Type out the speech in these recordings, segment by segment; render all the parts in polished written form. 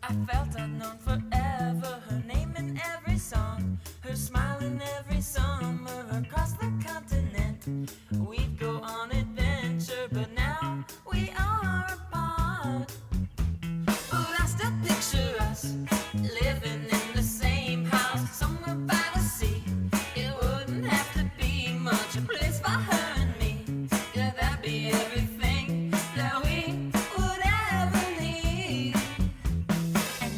I felt I'd known forever, her name in every song, her smile in every summer across the continent. We'd go on adventure, but now we are apart. But I still picture us living in the same house, somewhere by the sea. It wouldn't have to be much, a place for her and me. Yeah, that'd be everything that we would ever need. And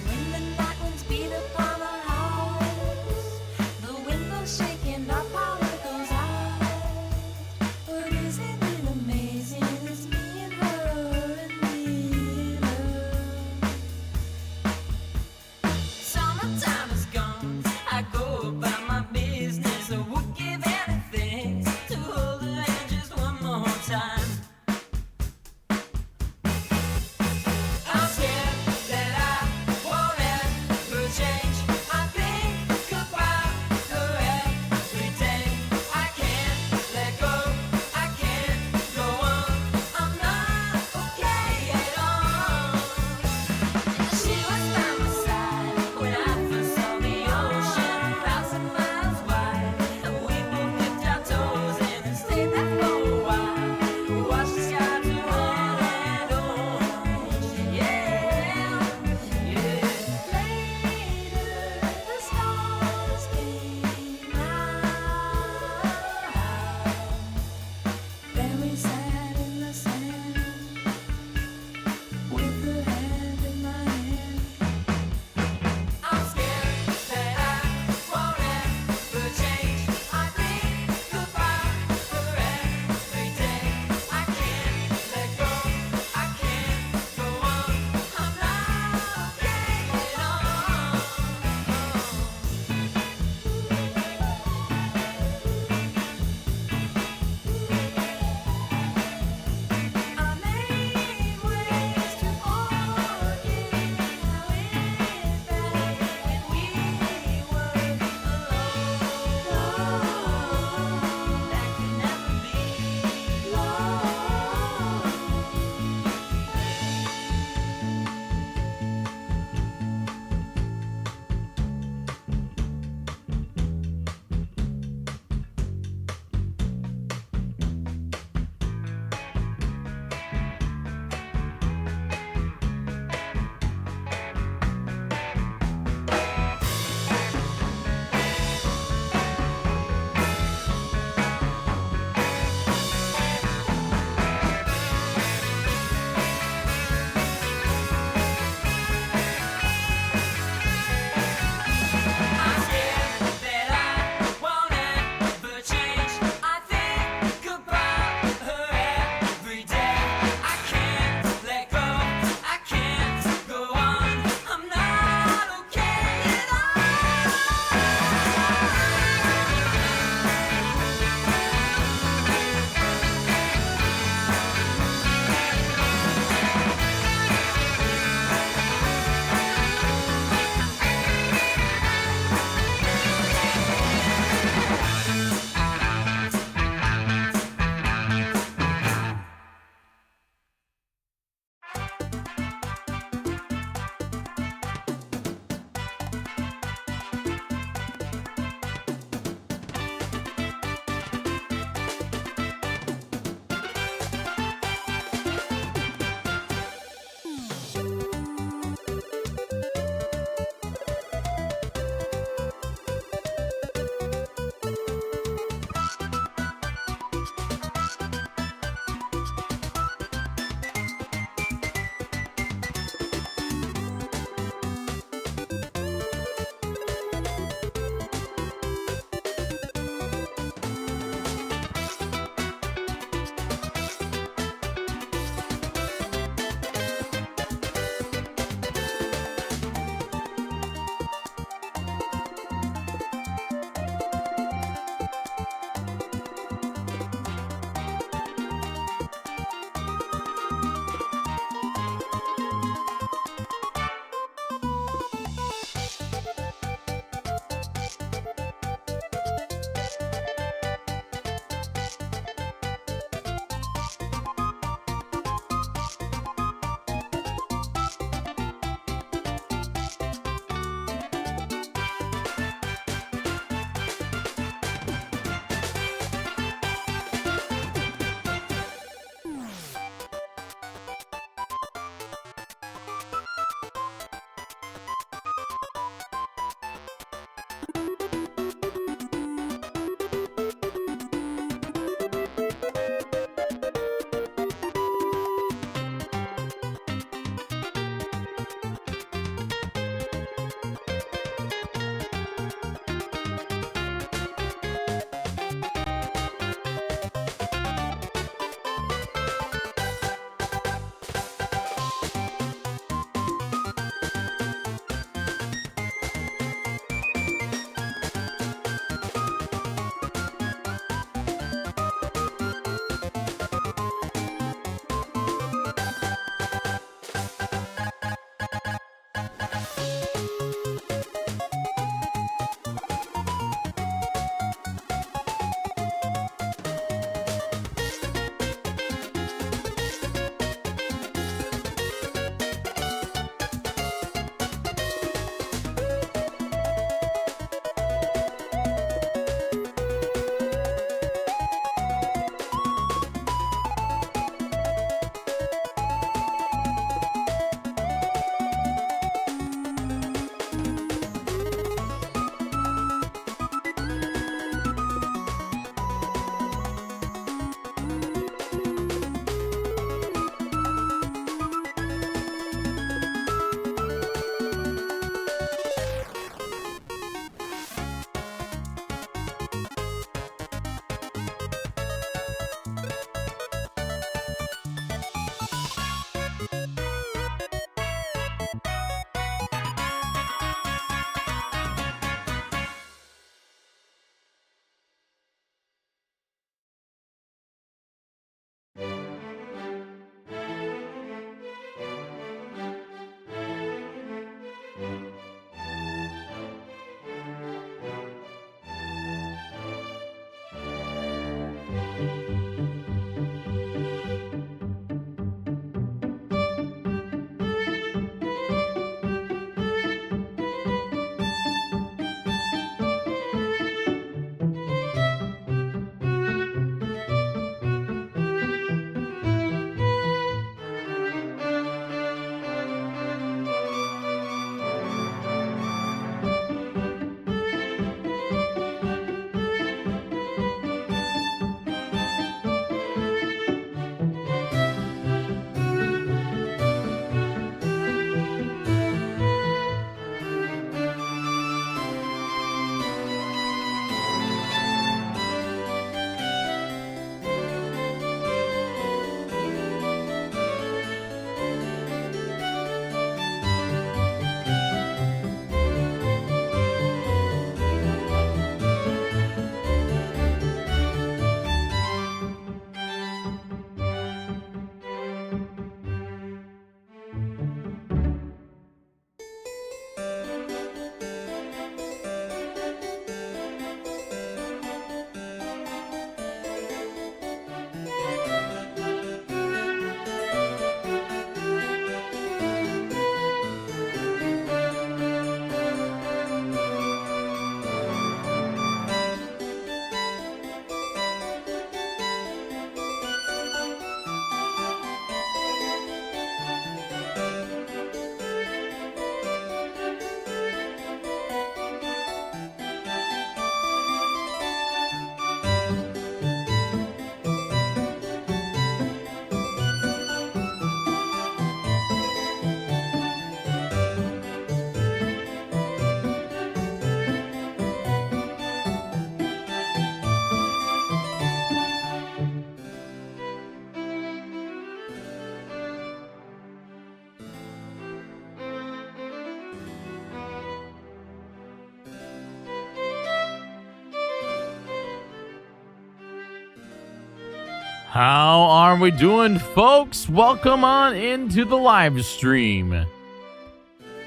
How are we doing, folks? Welcome on into the live stream.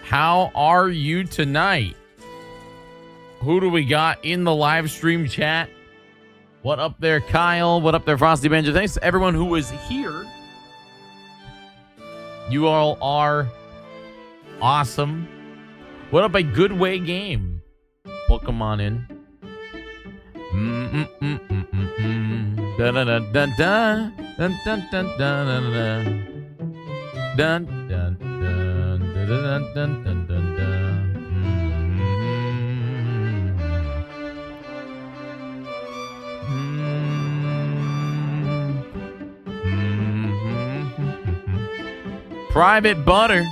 How are you tonight? Who do we got in the live stream chat? What up there, Kyle? What up there, Frosty Banjo? Thanks to everyone who was here. You all are awesome. What up, a good way game? Welcome on in. Da da da da da dun dun dun dun dun dun dun dun dun dun dun dun. Private butter.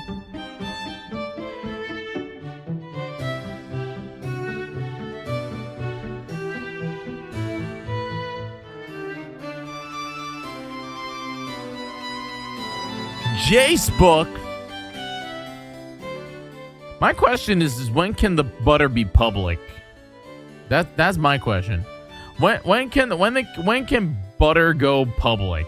Jace book. My question is when can the butter be public? That's my question. When can butter go public?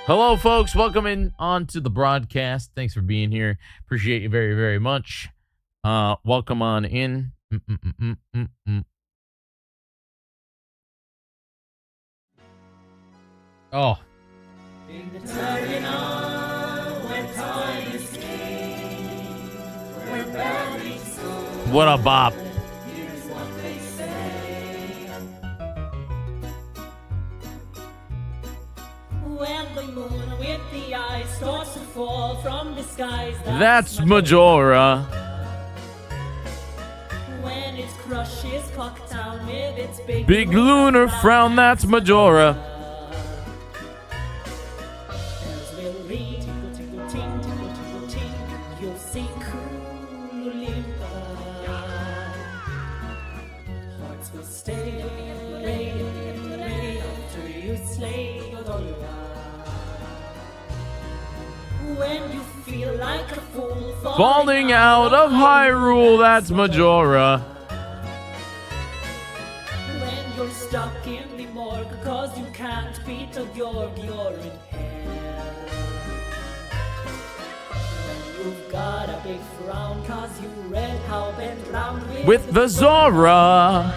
Hello, folks. Welcome in onto the broadcast. Thanks for being here. Appreciate you very, very much. Welcome on in. Oh. What a bop. When the moon with the eyes starts to fall from the skies, that's Majora. When it crushes Cocktown with its big lunar frown, that's Majora. Bells will ring, tinkle, tinkle, ting, tinkle, tinkle, ting. You'll see cool Olympia. Hearts will stay after you slay Godolia. When you feel like a fool falling out of Hyrule, that's Majora. When you're stuck in the morgue cause you can't beat a Georg, you're in hell. When you've got a big frown cause you read how bent round with the Zora.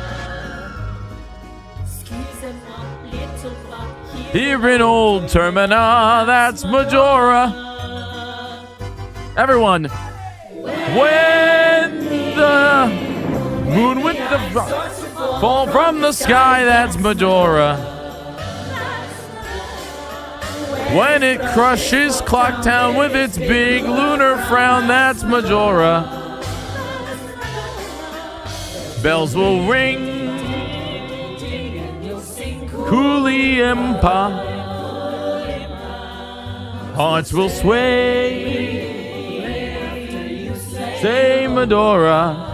Excuse him up, little buck, here in old Termina, that's Majora. Everyone, when the moon with the fall from the sky, that's Majora. When it crushes Clocktown with its big lunar frown, that's Majora. Bells will ring, Cooliampa. Hearts will sway, say Medora.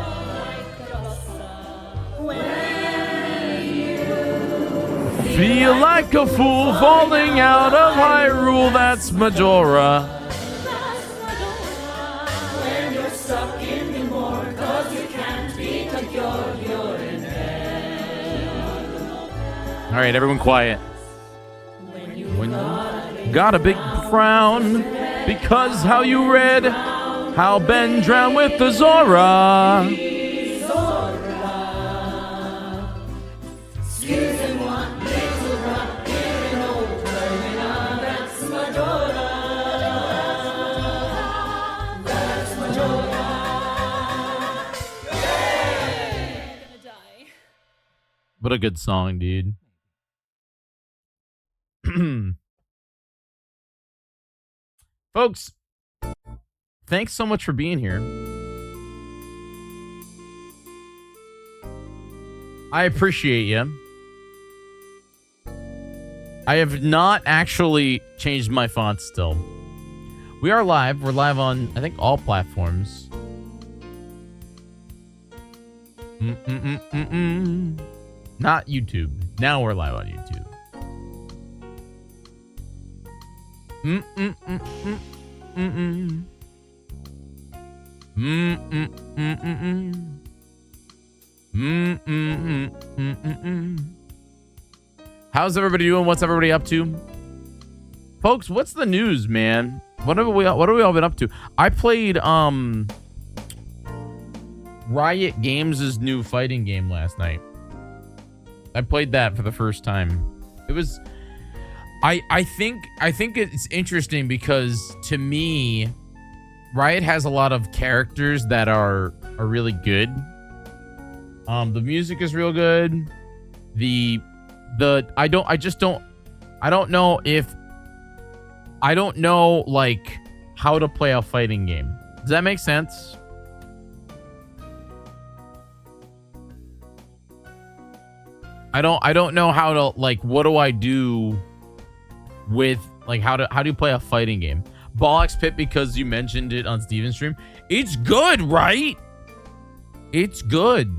Feel like a fool falling out of Hyrule, that's Majora. When you're stuck in the morgue cause you can't beat a Georg, you're in hell. All right, everyone quiet. When you got a big frown because how you read how Ben drowned with the Zora. What a good song, dude. Folks, thanks so much for being here. I appreciate you. I have not actually changed my font still. We are live. We're live on, I think, all platforms. Not YouTube. Now we're live on YouTube. How's everybody doing? What's everybody up to? Folks, what's the news, man? What have we all been up to? I played Riot Games' new fighting game last night. I played that for the first time. It was I think it's interesting because to me, Riot has a lot of characters that are really good. The music is real good. I don't know like how to play a fighting game. Does that make sense? I don't know how to, like, what do I do with, like, how do you play a fighting game? Bollocks Pit, because you mentioned it on Steven's stream. It's good, right? It's good.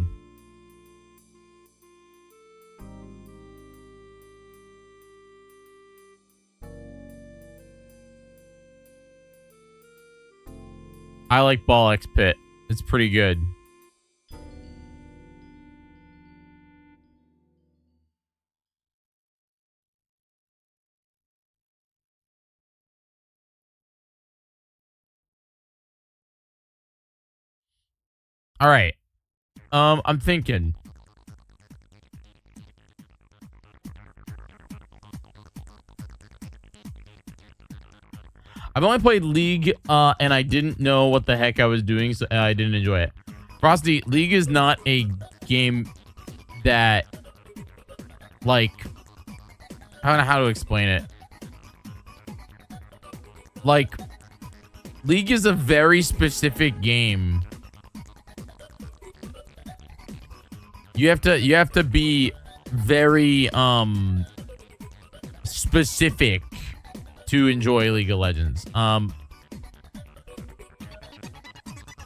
I like Bollocks Pit. It's pretty good. All right. I'm thinking. I've only played League, and I didn't know what the heck I was doing, so I didn't enjoy it. Frosty, League is not a game that, like, I don't know how to explain it. Like, League is a very specific game. You have to be very specific to enjoy League of Legends.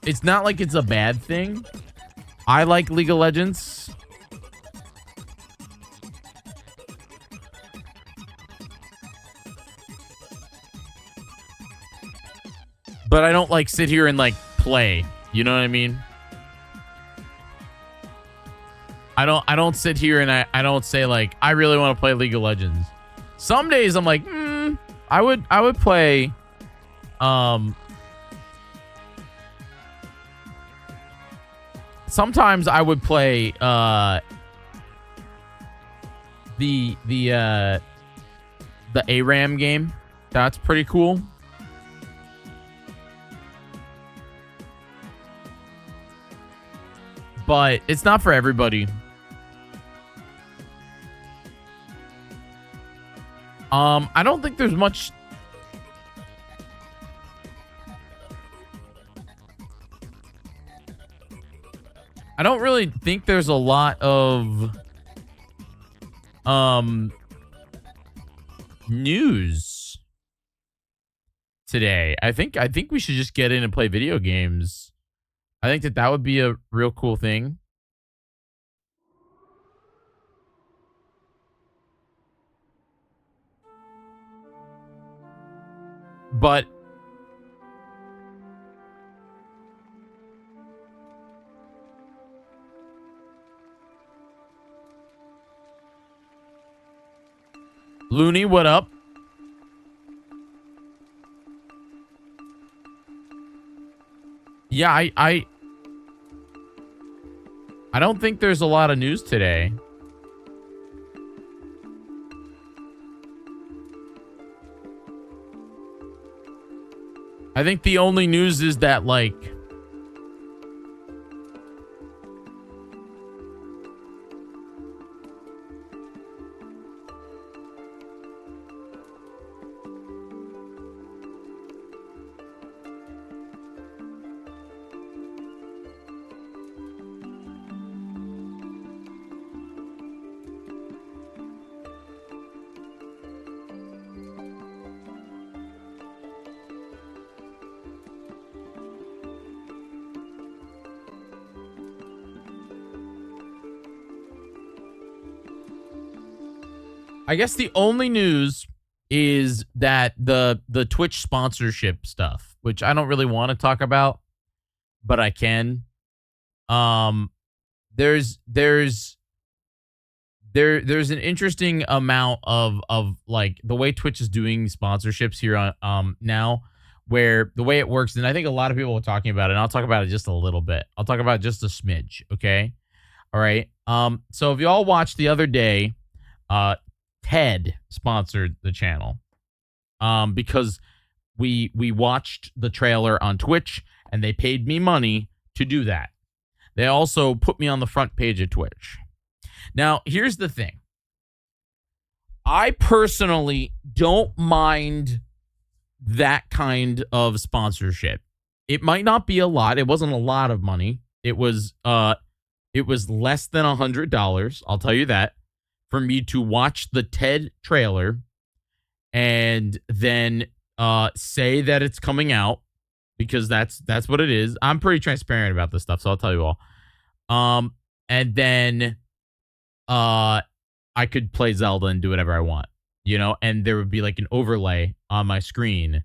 It's not like it's a bad thing. I like League of Legends. But I don't like sit here and like play. You know what I mean? I don't sit here and I don't say like I really want to play League of Legends. Some days I'm like, I would play sometimes I would play the ARAM game. That's pretty cool. But it's not for everybody. I don't think there's much. I don't really think there's a lot of news today. I think we should just get in and play video games. I think that would be a real cool thing. But Looney, what up? Yeah, I don't think there's a lot of news today. I think the only news is that, like, I guess the only news is that the Twitch sponsorship stuff, which I don't really want to talk about, but I can. there's there's an interesting amount of like the way Twitch is doing sponsorships here on now, where the way it works, and I think a lot of people are talking about it, and I'll talk about it just a little bit. I'll talk about just a smidge, okay? All right. So if y'all watched the other day, Ted sponsored the channel. Because we watched the trailer on Twitch and they paid me money to do that. They also put me on the front page of Twitch. Now, here's the thing. I personally don't mind that kind of sponsorship. It might not be a lot. It wasn't a lot of money. It was less than $100, I'll tell you that, for me to watch the TED trailer and then say that it's coming out, because that's what it is. I'm pretty transparent about this stuff, so I'll tell you all. And then I could play Zelda and do whatever I want, you know, and there would be like an overlay on my screen.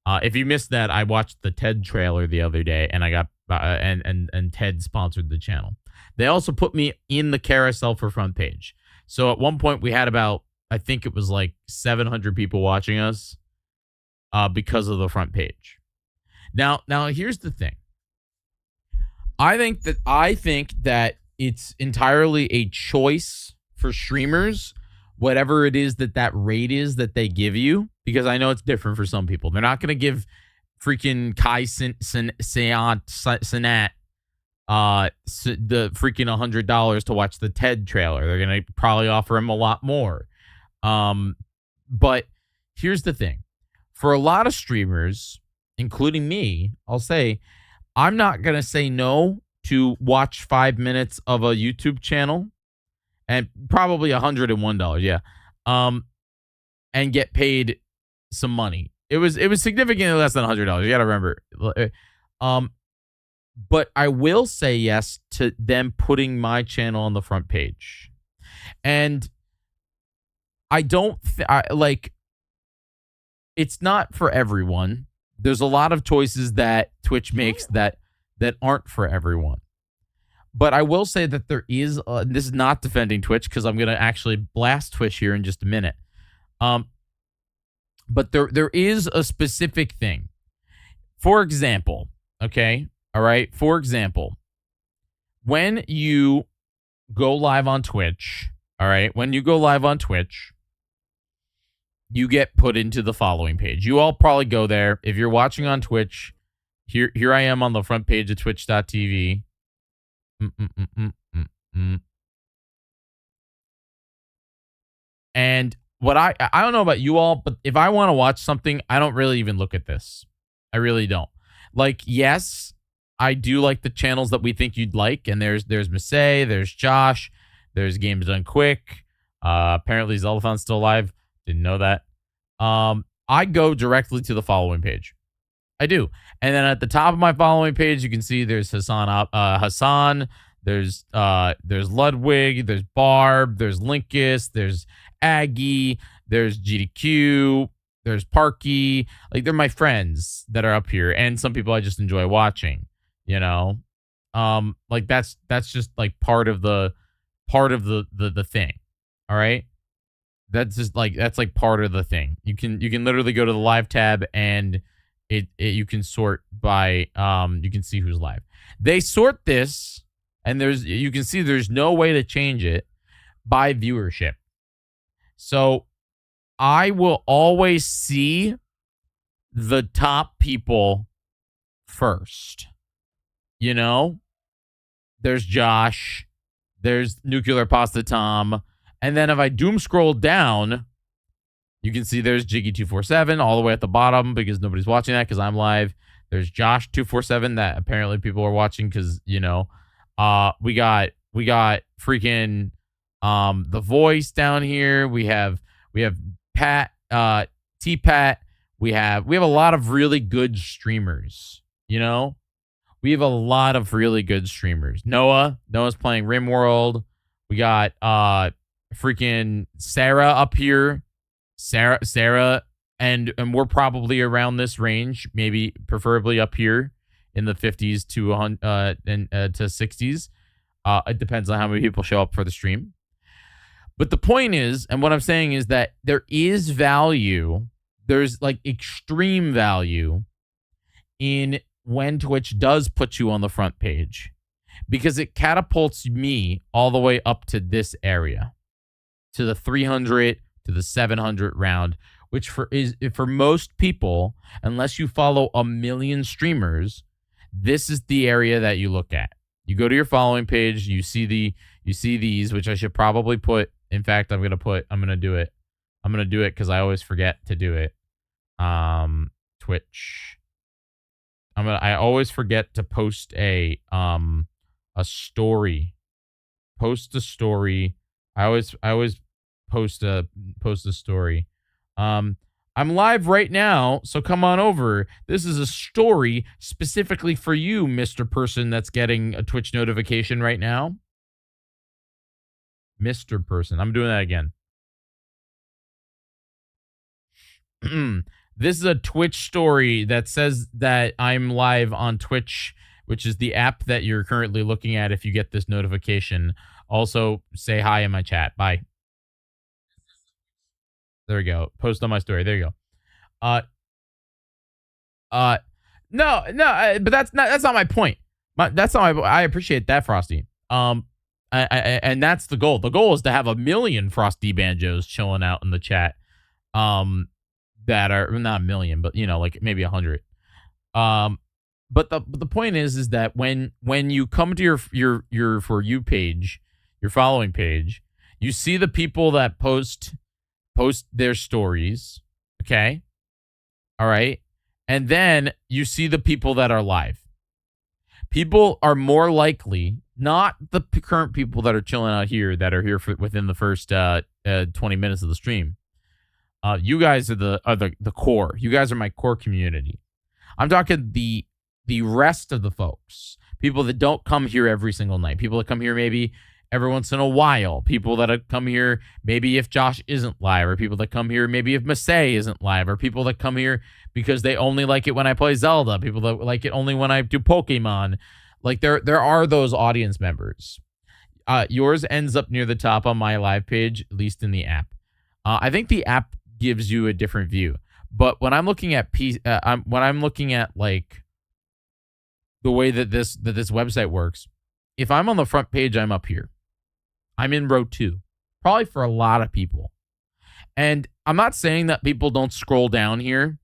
If you missed that, I watched the TED trailer the other day, and I got and TED sponsored the channel. They also put me in the carousel for front page. So at one point we had about, I think it was like 700 people watching us because of the front page. Now here's the thing. I think that it's entirely a choice for streamers, whatever it is that rate is that they give you, because I know it's different for some people. They're not going to give freaking Kai Sinat the freaking $100 to watch the TED trailer. They're going to probably offer him a lot more. But here's the thing. For a lot of streamers, including me, I'll say, I'm not going to say no to watch 5 minutes of a YouTube channel, and probably $101, yeah. And get paid some money. It was significantly less than $100. You got to remember. But I will say yes to them putting my channel on the front page. And I don't like, it's not for everyone. There's a lot of choices that Twitch makes that aren't for everyone. But I will say that there is, this is not defending Twitch, because I'm going to actually blast Twitch here in just a minute. But there is a specific thing. For example, okay? All right? For example, when you go live on Twitch, all right? When you go live on Twitch, you get put into the following page. You all probably go there. If you're watching on Twitch, here I am on the front page of twitch.tv. And what I don't know about you all, but if I want to watch something, I don't really even look at this. I really don't. Like, yes, I do like the channels that we think you'd like, and there's Masay, there's Josh, there's Games Done Quick. Apparently Zeldathon's still alive. Didn't know that. I go directly to the following page. I do. And then at the top of my following page, you can see there's Hassan, there's Ludwig, there's Barb, there's Linkus, there's Aggie, there's GDQ, there's Parky. Like, they're my friends that are up here, and some people I just enjoy watching, you know. Like that's just like part of the thing. All right? That's just like, that's like part of the thing. You can literally go to the live tab, and you can sort by you can see who's live. They sort this, and you can see there's no way to change it by viewership. So I will always see the top people first. You know, there's Josh, there's Nuclear Pasta Tom, and then if I doom scroll down, you can see there's Jyggy247 all the way at the bottom, because nobody's watching that because I'm live. There's Josh247 that apparently people are watching because, you know, we got freaking The Voice down here. We have Pat, T-Pat. We have a lot of really good streamers, you know? We have a lot of really good streamers. Noah's playing RimWorld. We got freaking Sarah up here. Sarah, and we're probably around this range, maybe preferably up here in the 50s to 60s. It depends on how many people show up for the stream. But the point is, and what I'm saying is that there is value. There's like extreme value in when Twitch does put you on the front page, because it catapults me all the way up to this area, to the 300 to the 700 round, which for most people, unless you follow a million streamers, this is the area that you look at. You go to your following page, you see these, which I should probably put. In fact, I'm gonna do it because I always forget to do it. Twitch. I always forget to post a story. Post a story. I always post a story. I'm live right now, so come on over. This is a story specifically for you, Mr. Person that's getting a Twitch notification right now. Mr. Person. I'm doing that again. This is a Twitch story that says that I'm live on Twitch, which is the app that you're currently looking at if you get this notification. Also, say hi in my chat. Bye. There we go. Post on my story. There you go. No, but that's not my point. That's not I appreciate that, Frosty. And that's the goal. The goal is to have 1 million Frosty Banjos chilling out in the chat. That are not 1 million, but like maybe 100. But the point is that when you come to your For You page, your following page, you see the people that post their stories. Okay. All right. And then you see the people that are live. People are more likely, not the current people that are chilling out here, that are here within the first 20 minutes of the stream. You guys are the core. You guys are my core community. I'm talking the rest of the folks. People that don't come here every single night. People that come here maybe every once in a while. People that come here maybe if Josh isn't live, or people that come here maybe if Masay isn't live, or people that come here because they only like it when I play Zelda. People that like it only when I do Pokemon. Like there are those audience members. Yours ends up near the top on my live page, at least in the app. I think the app gives you a different view, but when I'm looking at like the way that this website works, if I'm on the front page, I'm up here. I'm in row 2, probably for a lot of people. And I'm not saying that people don't scroll down here.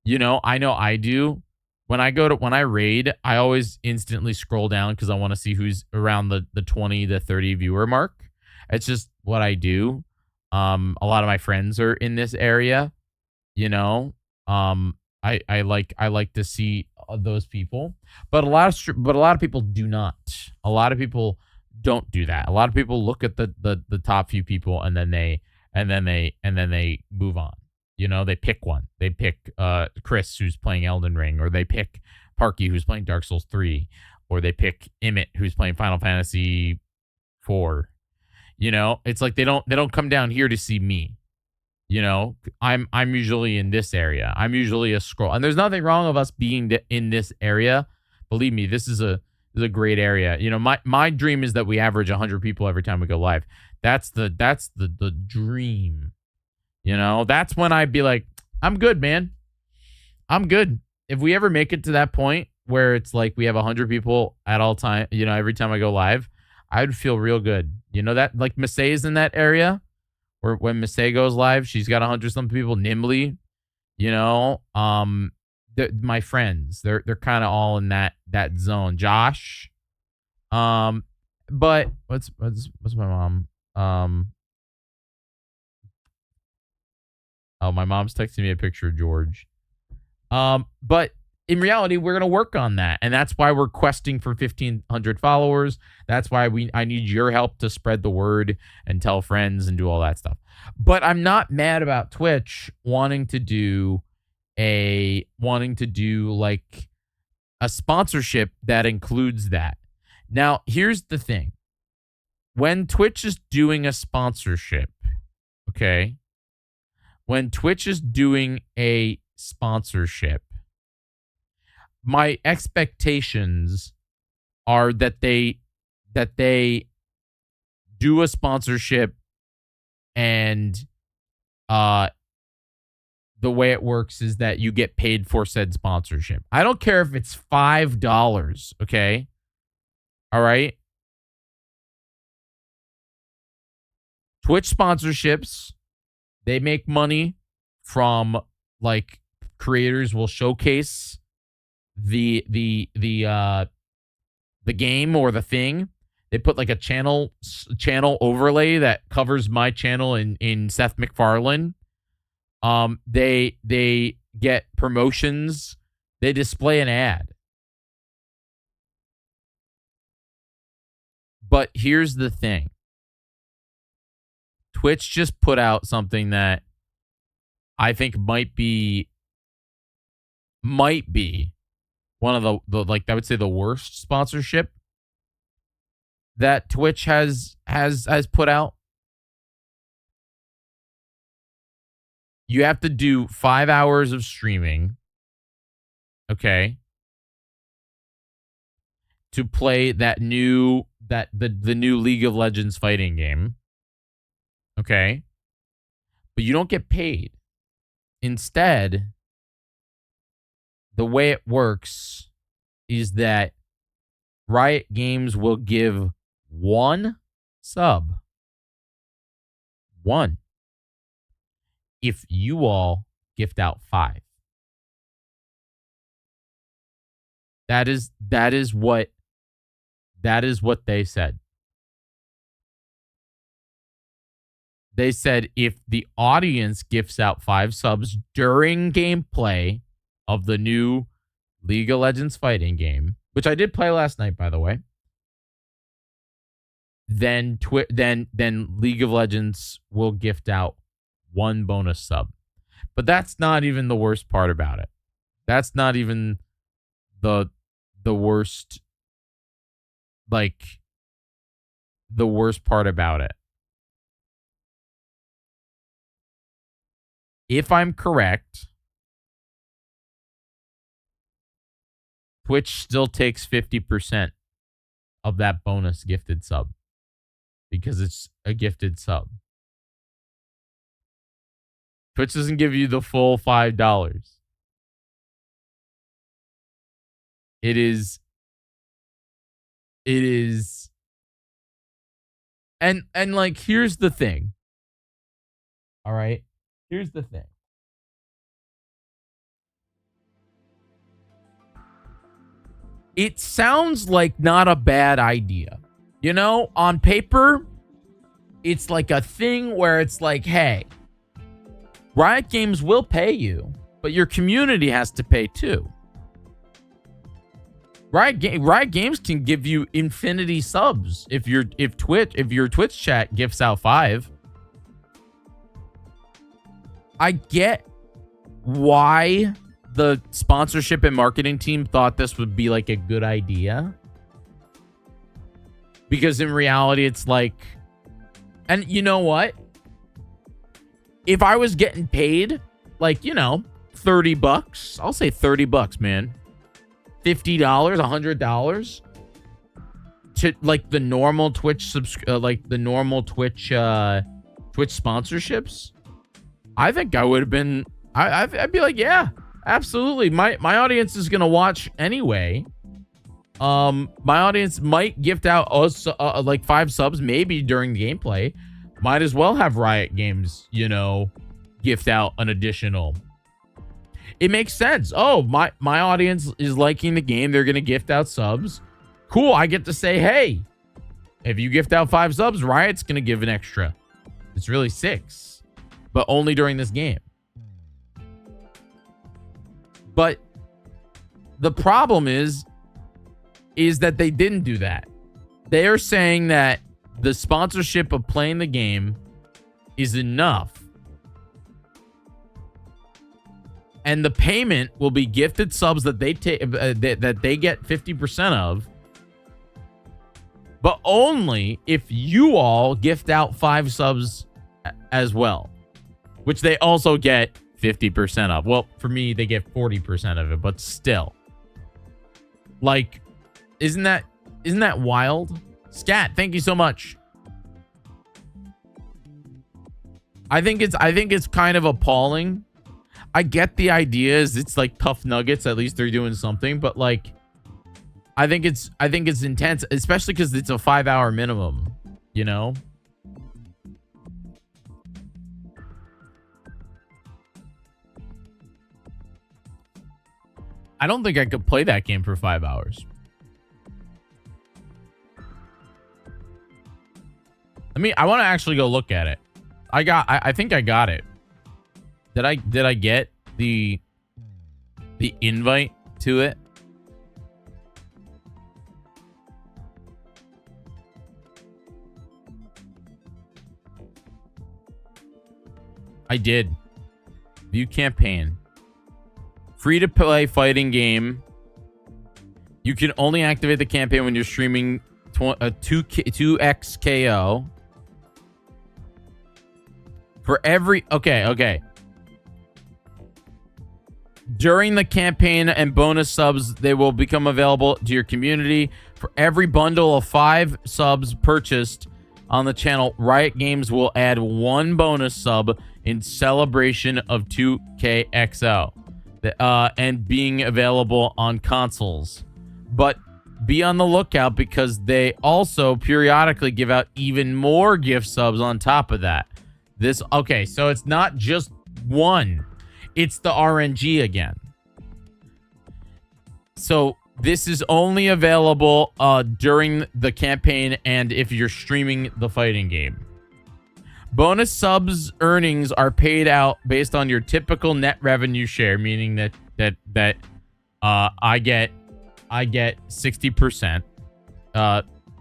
I know I do. When I raid, I always instantly scroll down because I want to see who's around the 20 to 30 viewer mark. It's just what I do. A lot of my friends are in this area. I like to see those people, but a lot of people do not. A lot of people don't do that. A lot of people look at the top few people and then they move on. They pick one. They pick Chris, who's playing Elden Ring, or they pick Parky, who's playing Dark Souls 3, or they pick Emmett, who's playing Final Fantasy 4. It's like they don't come down here to see me. I'm usually in this area. I'm usually a scroll, and there's nothing wrong with us being in this area. Believe me, this is a great area. My dream is that we average 100 people every time we go live. That's the dream. That's when I'd be like, I'm good, man. I'm good. If we ever make it to that point where it's like we have 100 people at all time, every time I go live, I'd feel real good. That like Masay is in that area, or when Masay goes live, she's got 100-something people. Nimbly, my friends, they're kind of all in that zone. Josh, but what's my mom? Oh, my mom's texting me a picture of George. But in reality, we're going to work on that. And that's why we're questing for 1,500 followers. That's why I need your help to spread the word and tell friends and do all that stuff. But I'm not mad about Twitch wanting to do like a sponsorship that includes that. Now, here's the thing. When Twitch is doing a sponsorship, okay? When Twitch is doing a sponsorship, my expectations are that they that they do a sponsorship, and the way it works is that you get paid for said sponsorship. I don't care if it's $5, okay? All right? Twitch sponsorships, they make money from, like, creators will showcase the game or the thing. They put like a channel overlay that covers my channel in Seth MacFarlane. They get promotions. They display an ad. But here's the thing. Twitch just put out something that I think might be one of the like, I would say, the worst sponsorship that Twitch has put out. You have to do 5 hours of streaming, okay, to play the new League of Legends fighting game, okay, but you don't get paid. Instead, the way it works is that Riot Games will give one sub, one, if you all gift out 5. That is what they said. They said if the audience gifts out 5 subs during gameplay of the new League of Legends fighting game, which I did play last night, by the way, then League of Legends will gift out 1 bonus sub. But that's not even the worst part about it. That's not even the worst, like, the worst part about it. If I'm correct, Twitch still takes 50% of that bonus gifted sub because it's a gifted sub. Twitch doesn't give you the full $5. It is and like, here's the thing. All right? Here's the thing. It sounds like not a bad idea. You know, on paper, it's like a thing where it's like, hey, Riot Games will pay you, but your community has to pay too. Riot Games can give you infinity subs if your Twitch chat gifts out 5. I get why the sponsorship and marketing team thought this would be like a good idea, because in reality it's like, and you know what? If I was getting paid, like, you know, $30, I'll say $30, man. $50, $100 to like the normal Twitch Twitch sponsorships, I think I would have been, I'd be like, yeah, absolutely. My audience is gonna watch anyway. My audience might gift out us like 5 subs maybe during the gameplay. Might as well have Riot Games, you know, gift out an additional. It makes sense. Oh, my audience is liking the game. They're going to gift out subs. Cool. I get to say, hey, if you gift out 5 subs, Riot's going to give an extra. It's really 6, but only during this game. But the problem is that they didn't do that. They are saying that the sponsorship of playing the game is enough, and the payment will be gifted subs that they take that they get 50% of, but only if you all gift out 5 subs as well, which they also get 50% of. Well, for me, they get 40% of it, but still, like, isn't that wild? Scat, thank you so much. I think it's kind of appalling. I get the idea is it's like tough nuggets. At least they're doing something, but like, I think it's intense, especially because it's a 5-hour minimum, you know? I don't think I could play that game for 5 hours. I want to actually go look at it. I think I got it. Did I get the invite to it? I did. View campaign. Free to play fighting game. You can only activate the campaign when you're streaming 2xKO. For every... Okay. During the campaign and bonus subs, they will become available to your community. For every bundle of 5 subs purchased on the channel, Riot Games will add 1 bonus sub in celebration of 2KXO. And being available on consoles. But be on the lookout because they also periodically give out even more gift subs on top of that. Okay, so it's not just 1. It's the RNG again. So this is only available during the campaign and if you're streaming the fighting game. Bonus subs earnings are paid out based on your typical net revenue share, meaning that I get 60%.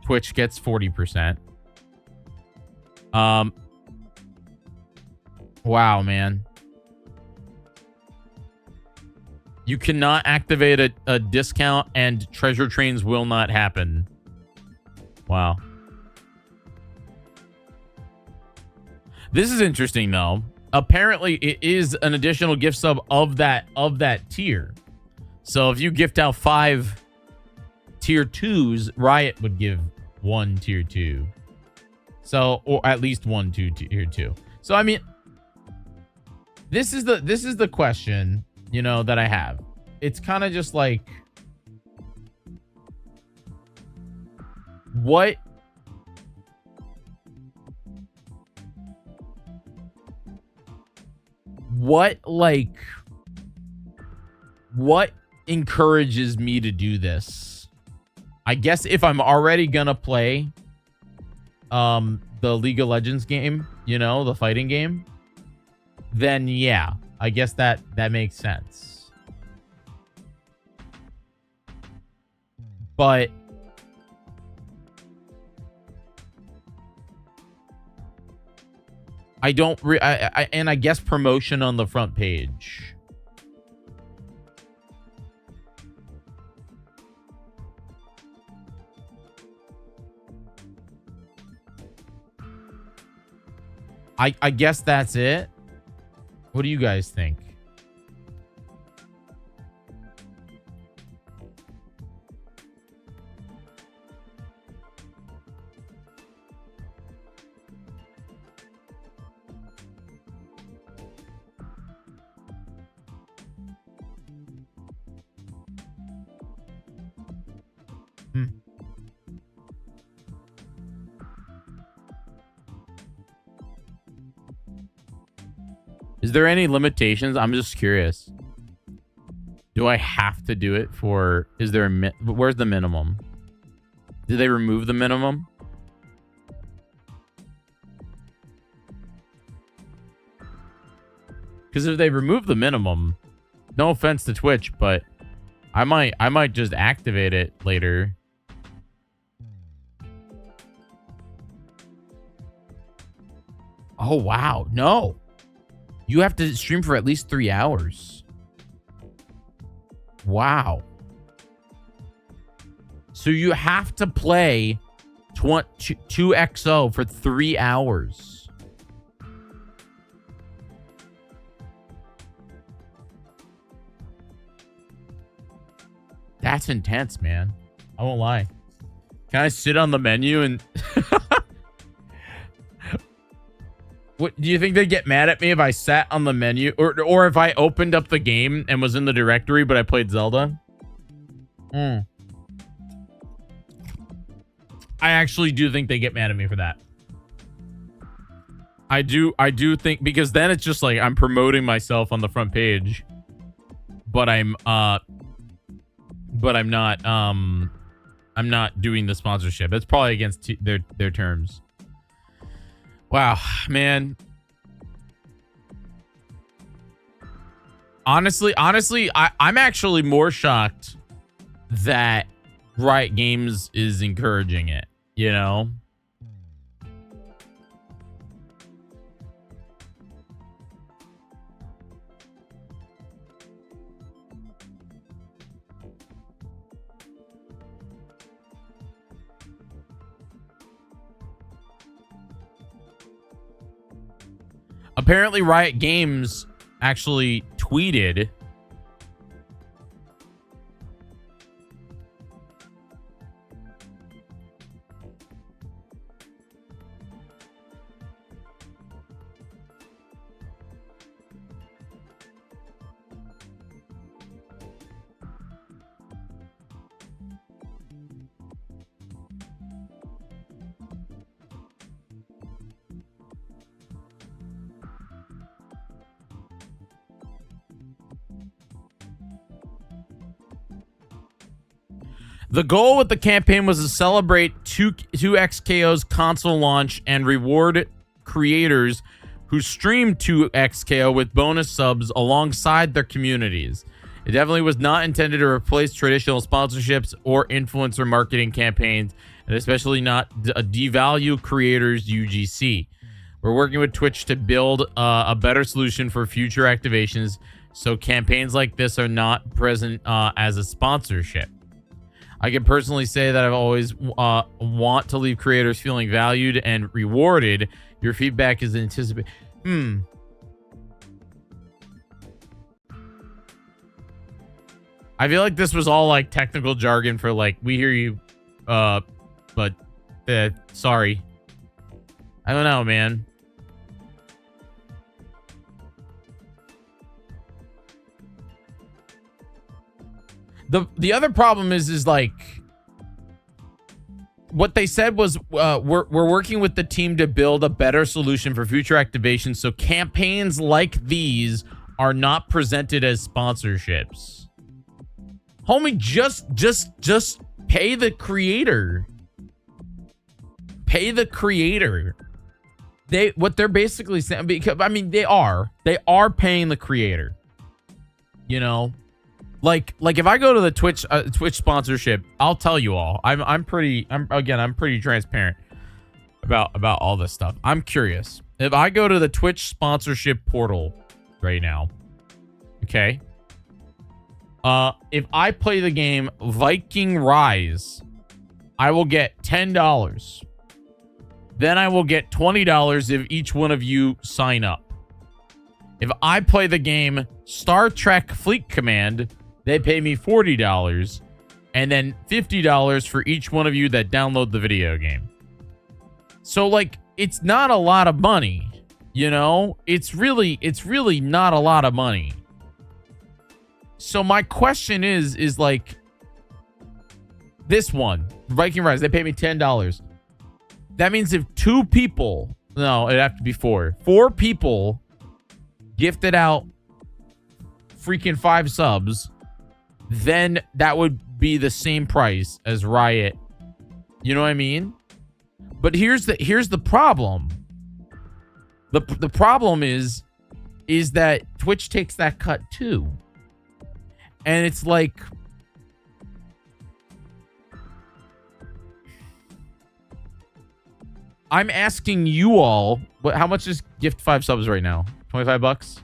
Twitch gets 40%. Wow, man. You cannot activate a discount and treasure trains will not happen. Wow. This is interesting though. Apparently it is an additional gift sub of that tier. So if you gift out 5 tier 2s, Riot would give 1 tier 2. So, or at least 1 tier 2. So I mean, this is the question, you know, that I have. It's kind of just like, what encourages me to do this? I guess if I'm already gonna play the League of Legends game, you know, the fighting game, then yeah, I guess that makes sense. But I don't and I guess promotion on the front page. I guess that's it. What do you guys think? Is there any limitations? I'm just curious. Do I have to do it for... Is there a... Where's the minimum? Did they remove the minimum? Because if they remove the minimum, no offense to Twitch, but I might just activate it later. Oh, wow. No. You have to stream for at least 3 hours. Wow. So you have to play 2XO for 3 hours. That's intense, man. I won't lie. Can I sit on the menu and... What, do you think they'd get mad at me if I sat on the menu? Or if I opened up the game and was in the directory, but I played Zelda? I actually do think they get mad at me for that. I do think, because then it's just like I'm promoting myself on the front page, but I'm not doing the sponsorship. It's probably against their terms. Wow, man. Honestly, I'm actually more shocked that Riot Games is encouraging it, you know? Apparently, Riot Games actually tweeted the goal with the campaign was to celebrate 2XKO's console launch and reward creators who streamed 2XKO with bonus subs alongside their communities. It definitely was not intended to replace traditional sponsorships or influencer marketing campaigns, and especially not devalue creators' UGC. We're working with Twitch to build a better solution for future activations, so campaigns like this are not present as a sponsorship. I can personally say that I've always want to leave creators feeling valued and rewarded. Your feedback is anticipated. I feel like this was all like technical jargon for like, we hear you, but sorry. I don't know, man. The other problem is like what they said was we're working with the team to build a better solution for future activations, so campaigns like these are not presented as sponsorships. Homie, just pay the creator. Pay the creator. What they're basically saying, because I mean they are paying the creator. You know? Like if I go to the Twitch sponsorship, I'll tell you all. I'm pretty transparent about all this stuff. I'm curious. If I go to the Twitch sponsorship portal right now, okay? If I play the game Viking Rise, I will get $10. Then I will get $20 if each one of you sign up. If I play the game Star Trek Fleet Command, they pay me $40 and then $50 for each one of you that download the video game. So like, it's not a lot of money, you know? It's really not a lot of money. So my question is like, this one, Viking Rise, they pay me $10. That means if 2 people, no, it'd have to be 4 people gifted out freaking 5 subs, then that would be the same price as Riot. You know what I mean? But here's the problem. The problem is that Twitch takes that cut too. And it's like, I'm asking you all, how much is gift 5 subs right now? $25?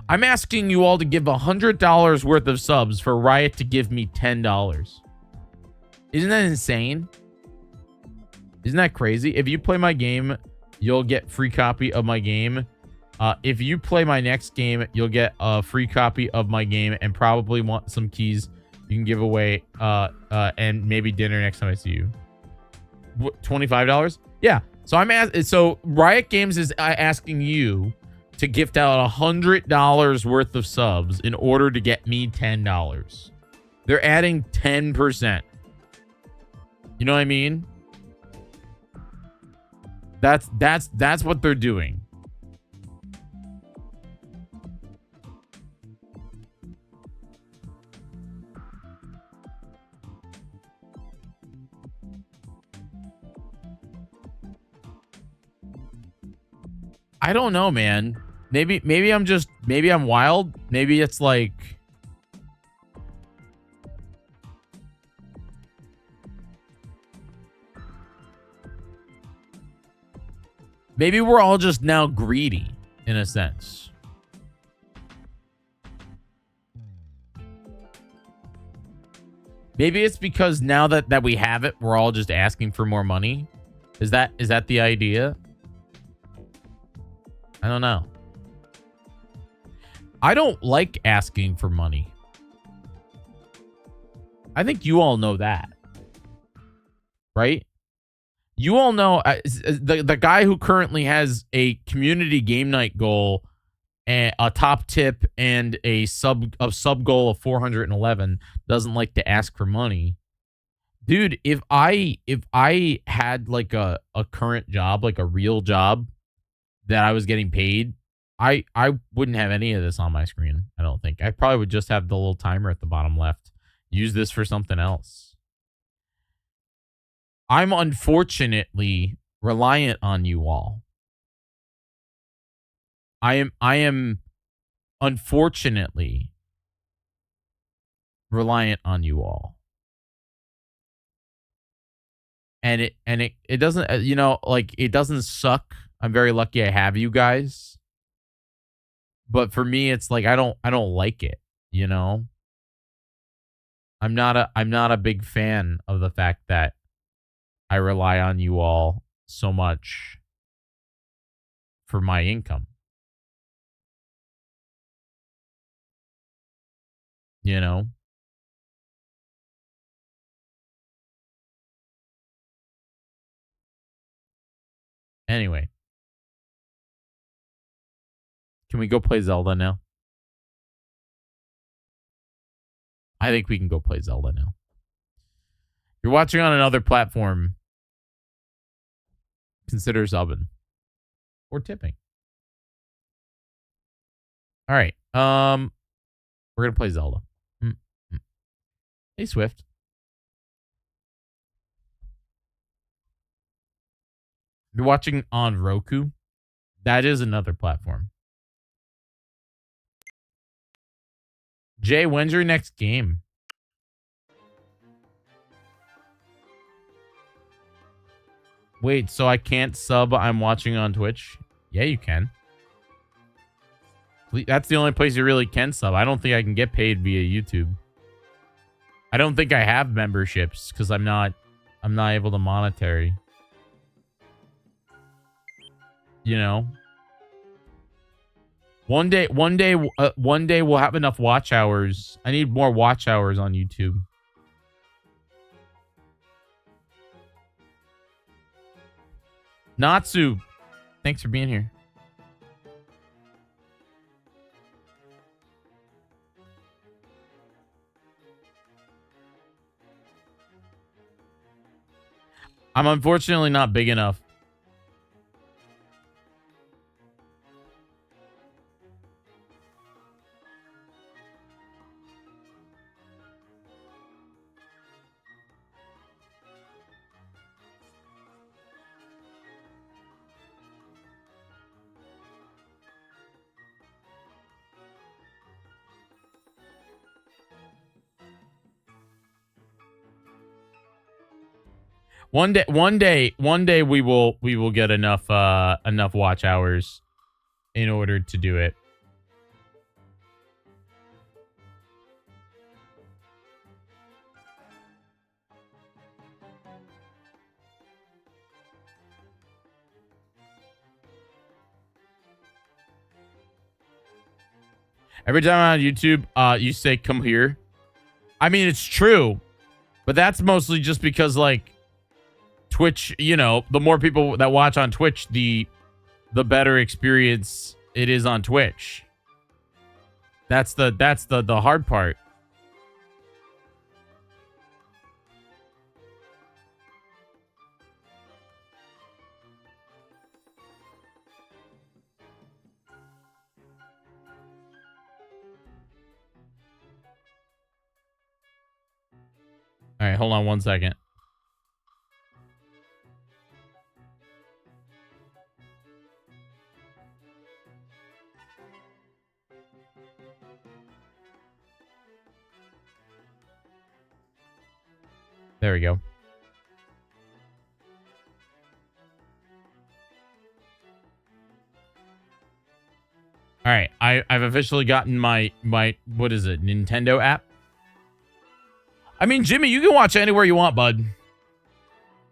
I'm asking you all to give $100 worth of subs for Riot to give me $10. Isn't that insane? Isn't that crazy? If you play my game, you'll get free copy of my game. If you play my next game, you'll get a free copy of my game and probably want some keys you can give away and maybe dinner next time I see you. $25? Yeah. So Riot Games is asking you to gift out $100 worth of subs in order to get me $10. They're adding 10%. You know what I mean? That's what they're doing. I don't know, man. Maybe I'm wild. Maybe it's like maybe we're all just now greedy in a sense. Maybe it's because now that we have it, we're all just asking for more money. Is that the idea? I don't know. I don't like asking for money. I think you all know that. Right? You all know the guy who currently has a community game night goal, and a top tip, and a sub goal of 411 doesn't like to ask for money. Dude, if I had like a current job, like a real job that I was getting paid, I wouldn't have any of this on my screen. I don't think. I probably would just have the little timer at the bottom left. Use this for something else. I'm unfortunately reliant on you all. I am unfortunately reliant on you all. And it doesn't, you know, like, it doesn't suck. I'm very lucky I have you guys. But for me, it's like I don't like it, you know? I'm not a big fan of the fact that I rely on you all so much for my income. You know? Anyway. Can we go play Zelda now? I think we can go play Zelda now. You're watching on another platform. Consider subbing. Or tipping. All right. We're going to play Zelda. Hey, Swift. You're watching on Roku. That is another platform. Jay, when's your next game? Wait, so I can't sub I'm watching on Twitch? Yeah, you can. That's the only place you really can sub. I don't think I can get paid via YouTube. I don't think I have memberships because I'm not able to monetary. You know? One day we'll have enough watch hours. I need more watch hours on YouTube. Natsu, thanks for being here. I'm unfortunately not big enough. One day we will get enough watch hours in order to do it. Every time I'm on YouTube, you say come here. I mean, it's true, but that's mostly just because, like, Twitch, you know, the more people that watch on Twitch, the better experience it is on Twitch. That's the hard part. All right, hold on one second. There we go. All right, I've officially gotten my what is it, Nintendo app? I mean, Jimmy, you can watch anywhere you want, bud.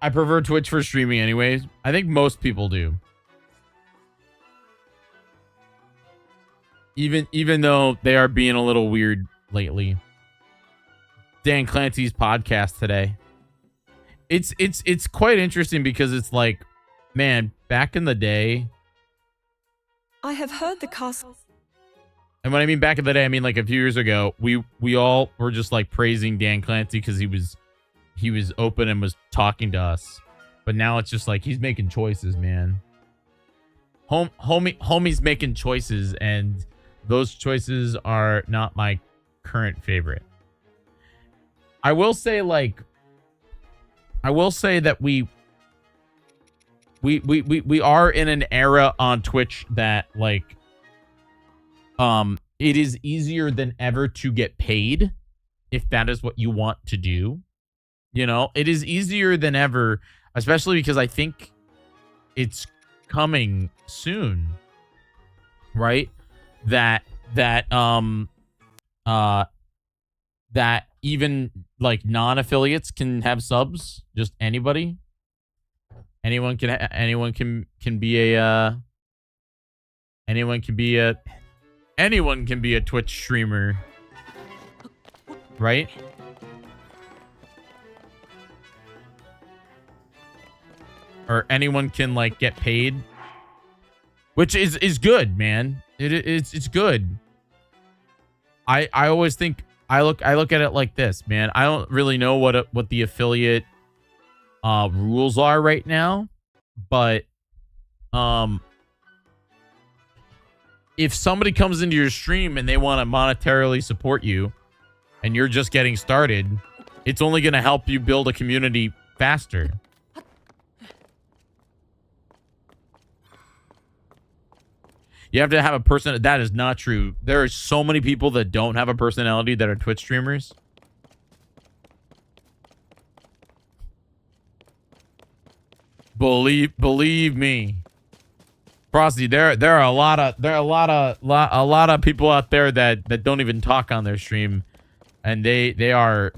I prefer Twitch for streaming anyways. I think most people do. Even though they are being a little weird lately. Dan Clancy's podcast today. It's quite interesting because it's like, man, back in the day. I have heard the castle. And when I mean back in the day, I mean like a few years ago, we all were just like praising Dan Clancy because he was open and was talking to us. But now it's just like he's making choices, man. Homie's making choices, and those choices are not my current favorite. I will say that we are in an era on Twitch that like it is easier than ever to get paid if that is what you want to do. You know, it is easier than ever, especially because I think it's coming soon, right? That even like non-affiliates can have subs. Just anybody. Anyone can be a Twitch streamer, right? Or anyone can like get paid, which is good, man. It's good. I always think I look at it like this, man. I don't really know what the affiliate rules are right now, but if somebody comes into your stream and they want to monetarily support you and you're just getting started, it's only going to help you build a community faster. You have to have a person. That is not true. There are so many people that don't have a personality that are Twitch streamers. Believe me, Frosty. There are a lot of people out there that don't even talk on their stream, and they are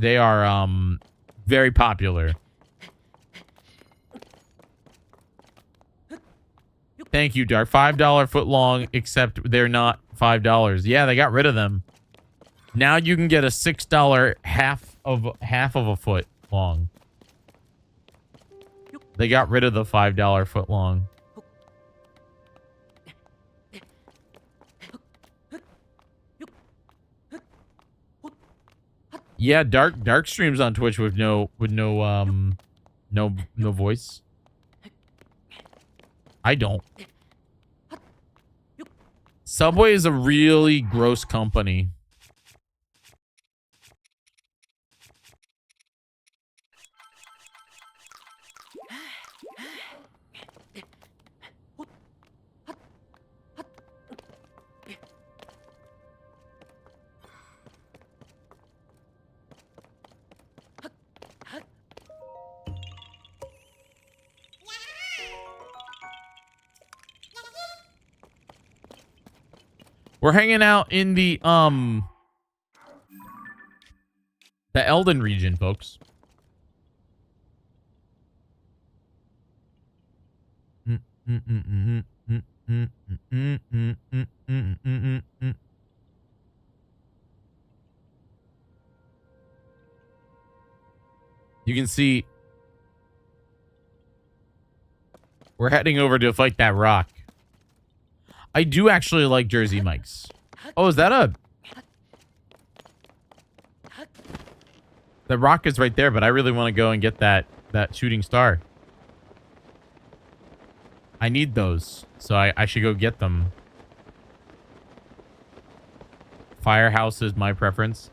very popular. Thank you, Dark. $5 foot long, except they're not $5. Yeah, they got rid of them. Now you can get a $6 half of a foot long. They got rid of the $5 foot long. Yeah, dark streams on Twitch with no voice. I don't. Subway is a really gross company. We're hanging out in the Elden region, folks. You can see We're heading over to fight that rock. I do actually like Jersey Mike's. Oh, is that a... The rock is right there, but I really want to go and get that shooting star. I need those, so I should go get them. Firehouse is my preference.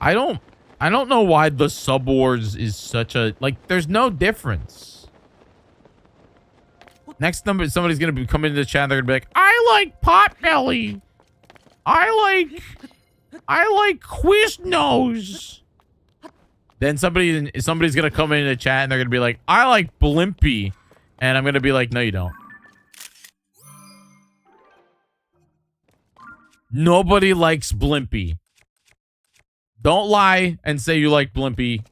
I don't know why the Sub Wars is such a... Like, there's no difference. Next number, somebody's going to be coming into the chat. They're going to be like, I like Potbelly. I like Quiznos. Then somebody's going to come into the chat and they're going to be like, I like Blimpy. And I'm going to be like, no, you don't. Nobody likes Blimpy. Don't lie and say you like Blimpy.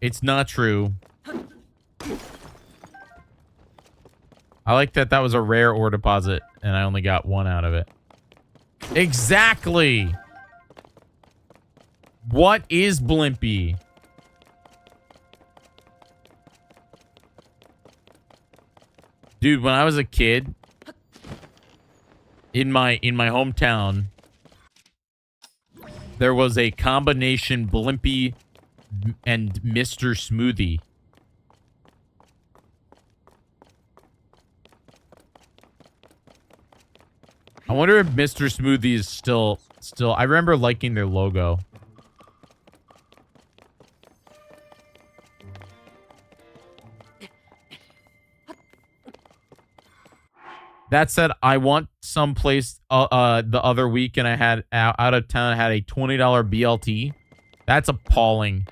It's not true. I like that was a rare ore deposit and I only got one out of it. Exactly. What is Blimpy? Dude, when I was a kid, in my hometown, there was a combination Blimpy and Mr. Smoothie. I wonder if Mr. Smoothie is still I remember liking their logo. That said, I want someplace the other week, and I had out of town had a $20 BLT. That's appalling.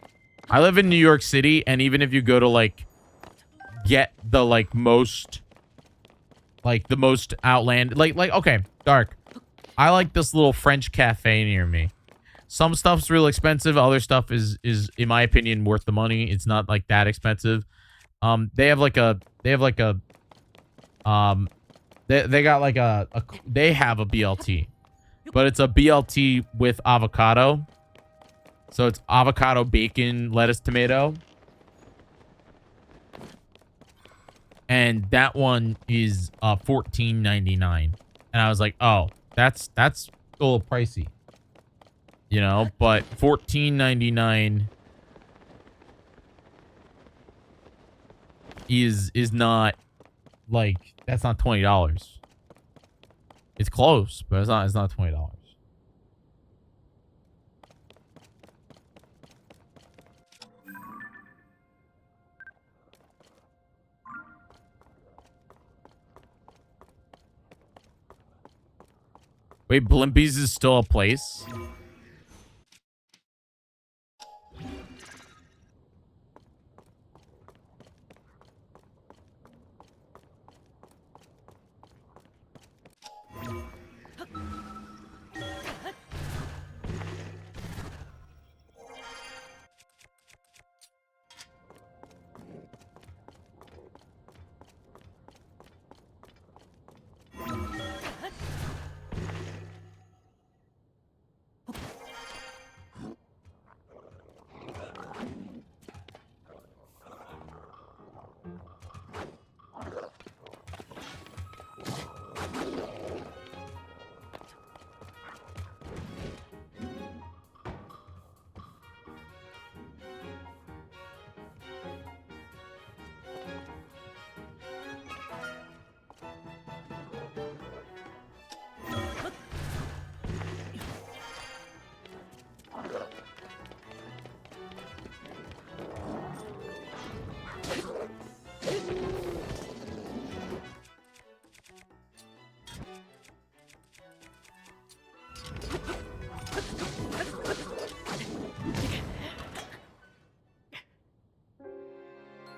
I live in New York City, and even if you go to like get the most outland, like okay, Dark. I like this little French cafe near me. Some stuff's real expensive. Other stuff is in my opinion worth the money. It's not like that expensive. They have a BLT, but it's a BLT with avocado. So it's avocado, bacon, lettuce, tomato. And that one is $14.99. And I was like, oh, that's a little pricey. You know, but $14.99 is not like, that's not $20. It's close, but it's not $20. Wait, Blimpies is still a place?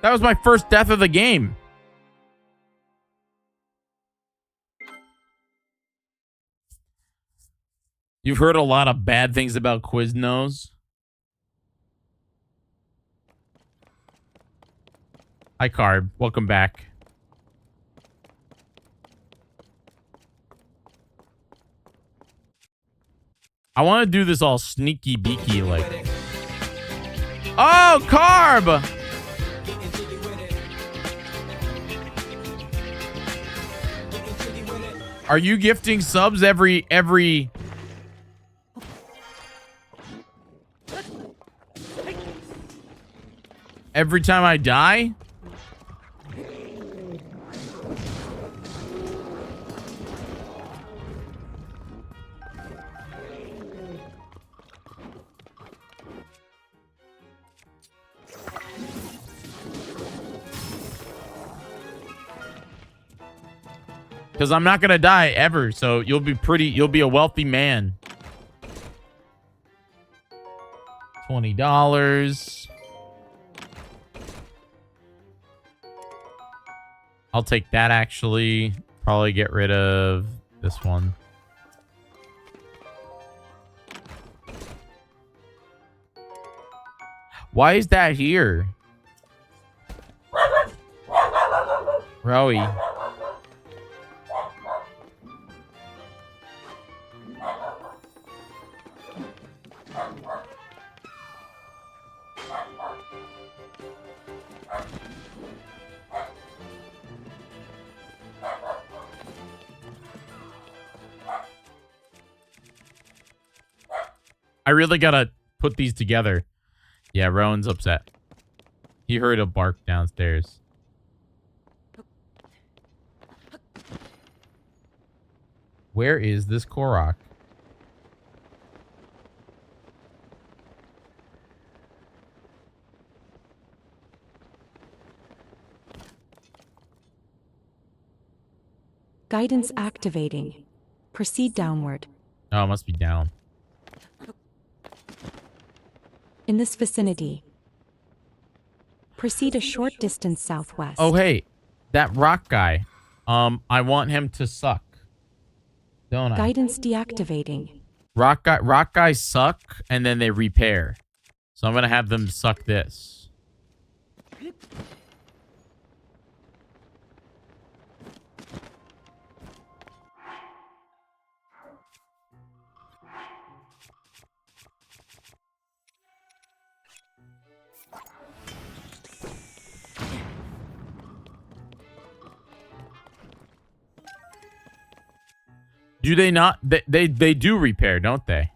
That was my first death of the game. You've heard a lot of bad things about Quiznos. Hi, Carb. Welcome back. I want to do this all sneaky beaky like. Oh, Carb! Are you gifting subs every time I die? Because I'm not gonna die ever, so you'll be a wealthy man. $20. I'll take that, actually. Probably get rid of this one. Why is that here? Rowie. I really gotta put these together. Yeah, Rowan's upset. He heard a bark downstairs. Where is this Korok? Guidance activating. Proceed downward. Oh, it must be down. In this vicinity. Proceed a short distance southwest. Oh, hey. That rock guy. I want him to suck. Don't I? Guidance deactivating. Rock guys suck, and then they repair. So I'm going to have them suck this. Do they not? They do repair, don't they?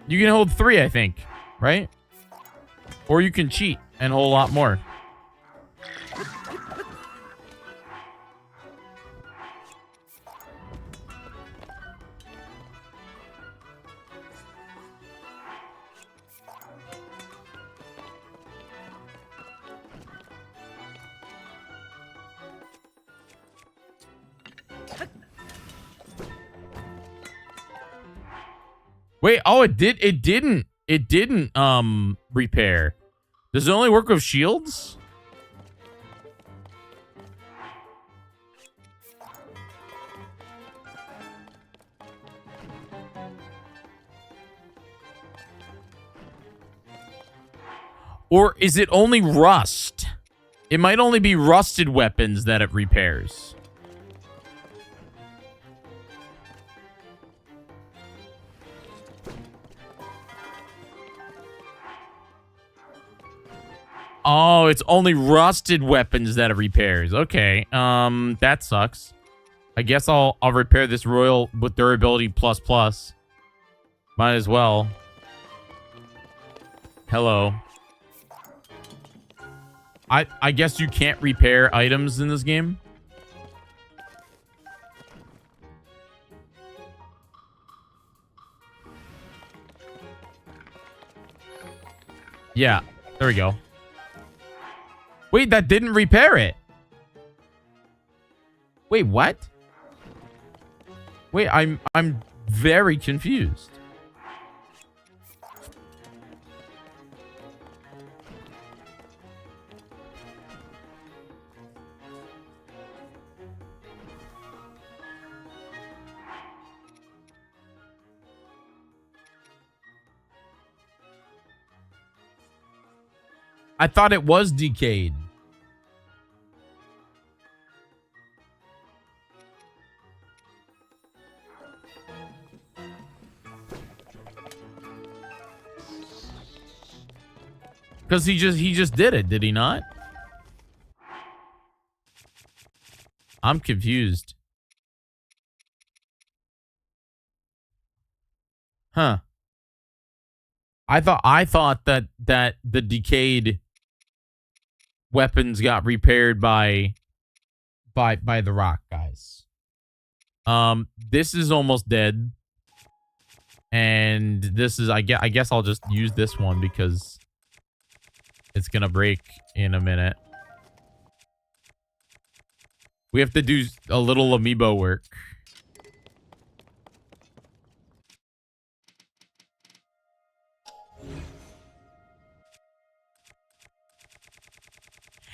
You can hold 3, I think, right? Or you can cheat and hold a lot more. Wait, oh, it didn't repair. Does it only work with shields? Or is it only rust? It might only be rusted weapons that it repairs. Oh, it's only rusted weapons that it repairs. Okay. That sucks. I guess I'll repair this royal with durability plus. Might as well. Hello. I guess you can't repair items in this game. Yeah, there we go. Wait, that didn't repair it. Wait, what? Wait, I'm very confused. I thought it was decayed. Because he just did it, did he not? I'm confused. Huh. I thought that the decayed weapons got repaired by the rock guys. This is almost dead. And this is I guess I'll just use this one because it's gonna break in a minute. We have to do a little amiibo work.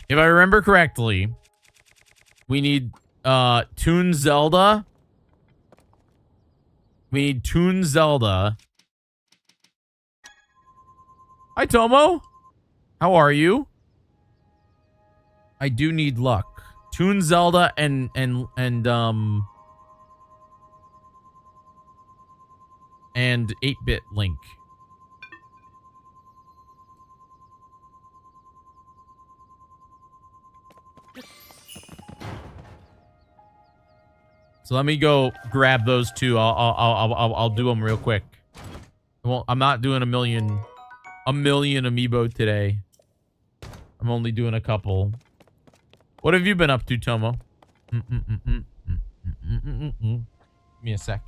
If I remember correctly, we need Toon Zelda. We need Toon Zelda. Hi, Tomo. How are you? I do need luck. Toon Zelda and 8-bit Link. So let me go grab those two. I'll do them real quick. Well, I'm not doing a million amiibo today. I'm only doing a couple. What have you been up to, Tomo? Give me a sec.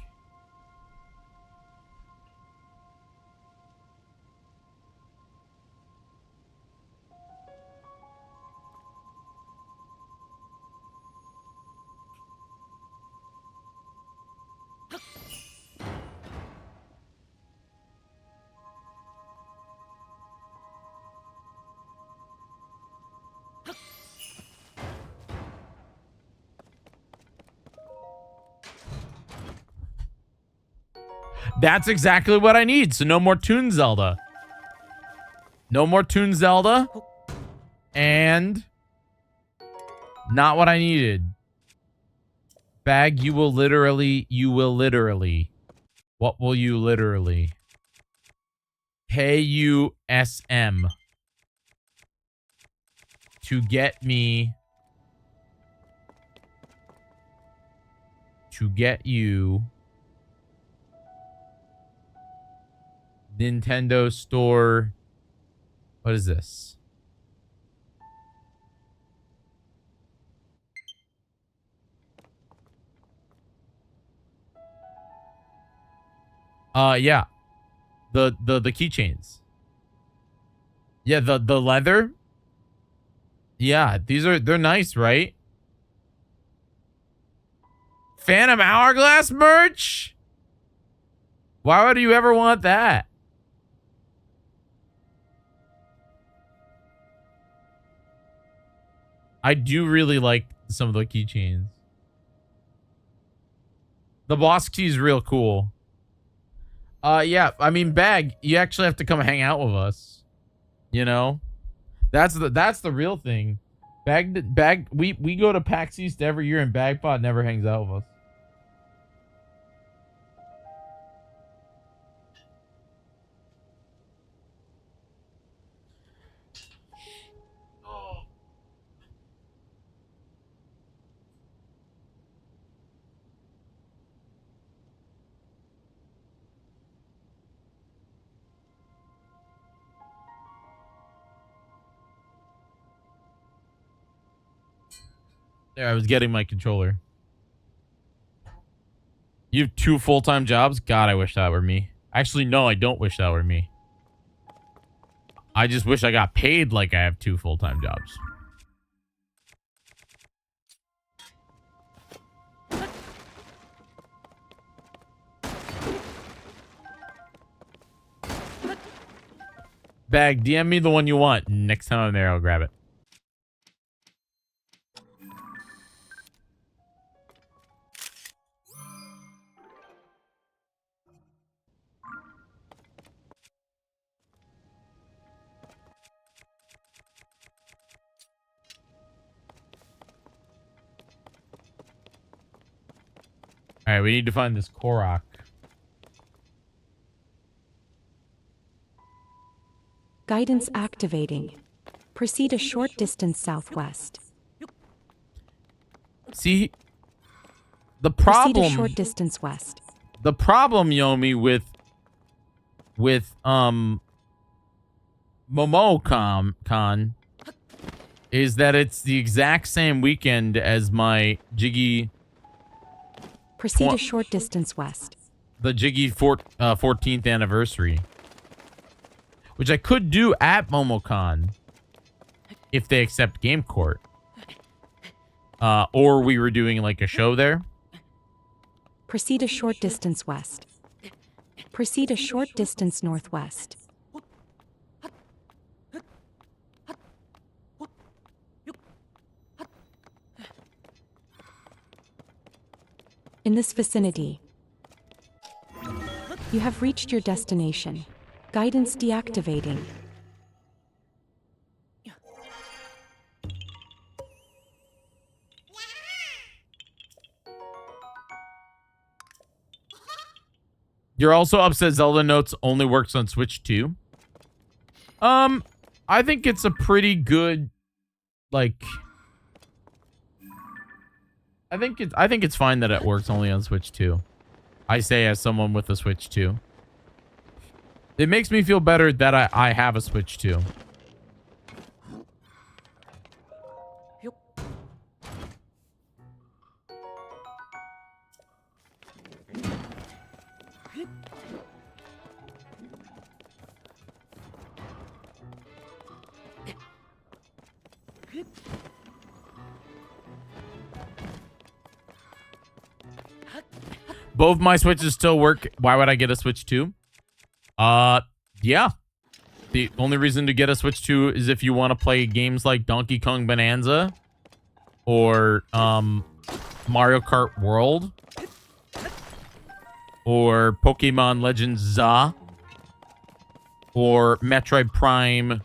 That's exactly what I need. So no more Toon Zelda. No more Toon Zelda. And not what I needed. Bag, you will literally. What will you literally? KUSM. To get me. To get you. Nintendo Store. What is this? Yeah. The keychains. Yeah, the leather. Yeah, they're nice, right? Phantom Hourglass merch? Why would you ever want that? I do really like some of the keychains. The boss key is real cool. Yeah, I mean, Bag, you actually have to come hang out with us. You know? That's the real thing. Bag we go to PAX East every year and Bagpod never hangs out with us. There, I was getting my controller. You have 2 full-time jobs? God, I wish that were me. Actually, no, I don't wish that were me. I just wish I got paid like I have 2 full-time jobs. Bag, DM me the one you want. Next time I'm there, I'll grab it. All right, we need to find this Korok. Guidance activating. Proceed a short distance southwest. See, the Proceed a problem, short distance west. Yomi, with Momocon is that it's the exact same weekend as my Jyggy, Proceed a short distance west. the Jyggy 14th anniversary, which I could do at Momocon if they accept Game Court. Or we were doing like a show there. Proceed a short distance west. Proceed a short distance northwest. In this vicinity, you have reached your destination. Guidance deactivating. You're also upset Zelda Notes only works on Switch 2. I think it's a pretty good, like, I think it's fine that it works only on Switch 2. I say as someone with a Switch 2. It makes me feel better that I have a Switch 2. Both my Switches still work. Why would I get a Switch 2? Yeah. The only reason to get a Switch 2 is if you want to play games like Donkey Kong Bonanza or Mario Kart World or Pokemon Legends ZA or Metroid Prime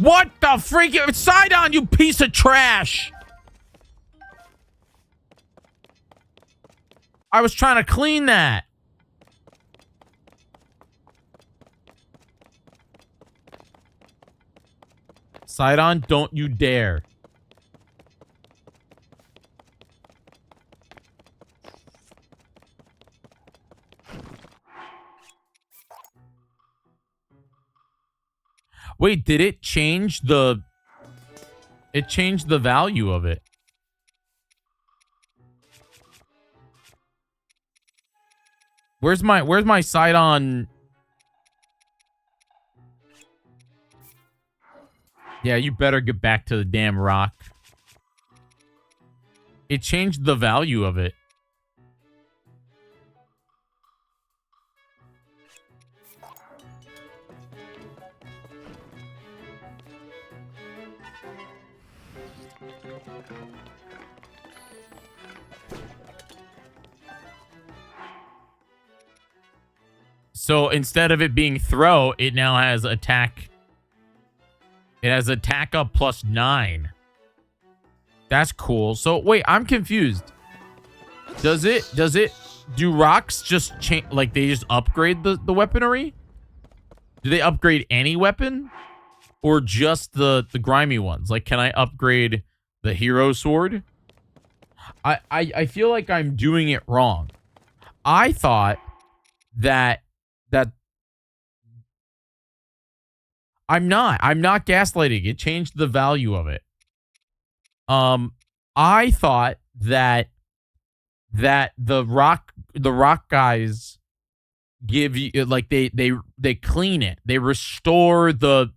What the freak? Sidon, you piece of trash! I was trying to clean that. Sidon, don't you dare. Wait, did it change the... It changed the value of it. Where's my Sidon? Yeah, you better get back to the damn rock. It changed the value of it. So instead of it being throw, it now has attack. It has attack up +9. That's cool. So wait, I'm confused. Do rocks just change, like they just upgrade the weaponry? Do they upgrade any weapon? Or just the grimy ones? Like, can I upgrade the hero sword? I feel like I'm doing it wrong. I thought that I'm not gaslighting. It changed the value of it. I thought that the rock guys give you, like, they clean it. They restore the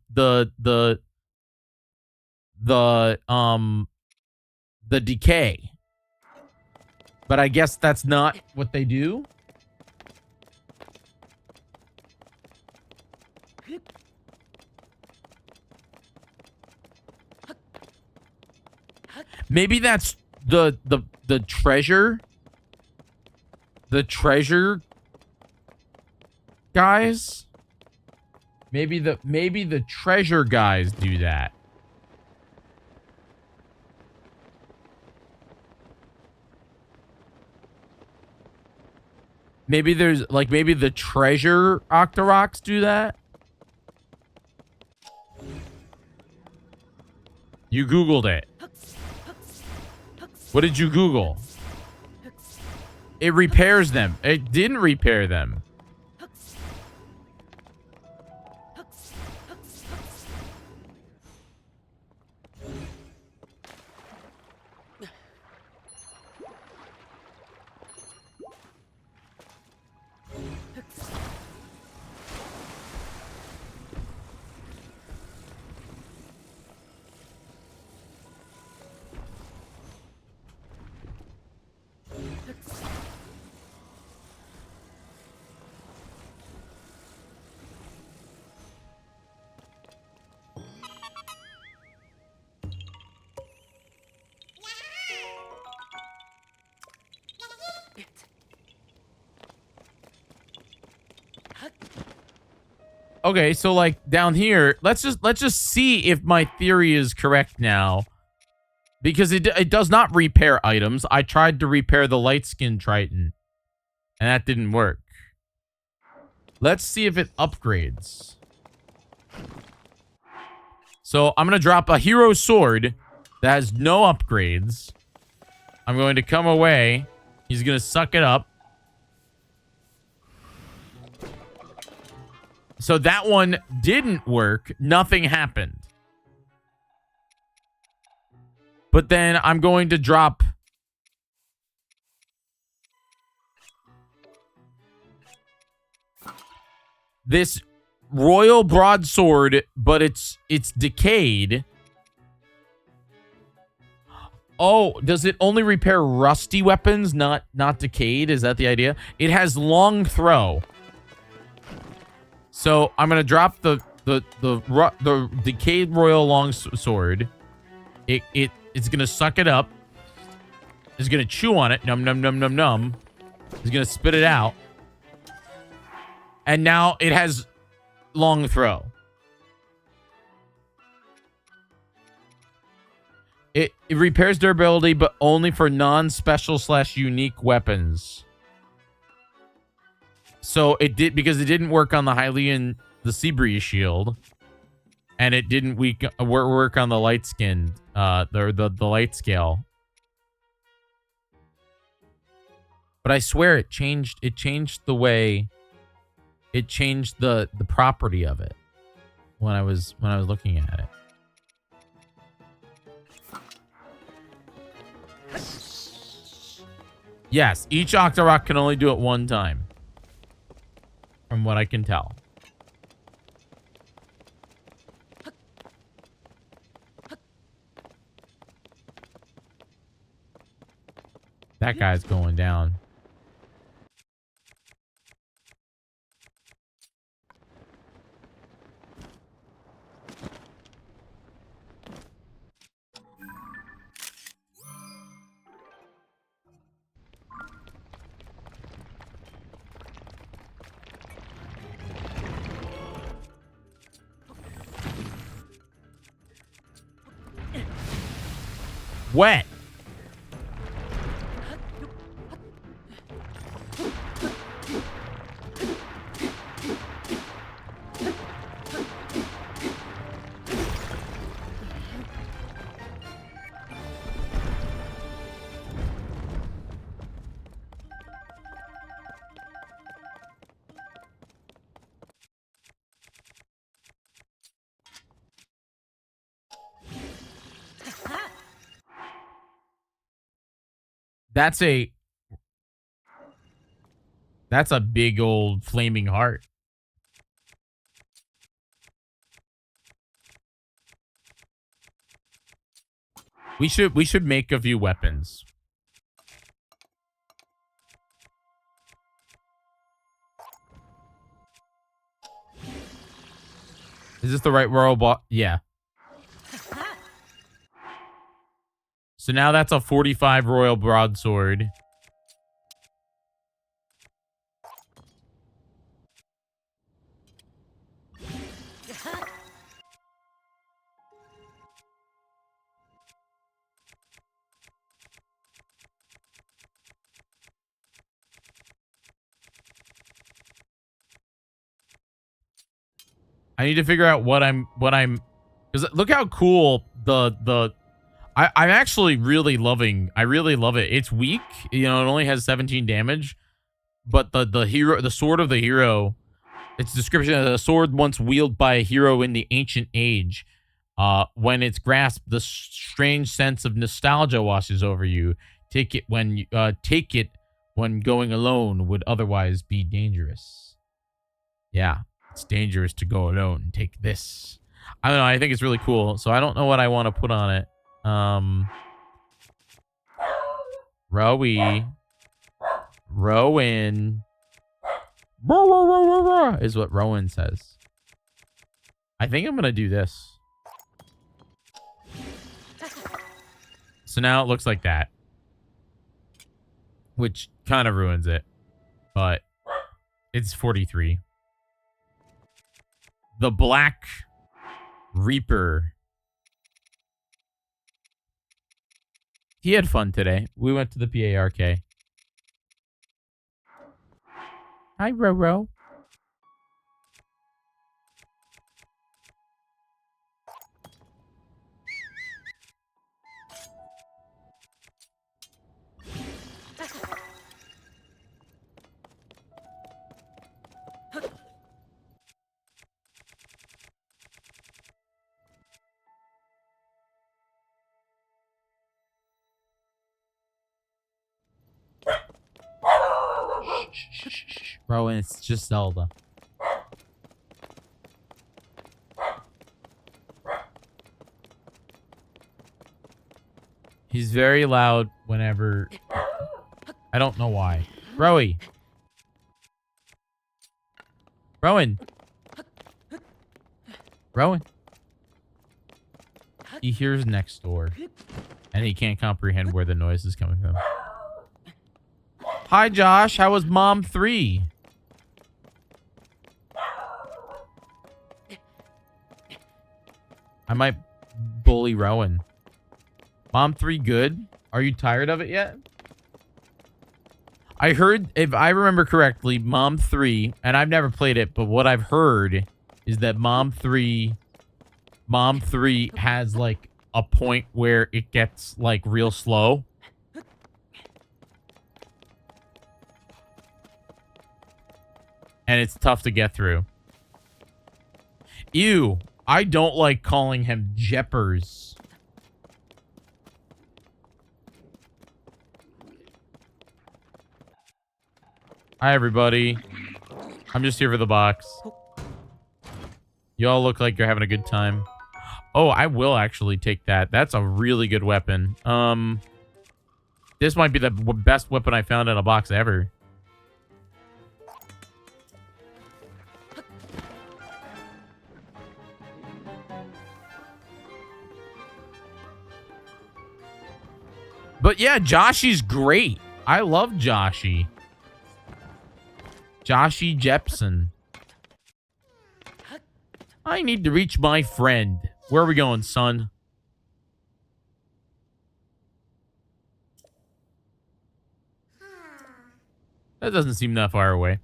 decay. But I guess that's not what they do. Maybe that's the treasure guys. Maybe the treasure guys do that. Maybe there's like maybe the treasure Octoroks do that. You Googled it. What did you Google? It repairs them. It didn't repair them. Okay, so like down here, let's just see if my theory is correct now. Because it does not repair items. I tried to repair the light skin Triton, and that didn't work. Let's see if it upgrades. So I'm going to drop a hero sword that has no upgrades. I'm going to come away. He's going to suck it up. So that one didn't work. Nothing happened. But then I'm going to drop this royal broadsword, but it's decayed. Oh, does it only repair rusty weapons, not decayed? Is that the idea? It has long throw. So I'm gonna drop the decayed royal long sword. It's gonna suck it up. It's gonna chew on it. Num num num num num. It's gonna spit it out. And now it has long throw. It repairs durability, but only for non-special / unique weapons. So it did, because it didn't work on the Hylian, the Sea Breeze shield, and it didn't work on the light skin, the light scale. But I swear it changed the way, it changed the property of it when I was looking at it. Yes, each Octorok can only do it one time. From what I can tell. That guy's going down. Wet. That's a big old flaming heart. We should make a few weapons. Is this the right royal boss? Yeah. So now that's a 45 Royal Broadsword. I need to figure out what I'm because look how cool I'm actually really loving. I really love it. It's weak, you know, it only has 17 damage, but the sword of the hero, its description of a sword once wielded by a hero in the ancient age. When it's grasped, the strange sense of nostalgia washes over you. Take it when going alone would otherwise be dangerous. Yeah, it's dangerous to go alone. Take this. I don't know. I think it's really cool. So I don't know what I want to put on it. Rowie. Rowan. Is what Rowan says. I think I'm going to do this. So now it looks like that. Which kind of ruins it. But it's 43. The Black Reaper. He had fun today. We went to the PARK. Hi, Roro. Rowan, it's just Zelda. He's very loud whenever... I don't know why. Rowie. Rowan. Rowan. He hears next door. And he can't comprehend where the noise is coming from. Hi, Josh. How was Mom 3? I might bully Rowan. Mom 3 good? Are you tired of it yet? I heard, if I remember correctly, Mom 3, and I've never played it, but what I've heard is that Mom 3 has like a point where it gets like real slow. And it's tough to get through. Ew. I don't like calling him Jeppers. Hi, everybody. I'm just here for the box. You all look like you're having a good time. Oh, I will actually take that. That's a really good weapon. This might be the best weapon I found in a box ever. But yeah, Joshy's great. I love Joshy. Joshy Jepson. I need to reach my friend. Where are we going, son? That doesn't seem that far away.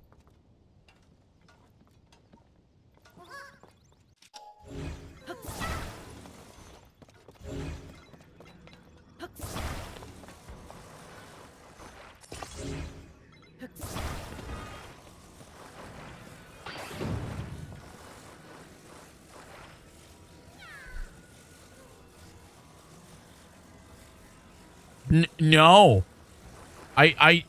No. I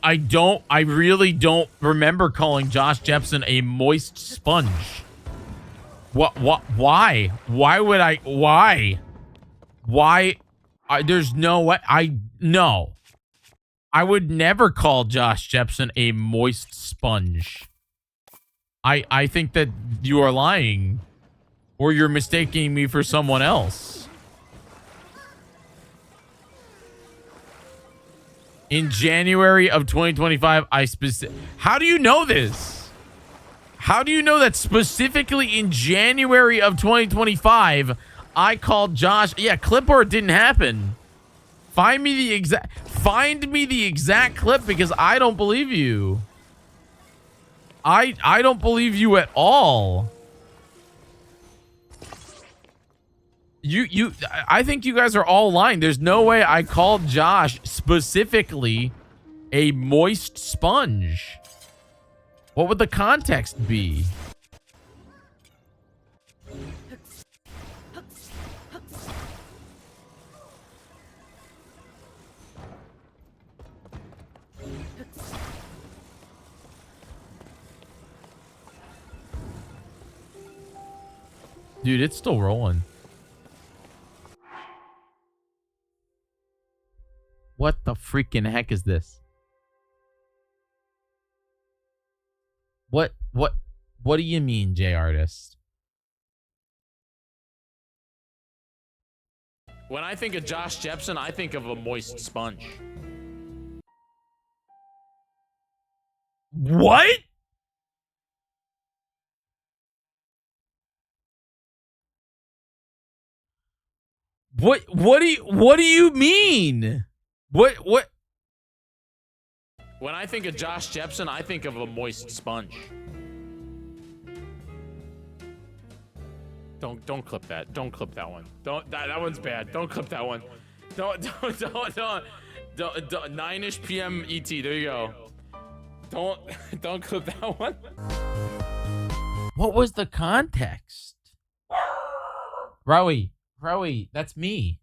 really don't remember calling Josh Jepson a moist sponge. Why? Why would I, why? There's no way, no. I would never call Josh Jepson a moist sponge. I think that you are lying. Or you're mistaking me for someone else. In January of 2025, how do you know this? How do you know that specifically in January of 2025, I called Josh? Yeah, clipboard didn't happen. Find me the exact clip because I don't believe you. I don't believe you at all. I think you guys are all lying. There's no way I called Josh specifically a moist sponge. What would the context be? Dude, it's still rolling. What the freaking heck is this? What do you mean, J Artist? When I think of Josh Jepson, I think of a moist sponge. What? What do you mean? What? When I think of Josh Jepson, I think of a moist sponge. Don't clip that. Don't clip that one. That one's bad. Don't clip that one. Don't 9ish PM ET. There you go. Don't clip that one. What was the context? Rowie, that's me.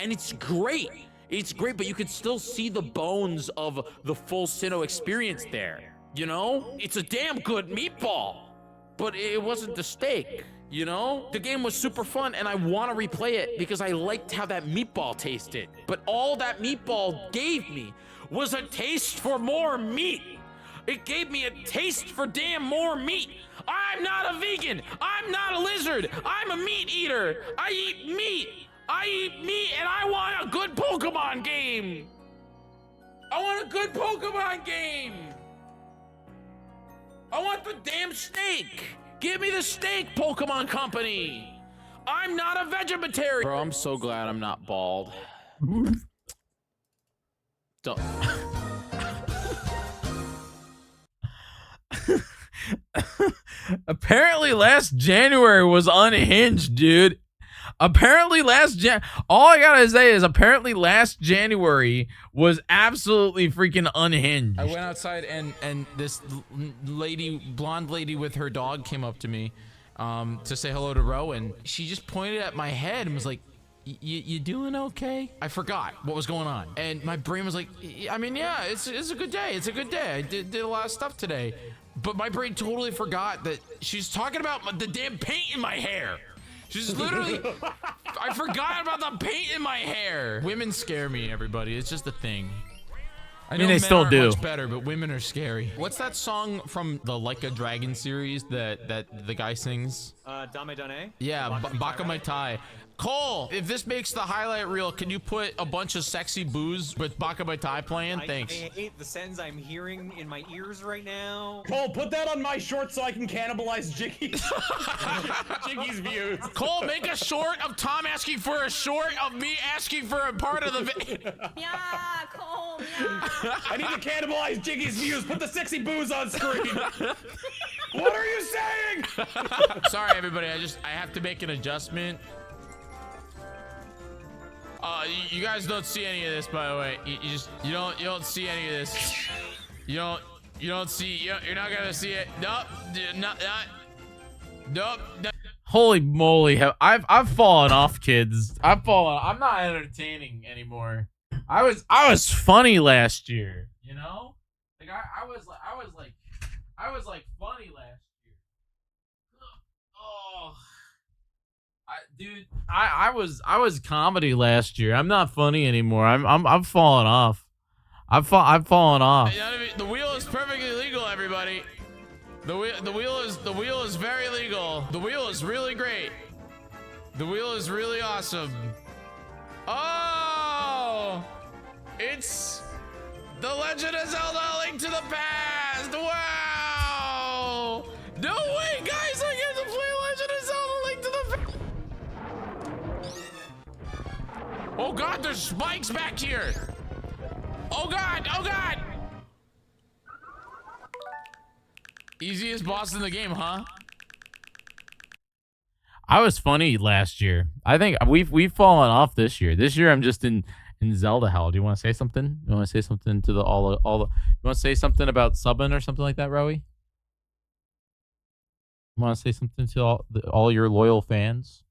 And it's great. It's great, but you can still see the bones of the full Sinnoh experience there. You know? It's a damn good meatball, but it wasn't the steak, you know? The game was super fun, and I want to replay it because I liked how that meatball tasted. But all that meatball gave me was a taste for more meat. It gave me a taste for damn more meat. I'm not a vegan. I'm not a lizard. I'm a meat eater. I eat meat. And I want a good Pokemon game. I want a good Pokemon game. I want the damn steak. Give me the steak, Pokemon Company. I'm not a vegetarian. Bro, I'm so glad I'm not bald. Don't. Apparently last January was unhinged, dude. Apparently all I gotta say is apparently last January was absolutely freaking unhinged. I went outside and this blonde lady with her dog came up to me to say hello to Ro, and she just pointed at my head and was like, you doing okay? I forgot what was going on, and my brain was like, I mean, yeah, it's a good day. It's a good day. I did a lot of stuff today, but my brain totally forgot that she's talking about the damn paint in my hair. She's literally, I forgot about the paint in my hair. Women scare me, everybody. It's just a thing. I mean, they still do. Much better, but women are scary. What's that song from the Like a Dragon series that the guy sings? Dame Dane? Yeah, Baka Mai Tai. Cole, if this makes the highlight reel, can you put a bunch of sexy boos with Baka Mai Tai playing? Thanks. I hate the sentence I'm hearing in my ears right now. Cole, put that on my short so I can cannibalize Jiggy's views. Cole, make a short of Tom asking for a short of me asking for a part of the Yeah, Cole, yeah. I need to cannibalize Jiggy's views. Put the sexy boos on screen. What are you saying? Sorry, everybody. I have to make an adjustment. You guys don't see any of this, by the way. You don't see any of this. You're not gonna see it. Nope. Nope. Holy moly, I've fallen off, kids. I'm not entertaining anymore. I was funny last year, you know? Like I was like funny last year. Oh. Dude, I was comedy last year. I'm not funny anymore. I'm falling off. I've fallen off. The wheel is perfectly legal, everybody. The wheel is very legal. The wheel is really great. The wheel is really awesome. Oh! It's The Legend of Zelda: Link to the Past! Wow! No way, guys! I get to play Legend of Zelda: Link to the Past! Oh god, there's spikes back here! Oh god! Oh god! Easiest boss in the game, huh? I was funny last year. I think we've fallen off this year. This year I'm just in Zelda hell. Do you want to say something? You want to say something to the all the you want to say something about subbing or something like that, Rowie? You want to say something to all your loyal fans?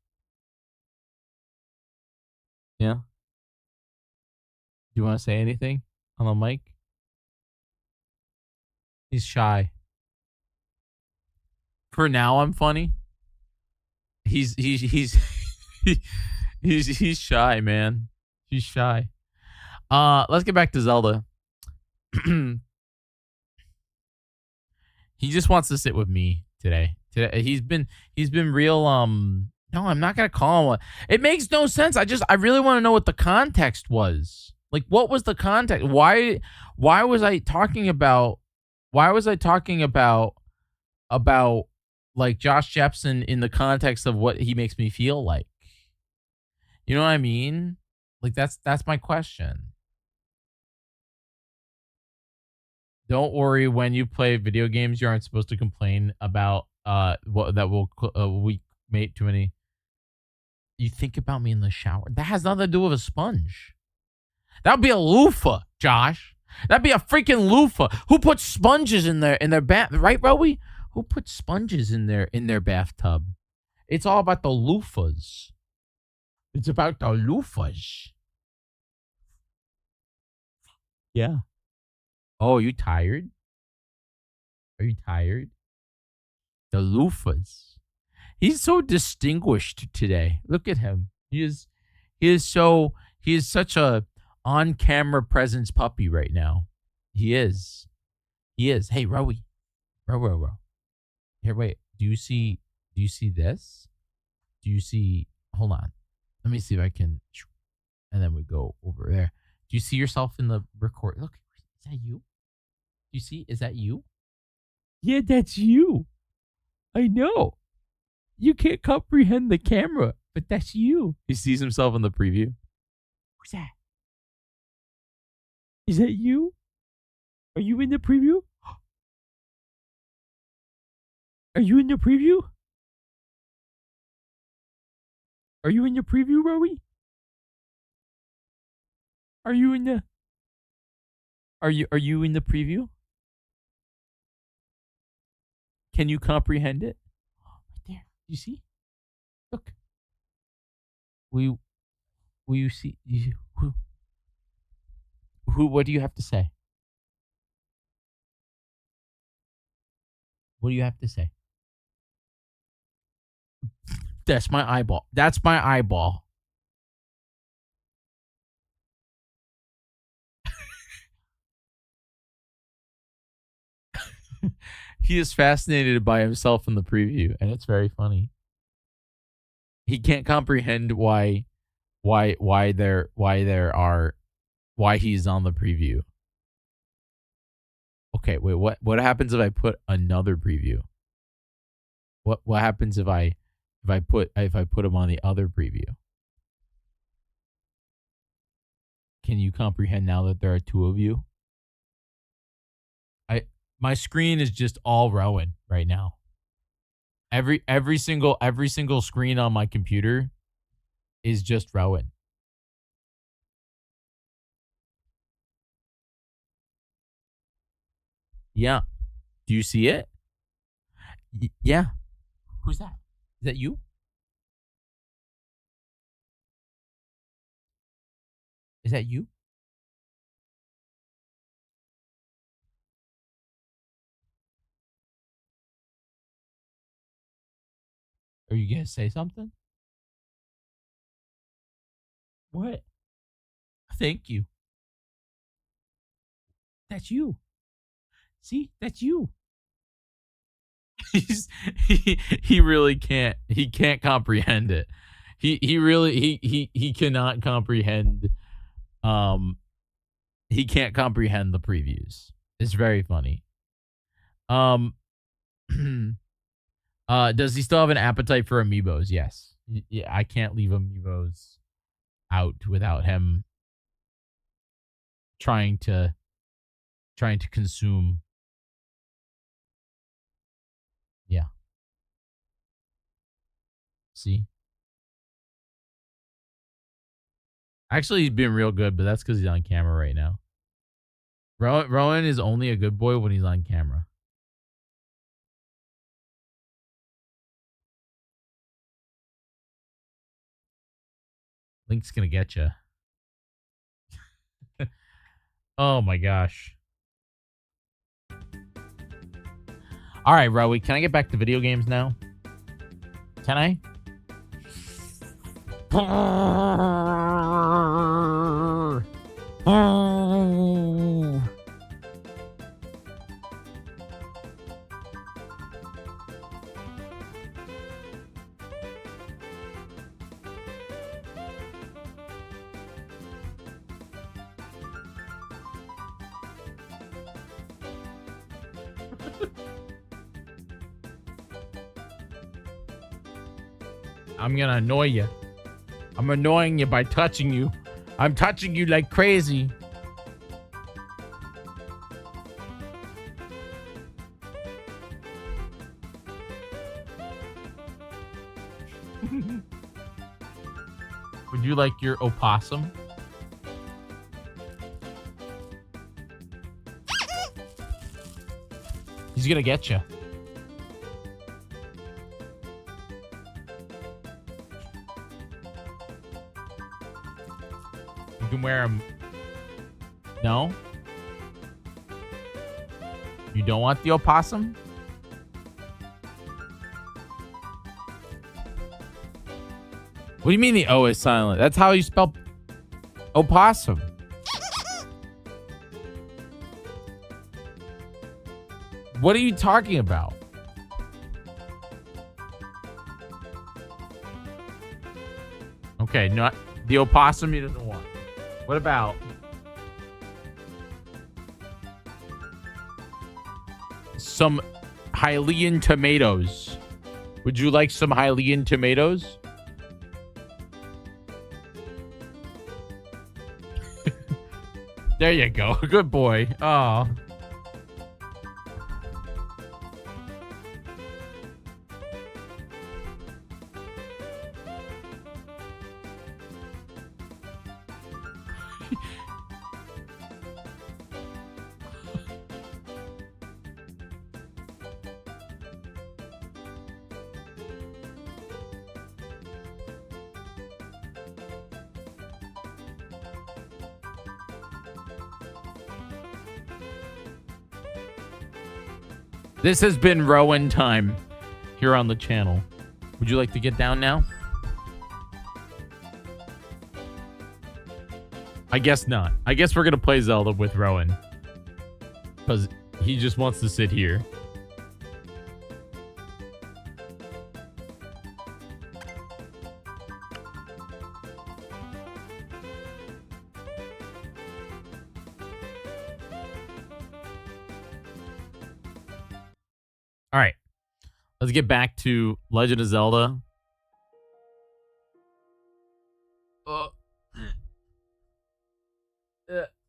Yeah. Do you want to say anything on the mic? He's shy. For now, I'm funny. He's he's shy, man. He's shy. Let's get back to Zelda. He just wants to sit with me today. He's been real no, I'm not gonna call him one. It makes no sense. I really want to know what the context was. Like, what was the context? Why was I talking about like Josh Jepson in the context of what he makes me feel like? You know what I mean? Like, that's my question. Don't worry, when you play video games, you aren't supposed to complain about we made too many. You think about me in the shower. That has nothing to do with a sponge. That would be a loofah, Josh. That'd be a freaking loofah. Who puts sponges in their bath, right, Rowie? Who puts sponges in their bathtub? It's all about the loofahs. It's about the loofahs. Yeah. Oh, you tired? Are you tired? The loofahs. He's so distinguished today. Look at him. He is such a on-camera presence puppy right now. He is. Hey, Rowie. Row. Here, wait. Do you see this? Do you see? Hold on. Let me see if I can. And then we go over there. Do you see yourself in the record? Look, is that you? Do you see? Is that you? Yeah, that's you. I know. You can't comprehend the camera, but that's you. He sees himself in the preview. Who's that? Is that you? Are you in the preview? Are you in the preview? Are you in the preview, Rowie? Are you in the preview? Can you comprehend it? Right there. You see? Look. Will you see who what do you have to say? What do you have to say? That's my eyeball. That's my eyeball. He is fascinated by himself in the preview, and it's very funny. He can't comprehend why he's on the preview. Okay, wait, what happens if I put another preview? What happens if I put him on the other preview? Can you comprehend now that there are two of you? My screen is just all Rowan right now. Every single screen on my computer is just Rowan. Yeah. Do you see it? Yeah. Who's that? Is that you? Is that you? Are you gonna say something? What? Thank you. That's you. See, that's you. He really can't comprehend it. He really he cannot comprehend. He can't comprehend the previews. It's very funny. Does he still have an appetite for amiibos? Yes. Yeah, I can't leave amiibos out without him trying to consume. Yeah. See? Actually, he's been real good, but that's because he's on camera right now. Rowan is only a good boy when he's on camera. Link's gonna get you. Oh my gosh. All right, Rowie, can I get back to video games now? Can I? I'm gonna annoy you. I'm annoying you by touching you. I'm touching you like crazy. Would you like your opossum? He's gonna get you. You can wear them. No? You don't want the opossum? What do you mean the O is silent? That's how you spell opossum. What are you talking about? Okay, not the opossum he doesn't want. What about some Hylian tomatoes? Would you like some Hylian tomatoes? There you go. Good boy. Oh. This has been Rowan time here on the channel. Would you like to get down now? I guess not. I guess we're going to play Zelda with Rowan. Because he just wants to sit here. All right, let's get back to Legend of Zelda.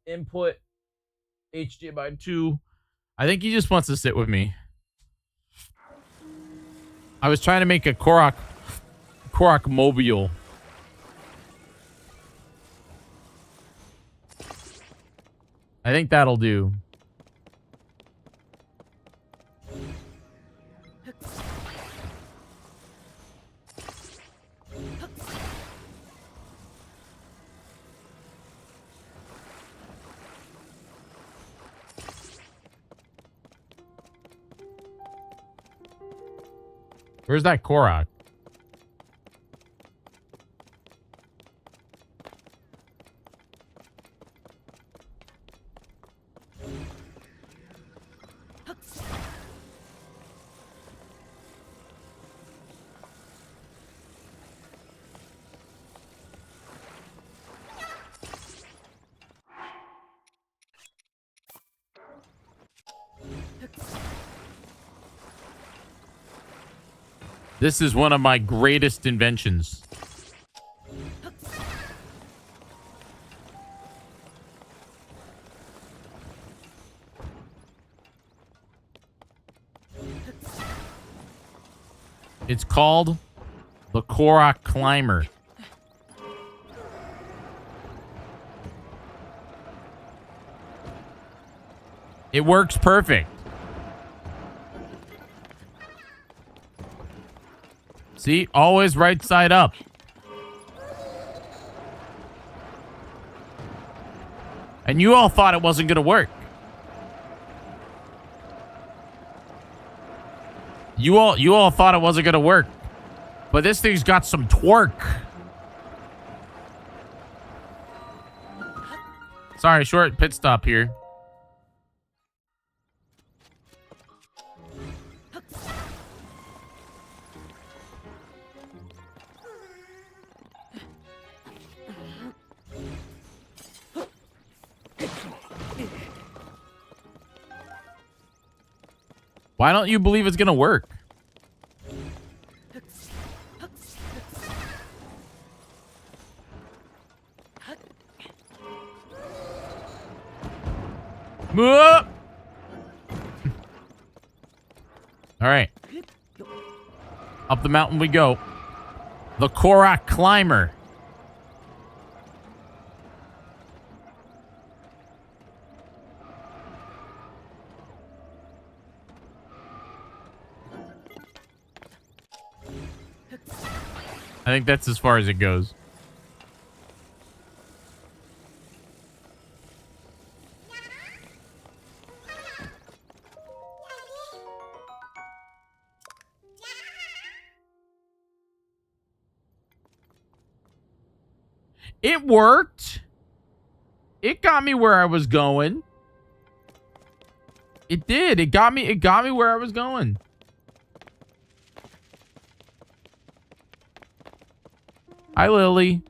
Input HDMI 2. I think he just wants to sit with me. I was trying to make a Korok mobile. I think that'll do. Where's that Korok? This is one of my greatest inventions. It's called the Korok Climber. It works perfect. See, always right side up. And you all thought it wasn't going to work. You all thought it wasn't going to work. But this thing's got some twerk. Sorry, short pit stop here. Why don't you believe it's going to work? Whoa! All right. Up the mountain we go. The Korok Climber. I think that's as far as it goes. It worked. It got me where I was going. It did. It got me where I was going. Hi, Lily.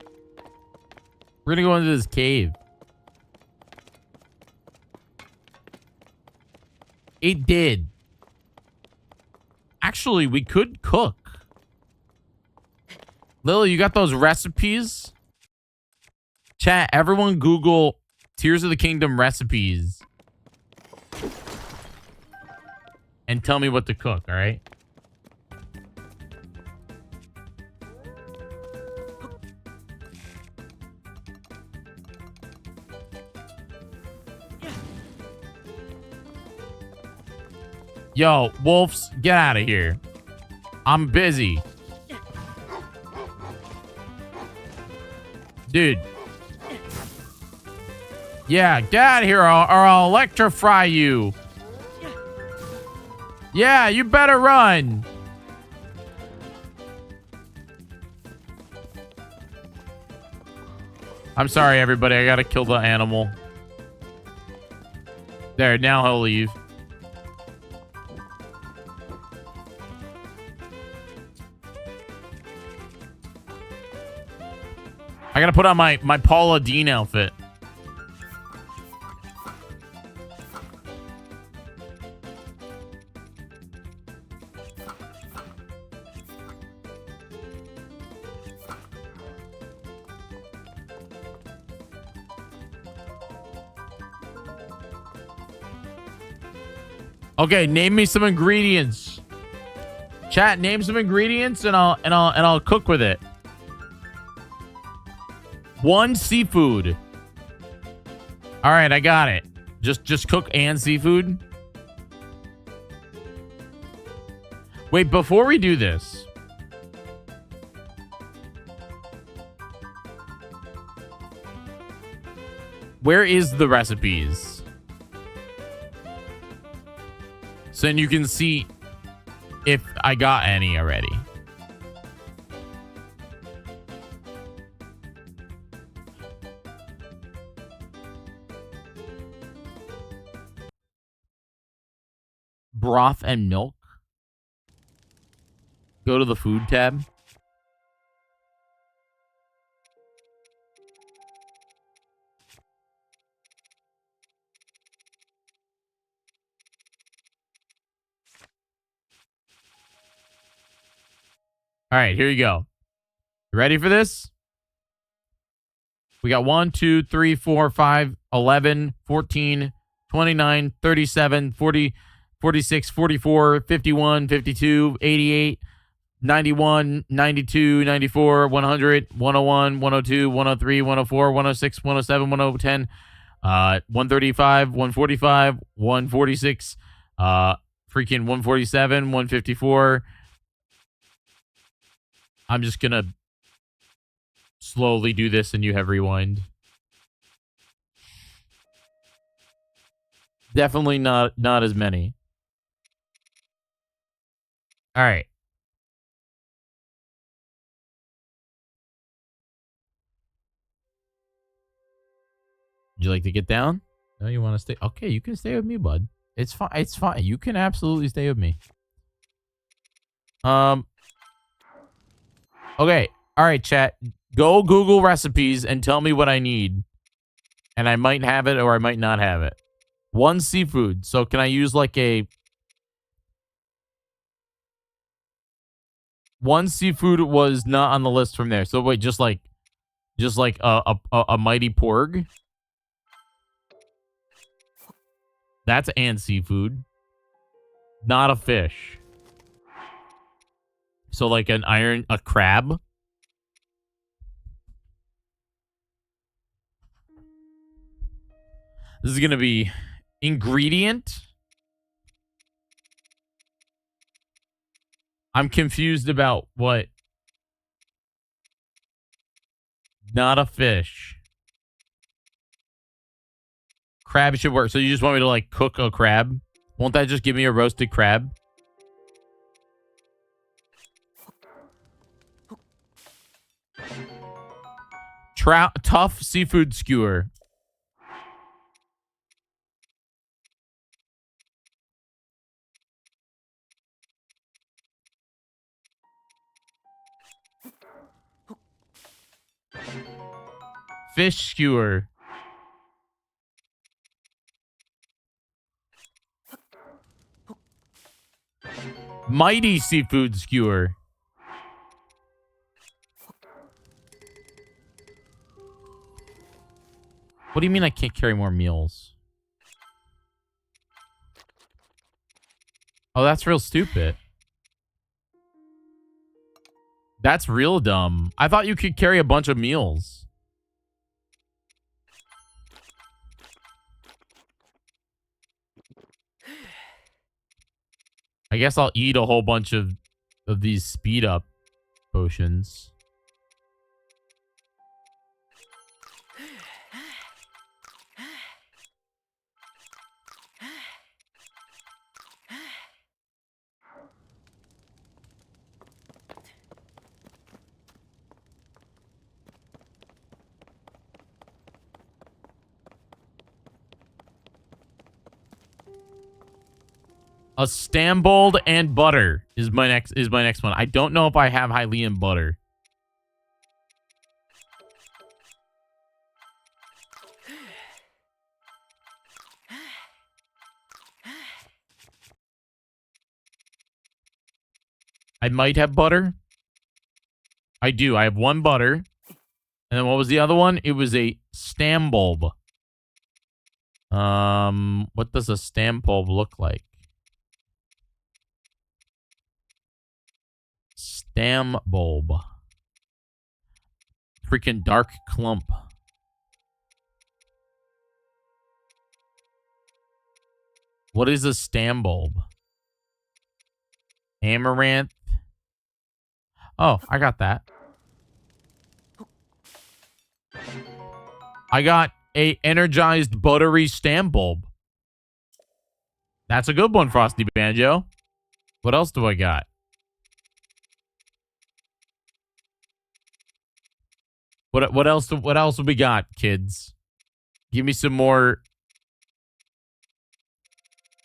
We're gonna go into this cave. It did. Actually, we could cook. Lily, you got those recipes? Chat, everyone Google Tears of the Kingdom recipes. And tell me what to cook, all right? Yo, wolves, get out of here. I'm busy. Dude. Yeah, get out of here or I'll electrify you. Yeah, you better run. I'm sorry, everybody. I gotta kill the animal. There, now he'll leave. I gotta put on my Paula Deen outfit. Okay, name me some ingredients. Chat, name some ingredients and I'll cook with it. 1 seafood. All right, I got it. Just cook and seafood. Wait, before we do this. Where is the recipes? So then you can see if I got any already. Broth and milk. Go to the food tab. All right, here you go. You ready for this? We got 1, 2, 3, 4, 5, 11, 14, 29, 37, 40, 46, 44, 51, 52, 88, 91, 92, 94, 100, 101, 102, 103, 104, 106, 107, 110, 135, 145, 146, freaking 147, 154. I'm just going to slowly do this and you have rewind. Definitely not as many. All right. Would you like to get down? No, you want to stay? Okay, you can stay with me, bud. It's fine. It's fine. You can absolutely stay with me. Okay. All right, chat. Go Google recipes and tell me what I need. And I might have it or I might not have it. 1 seafood. So can I use like a... 1 seafood was not on the list from there. So wait, just like a mighty porg. That's and seafood. Not a fish. So like a crab. This is going to be ingredient. I'm confused about what. Not a fish. Crab should work. So you just want me to like cook a crab? Won't that just give me a roasted crab? Tough seafood skewer. Fish skewer. Mighty seafood skewer. What do you mean I can't carry more meals? Oh, that's real stupid. That's real dumb. I thought you could carry a bunch of meals. I guess I'll eat a whole bunch of these speed up potions. A Stambold and butter is my next one. I don't know if I have Hylian butter. I might have butter. I do. I have 1 butter. And then what was the other one? It was a Stambulb. What does a Stambulb look like? Stambulb. Freaking dark clump. What is a Stambulb? Amaranth. Oh, I got that. I got a energized buttery Stambulb. That's a good one, Frosty Banjo. What else do I got? What else do we got, kids? Give me some more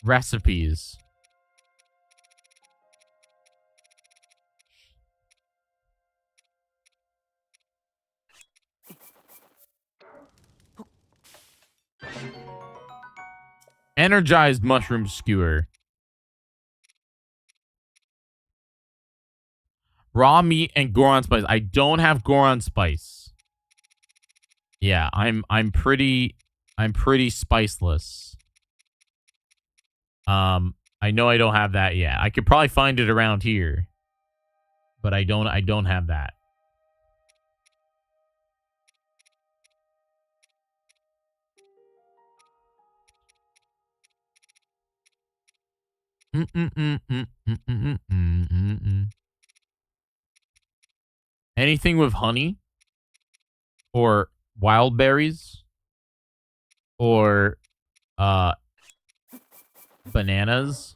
recipes. Energized mushroom skewer. Raw meat and Goron spice. I don't have Goron spice. Yeah, I'm pretty spiceless. I know I don't have that yet. I could probably find it around here. But I don't have that. Anything with honey or wild berries or bananas.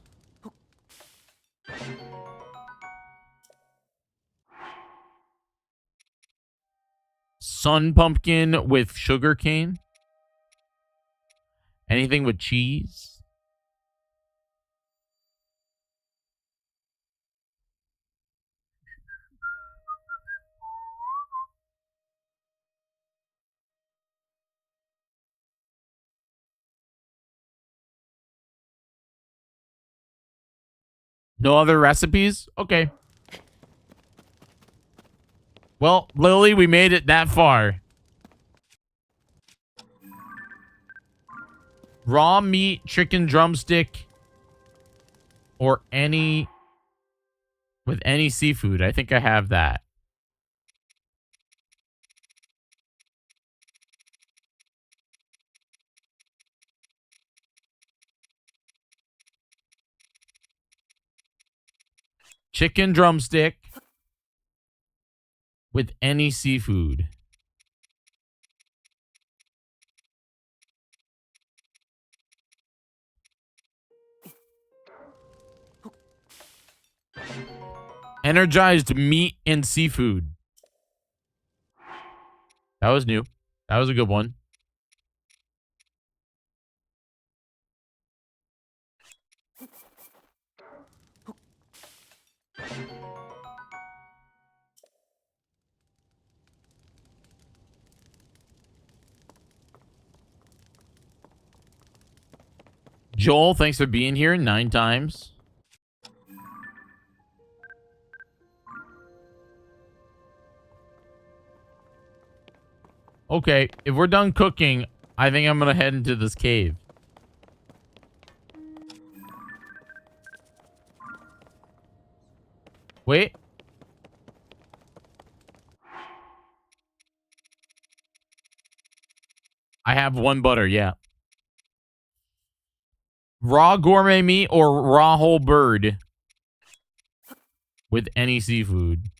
Sun pumpkin with sugar cane. Anything with cheese. No other recipes? Okay. Well, Lily, we made it that far. Raw meat, chicken drumstick, or any with any seafood. I think I have that. Chicken drumstick with any seafood. Energized meat and seafood. That was new. That was a good one. Joel, thanks for being here 9 times. Okay, if we're done cooking, I think I'm going to head into this cave. Wait. I have 1 butter, yeah. Raw gourmet meat or raw whole bird with any seafood.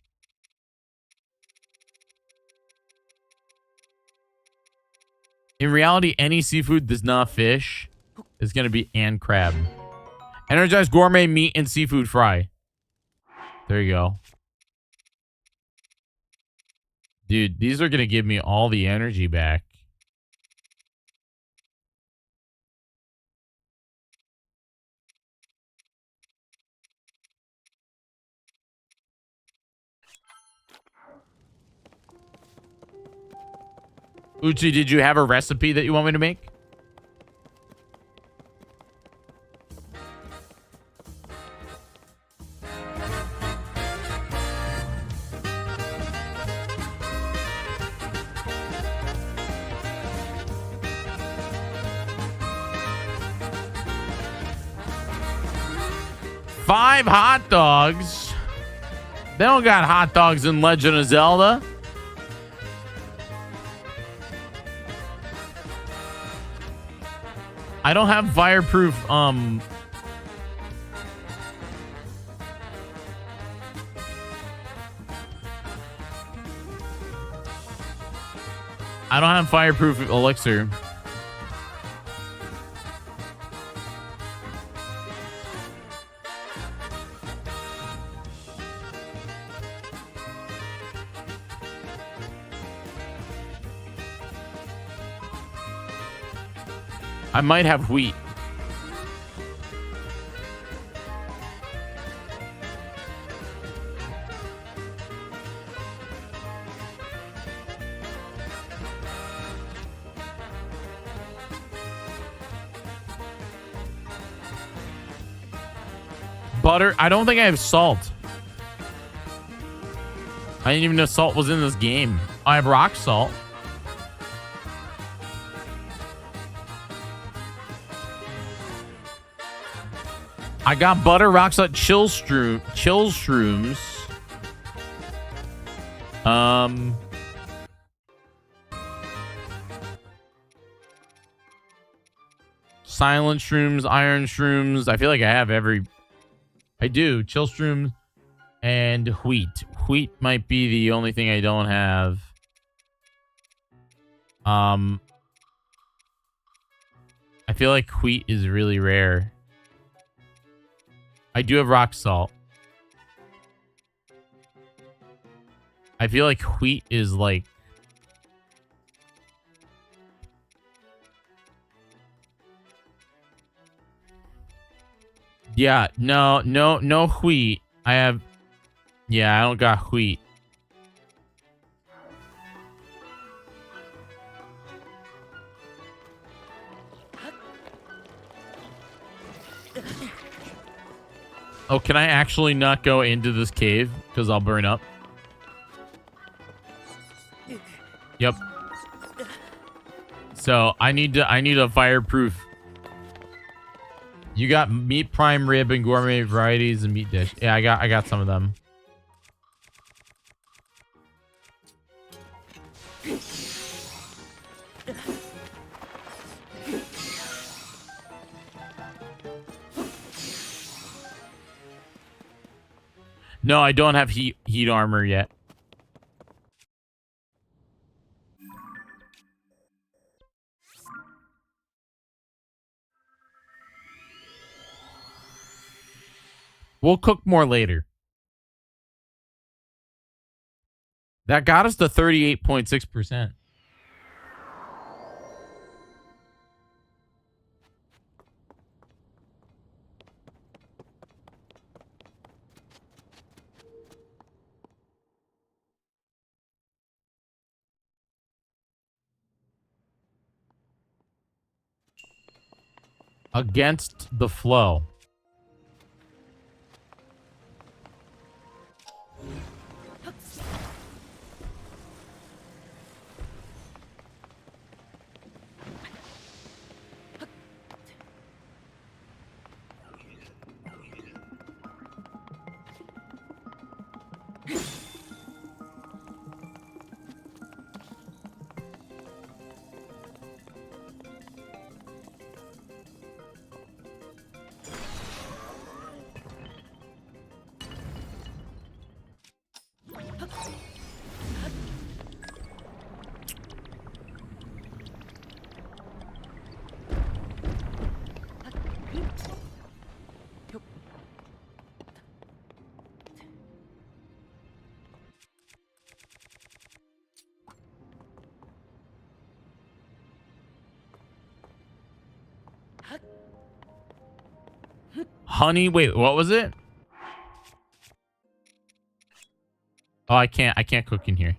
In reality, any seafood that's not fish is going to be and crab. Energized gourmet meat and seafood fry. There you go. Dude, these are going to give me all the energy back. Uchi, did you have a recipe that you want me to make? Five hot dogs. They don't got hot dogs in Legend of Zelda. I don't have fireproof, I don't have fireproof elixir. I might have wheat. Butter. I don't think I have salt. I didn't even know salt was in this game. I have rock salt. I got butter, rock salt, chill shrooms. Silent shrooms, iron shrooms. I feel like I have I do. Chill shrooms and wheat. Wheat might be the only thing I don't have. I feel like wheat is really rare. I do have rock salt. I feel like wheat is like... Yeah, no wheat. I have... Yeah, I don't got wheat. Oh, can I actually not go into this cave? Because I'll burn up. Yep. So I need a fireproof. You got meat prime rib and gourmet varieties and meat dish. Yeah, I got some of them. No, I don't have heat armor yet. We'll cook more later. That got us to 38.6%. Against the flow. Honey, wait, what was it? Oh, I can't cook in here.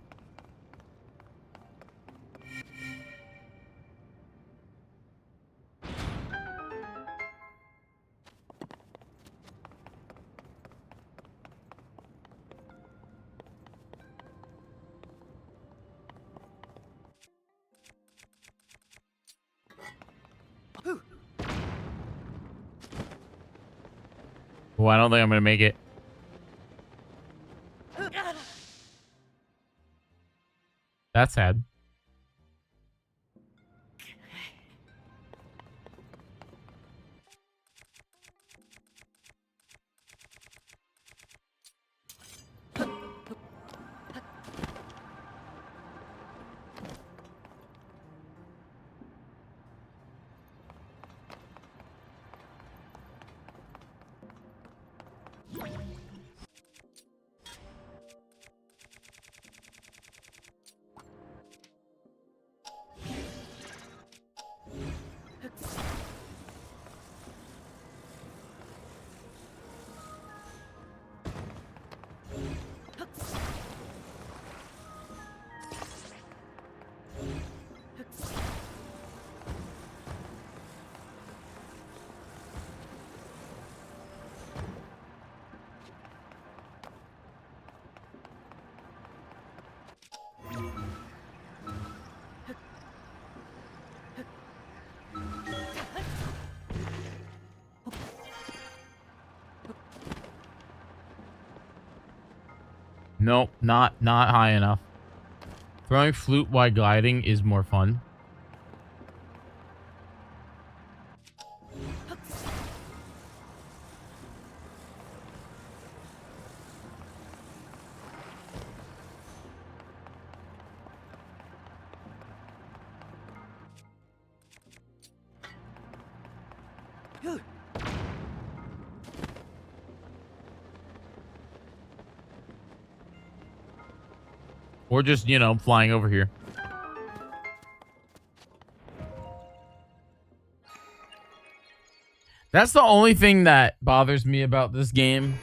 Oh, I don't think I'm gonna make it. That's sad. Nope, not high enough. Throwing flute while gliding is more fun. Or just, you know, flying over here. That's the only thing that bothers me about this game,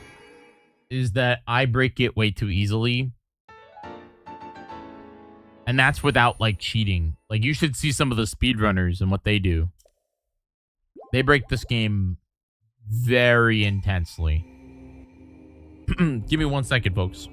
is that I break it way too easily. And that's without, like, cheating. Like, you should see some of the speedrunners and what they do. They break this game very intensely. Give me 1 second, folks.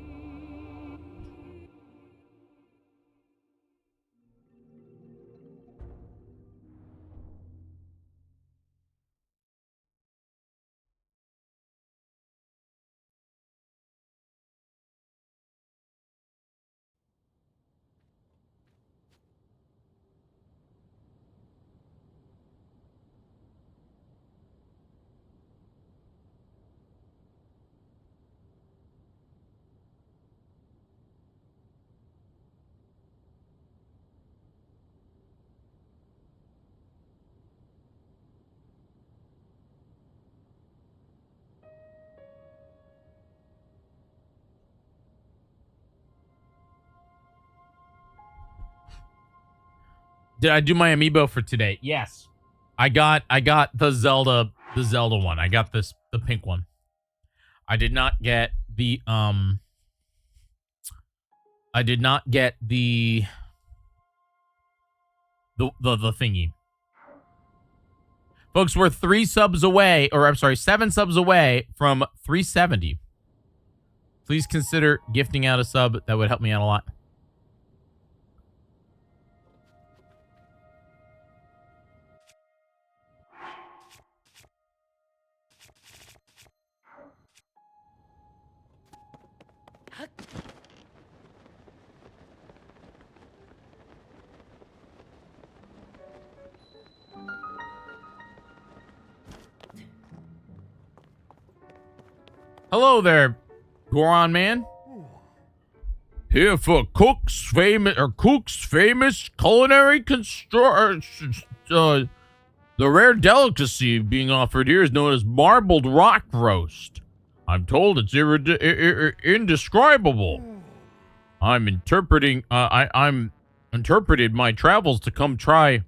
Did I do my amiibo for today? Yes. I got the Zelda one. I got the pink one. I did not get the thingy. Folks, we're 3 subs away, or I'm sorry, 7 subs away from 370. Please consider gifting out a sub. That would help me out a lot. Hello there, Goron man. Here for Cook's famous culinary the rare delicacy being offered here is known as marbled rock roast. I'm told it's indescribable. I'm interpreting my travels to come try.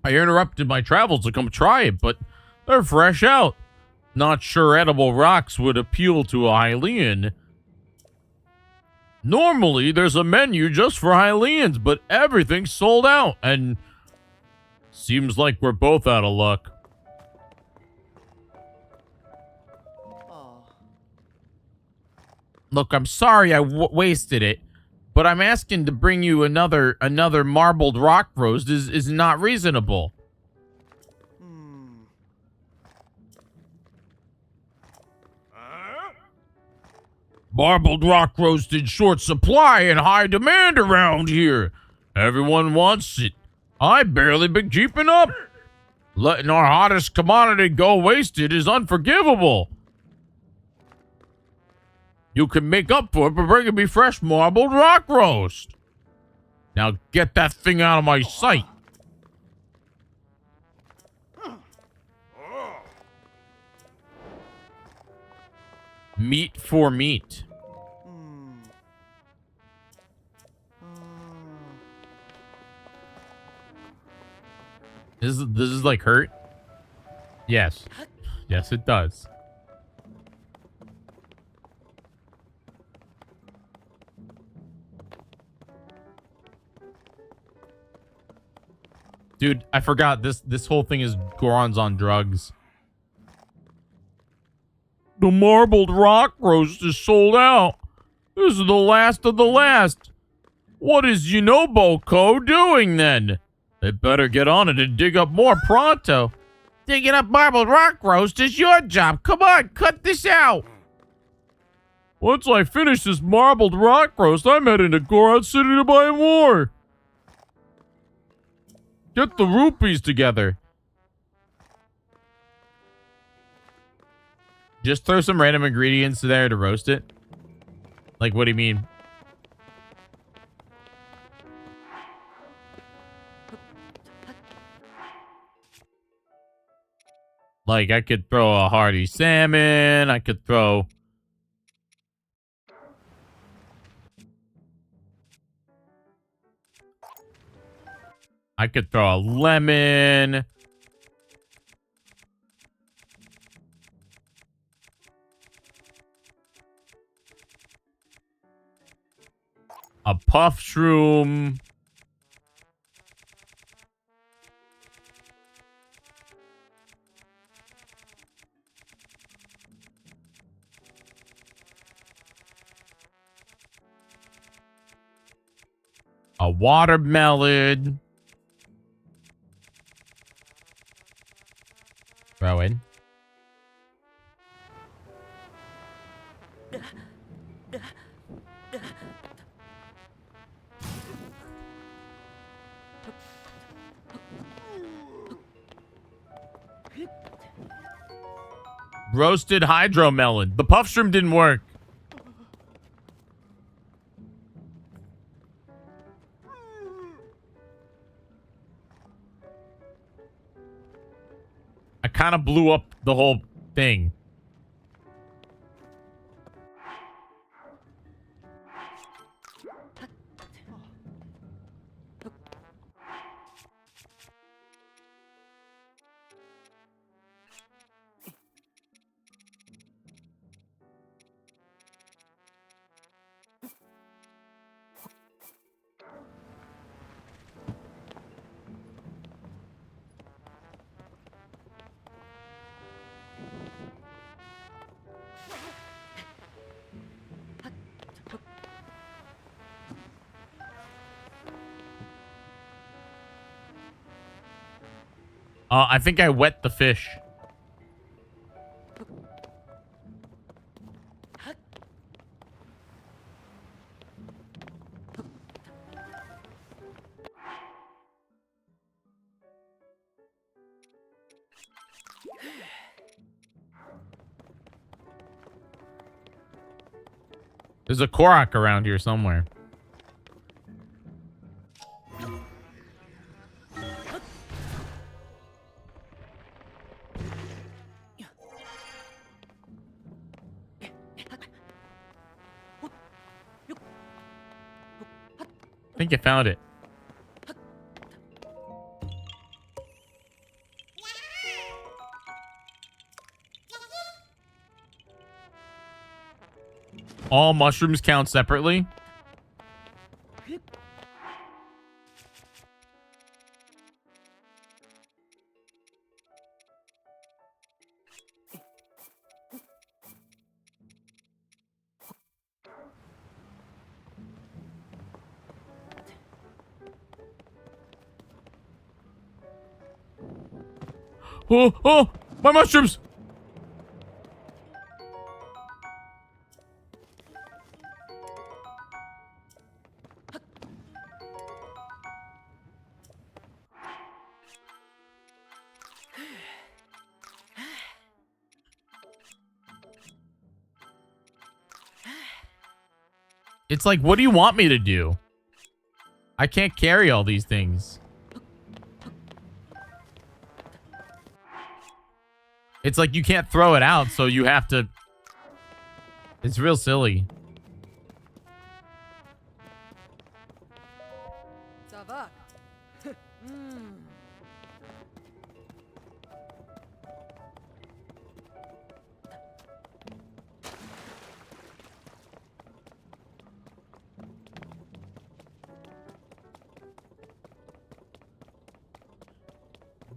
I interrupted my travels to come try it, but they're fresh out. Not sure edible rocks would appeal to a Hylian. Normally, there's a menu just for Hylians, but everything's sold out, and seems like we're both out of luck. Look, I'm sorry I wasted it, but I'm asking to bring you another marbled rock roast is not reasonable. Marbled rock roast in short supply and high demand around here. Everyone wants it. I barely been keeping up. Letting our hottest commodity go wasted is unforgivable. You can make up for it by bringing me fresh marbled rock roast. Now get that thing out of my sight. Meat for meat. This is like hurt? Yes. Yes, it does. Dude, I forgot this whole thing is Goron's on drugs. The marbled rock roast is sold out. This is the last of the last. What is Yunobo-ko doing then? They better get on it and dig up more pronto. Digging up marbled rock roast is your job. Come on, cut this out. Once I finish this marbled rock roast, I'm heading to Gorat City to buy more. Get the rupees together. Just throw some random ingredients there to roast it? Like, what do you mean? Like, I could throw a hearty salmon. I could throw... a lemon. A puff shroom. A watermelon. Throw in. Roasted hydromelon. The puff shroom didn't work. I kind of blew up the whole thing. I think I wet the fish. There's a Korok around here somewhere. I think you found it. All mushrooms count separately? Oh, my mushrooms! It's like, what do you want me to do? I can't carry all these things. It's like you can't throw it out, so you have to... It's real silly.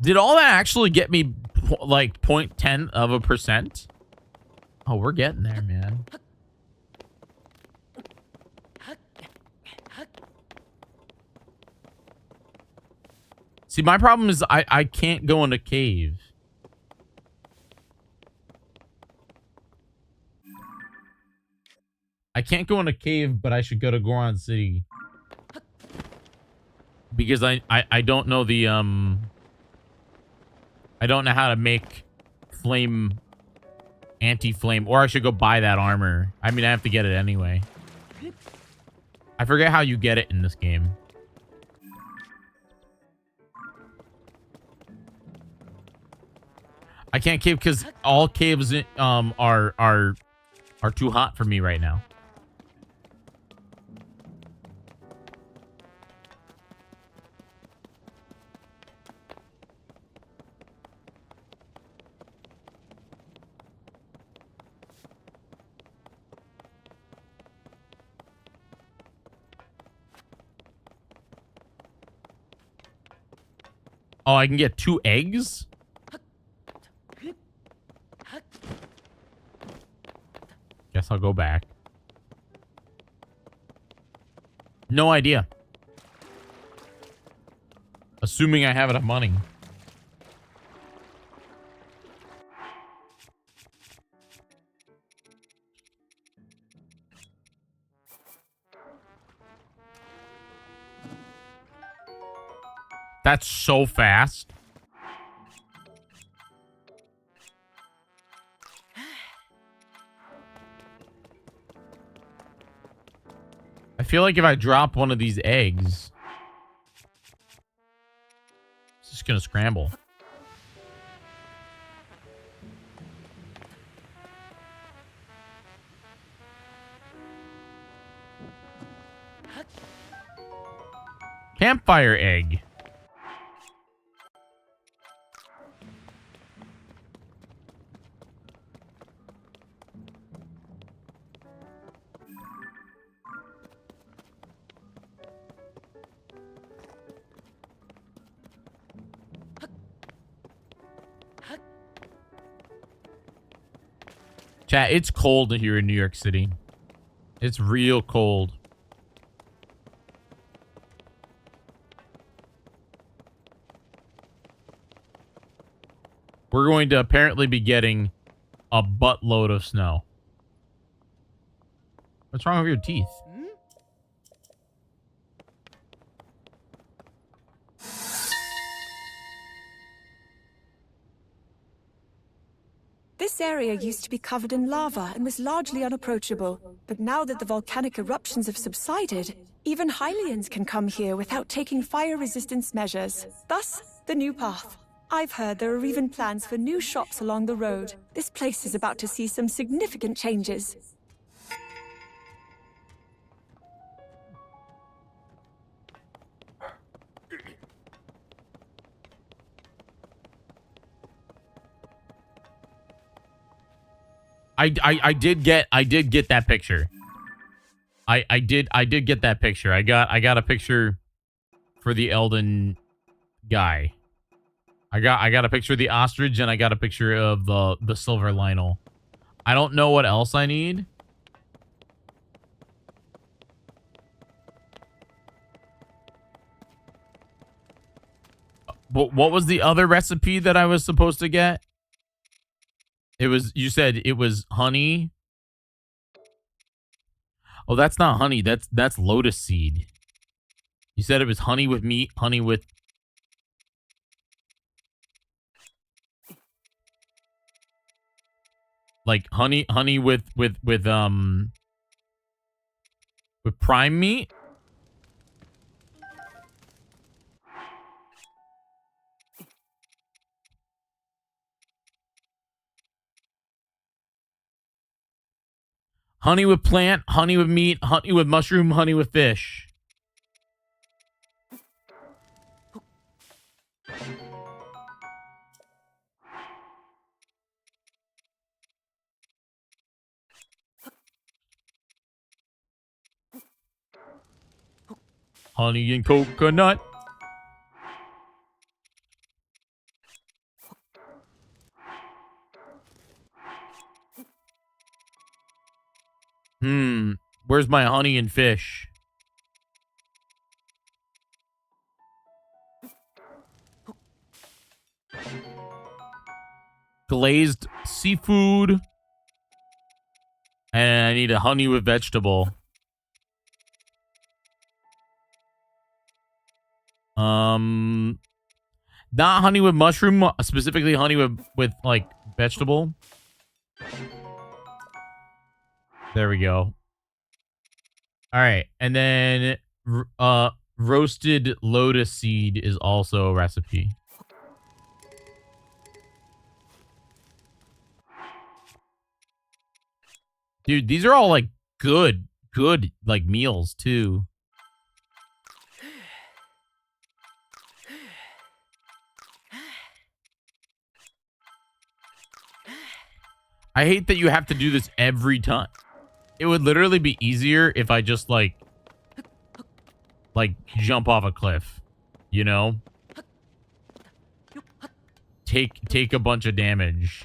Did all that actually get me like 0.10%? Oh, we're getting there, man. See, my problem is I can't go in a cave. I can't go in a cave, but I should go to Goron City. Because I don't know the, I don't know how to make flame, anti-flame. Or I should go buy that armor. I mean, I have to get it anyway. I forget how you get it in this game. I can't cave because all caves are too hot for me right now. Oh, I can get 2 eggs? Guess I'll go back. No idea. Assuming I have enough money. That's so fast. I feel like if I drop one of these eggs, it's just gonna scramble. Campfire egg. Chat, it's cold here in New York City. It's real cold. We're going to apparently be getting a buttload of snow. What's wrong with your teeth? This area used to be covered in lava and was largely unapproachable. But now that the volcanic eruptions have subsided, even Hylians can come here without taking fire resistance measures. Thus, the new path. I've heard there are even plans for new shops along the road. This place is about to see some significant changes. I did get that picture. I did get that picture. I got a picture for the Elden guy. I got a picture of the ostrich and I got a picture of the silver Lionel. I don't know what else I need. But what was the other recipe that I was supposed to get? It was, you said it was honey. Oh, that's not honey. That's lotus seed. You said it was honey with meat, honey with like honey with prime meat. Honey with plant, honey with meat, honey with mushroom, honey with fish. Honey and coconut. Where's my honey and fish? Glazed seafood And I need a honey with vegetable. Not honey with mushroom, specifically honey with like vegetable. There we go. All right, and then roasted lotus seed is also a recipe. Dude, these are all like good like meals too. I hate that you have to do this every time. It would literally be easier if I just like jump off a cliff, you know? Take a bunch of damage.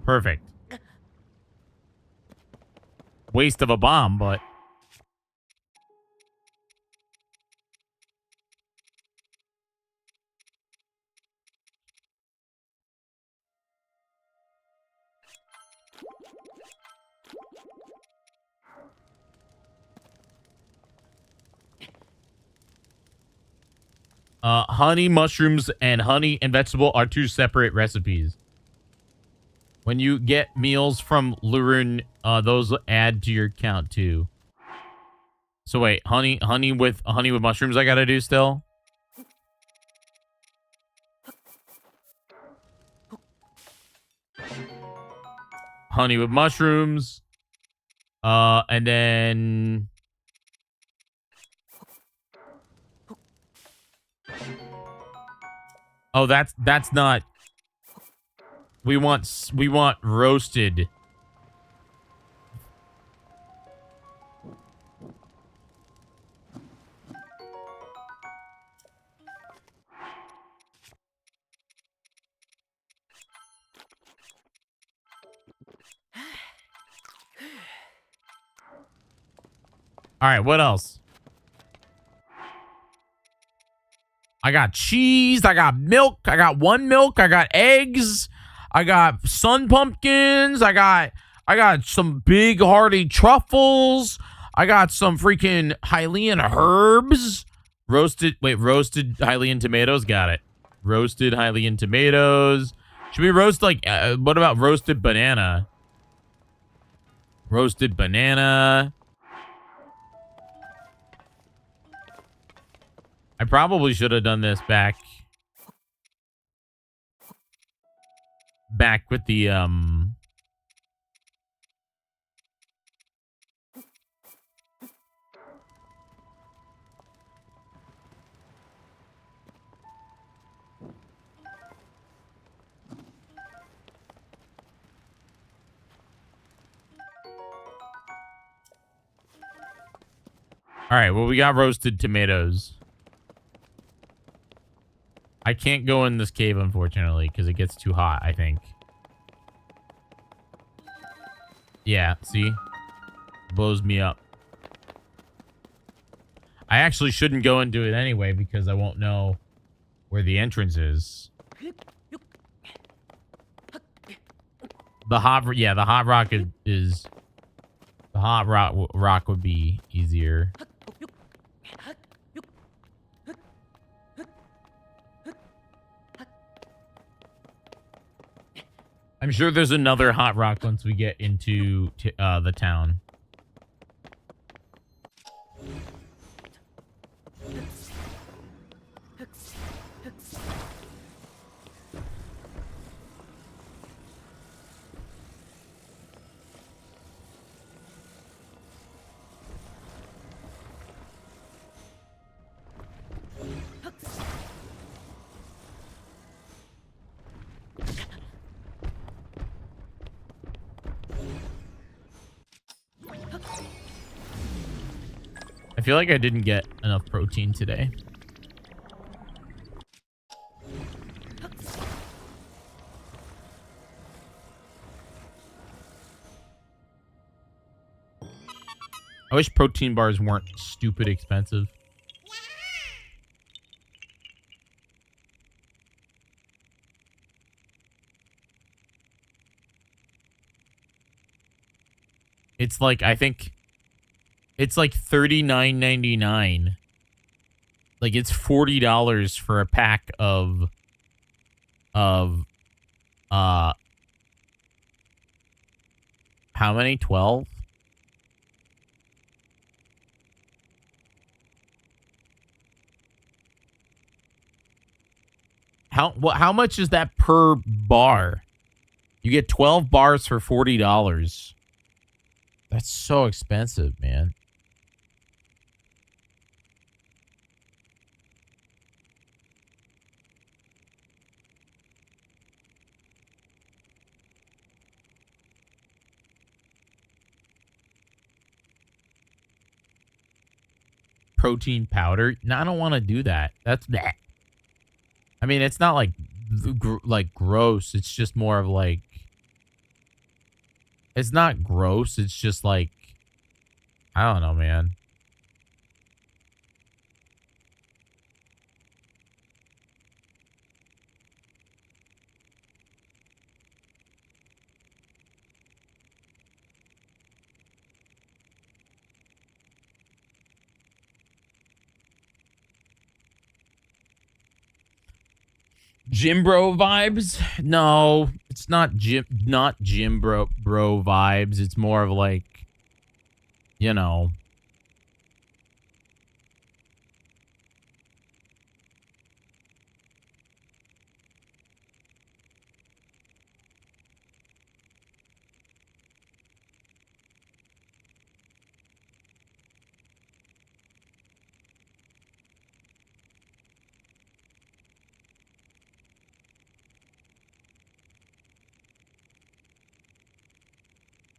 Perfect. Waste of a bomb, but... honey, mushrooms, and honey and vegetable are 2 separate recipes. When you get meals from Lurun, those add to your count too. So wait, honey with mushrooms I gotta do still? Honey with mushrooms. And then... Oh, that's not... We want roasted. All right, what else? I got cheese, I got milk, I got 1 milk, I got eggs, I got sun pumpkins, I got some big hearty truffles, I got some freaking Hylian herbs. Roasted Hylian tomatoes, got it. Roasted Hylian tomatoes. Should we roast like what about roasted banana? Roasted banana. I probably should have done this back with the All right, well, we got roasted tomatoes. I can't go in this cave, unfortunately, because it gets too hot, I think. Yeah, see? Blows me up. I actually shouldn't go into it anyway, because I won't know where the entrance is. The hot rock is the hot rock would be easier. I'm sure there's another hot rock once we get into the town. I feel like I didn't get enough protein today. wish protein bars weren't stupid expensive. It's like, I think it's like $39.99. Like it's $40 for a pack of how many? 12? How much is that per bar? You get 12 bars for $40. That's so expensive, man. Protein powder? No, I don't want to do that. That's bleh. I mean, it's not like gross. It's just more of like, it's not gross. It's just like, I don't know, man. Gym bro vibes? No, it's not gym bro vibes. It's more of like, you know.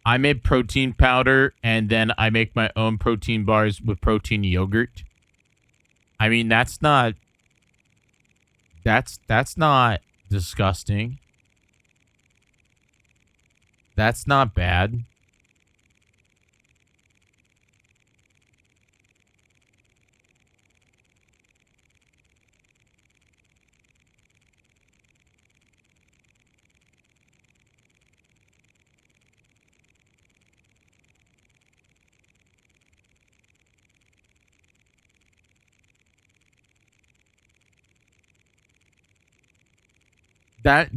I made protein powder and then I make my own protein bars with protein yogurt. I mean, that's not disgusting. That's not bad.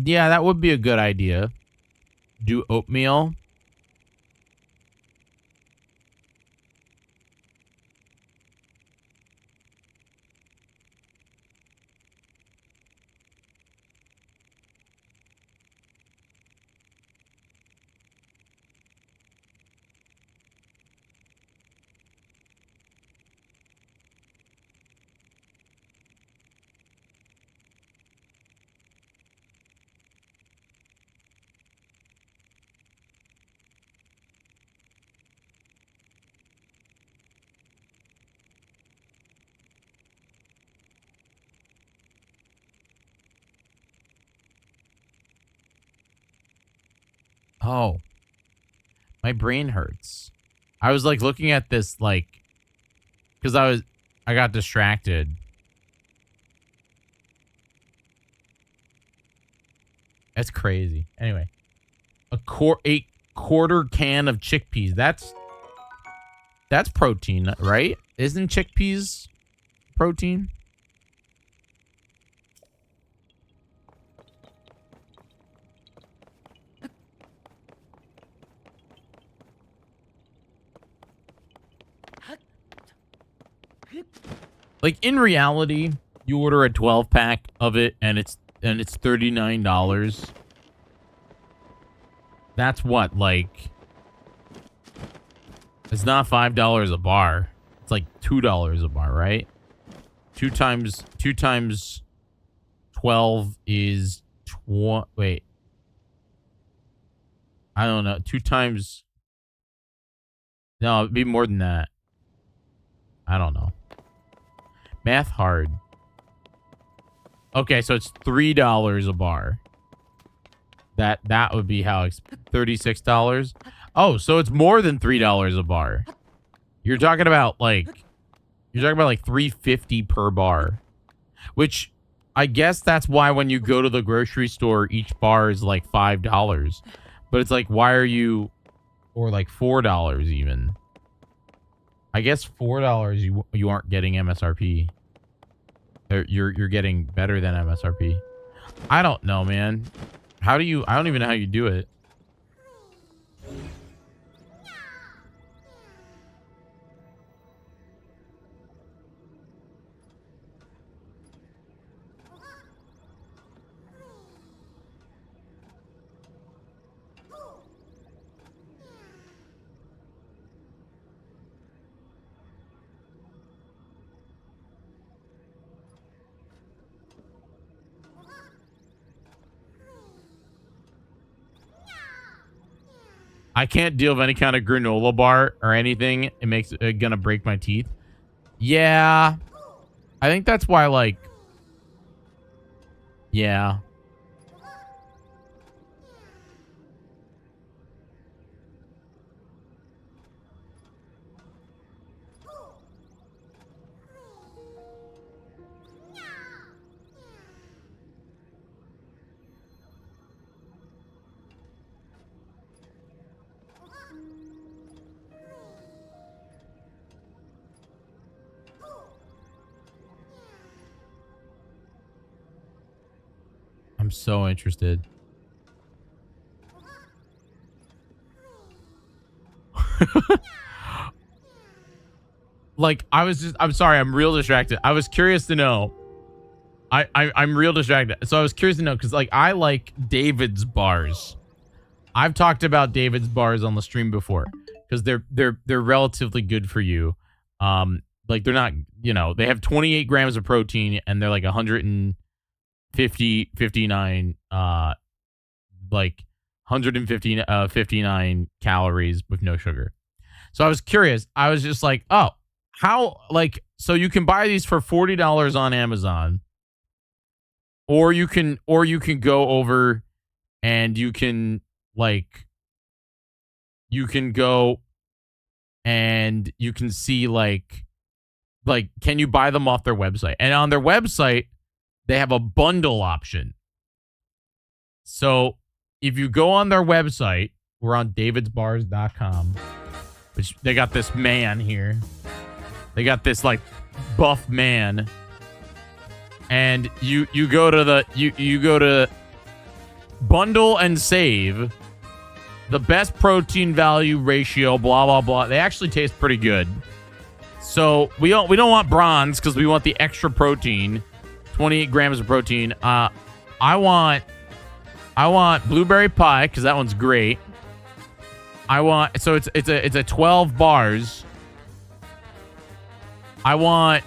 Yeah, that would be a good idea. Do oatmeal. Oh, my brain hurts. I was like looking at this like, because I got distracted. That's crazy. Anyway, a quarter can of chickpeas. That's protein, right? Isn't chickpeas protein? Like in reality, you order a 12 pack of it and it's $39. That's what, like, it's not $5 a bar. It's like $2 a bar, right? 2 times 12 is wait. I don't know. 2 times, no, it'd be more than that. I don't know. Math hard. Okay, so it's $3 a bar. That would be how $36. Oh, so it's more than $3 a bar. You're talking about like 350 per bar, which I guess that's why when you go to the grocery store, each bar is like $5. But it's like, why are you, or like $4 even? I guess $4 you aren't getting MSRP. You're getting better than MSRP. I don't know, man. How do you? I don't even know how you do it. I can't deal with any kind of granola bar or anything. It makes it gonna break my teeth. Yeah. I think that's why, like, yeah. I'm so interested. Like, I'm sorry, I'm real distracted. I was curious to know. I'm real distracted. So I was curious to know, because like I like David's bars. I've talked about David's bars on the stream before, because they're relatively good for you. Like they're not, you know, they have 28 grams of protein and they're like 59 like 59 calories with no sugar. So I was curious. I was just like, oh, how, like, so you can buy these for $40 on Amazon, or you can go over and you can go and you can see like can you buy them off their website? And on their website they have a bundle option. So if you go on their website, we're on davidsbars.com, which they got this man here. They got this like buff man. And you go to you go to bundle and save, the best protein value ratio, blah blah blah. They actually taste pretty good. So we don't want bronze because we want the extra protein, 28 grams of protein. I want blueberry pie because that one's great. So it's a 12 bars. I want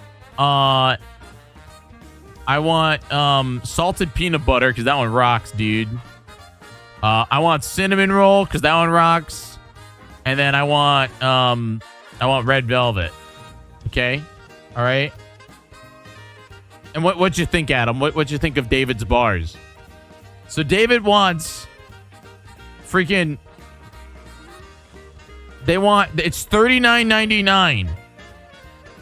salted peanut butter because that one rocks, dude. I want cinnamon roll because that one rocks. And then I want red velvet. Okay? All right? And what'd you think, Adam? What'd you think of David's bars? So David wants freaking... It's $39.99.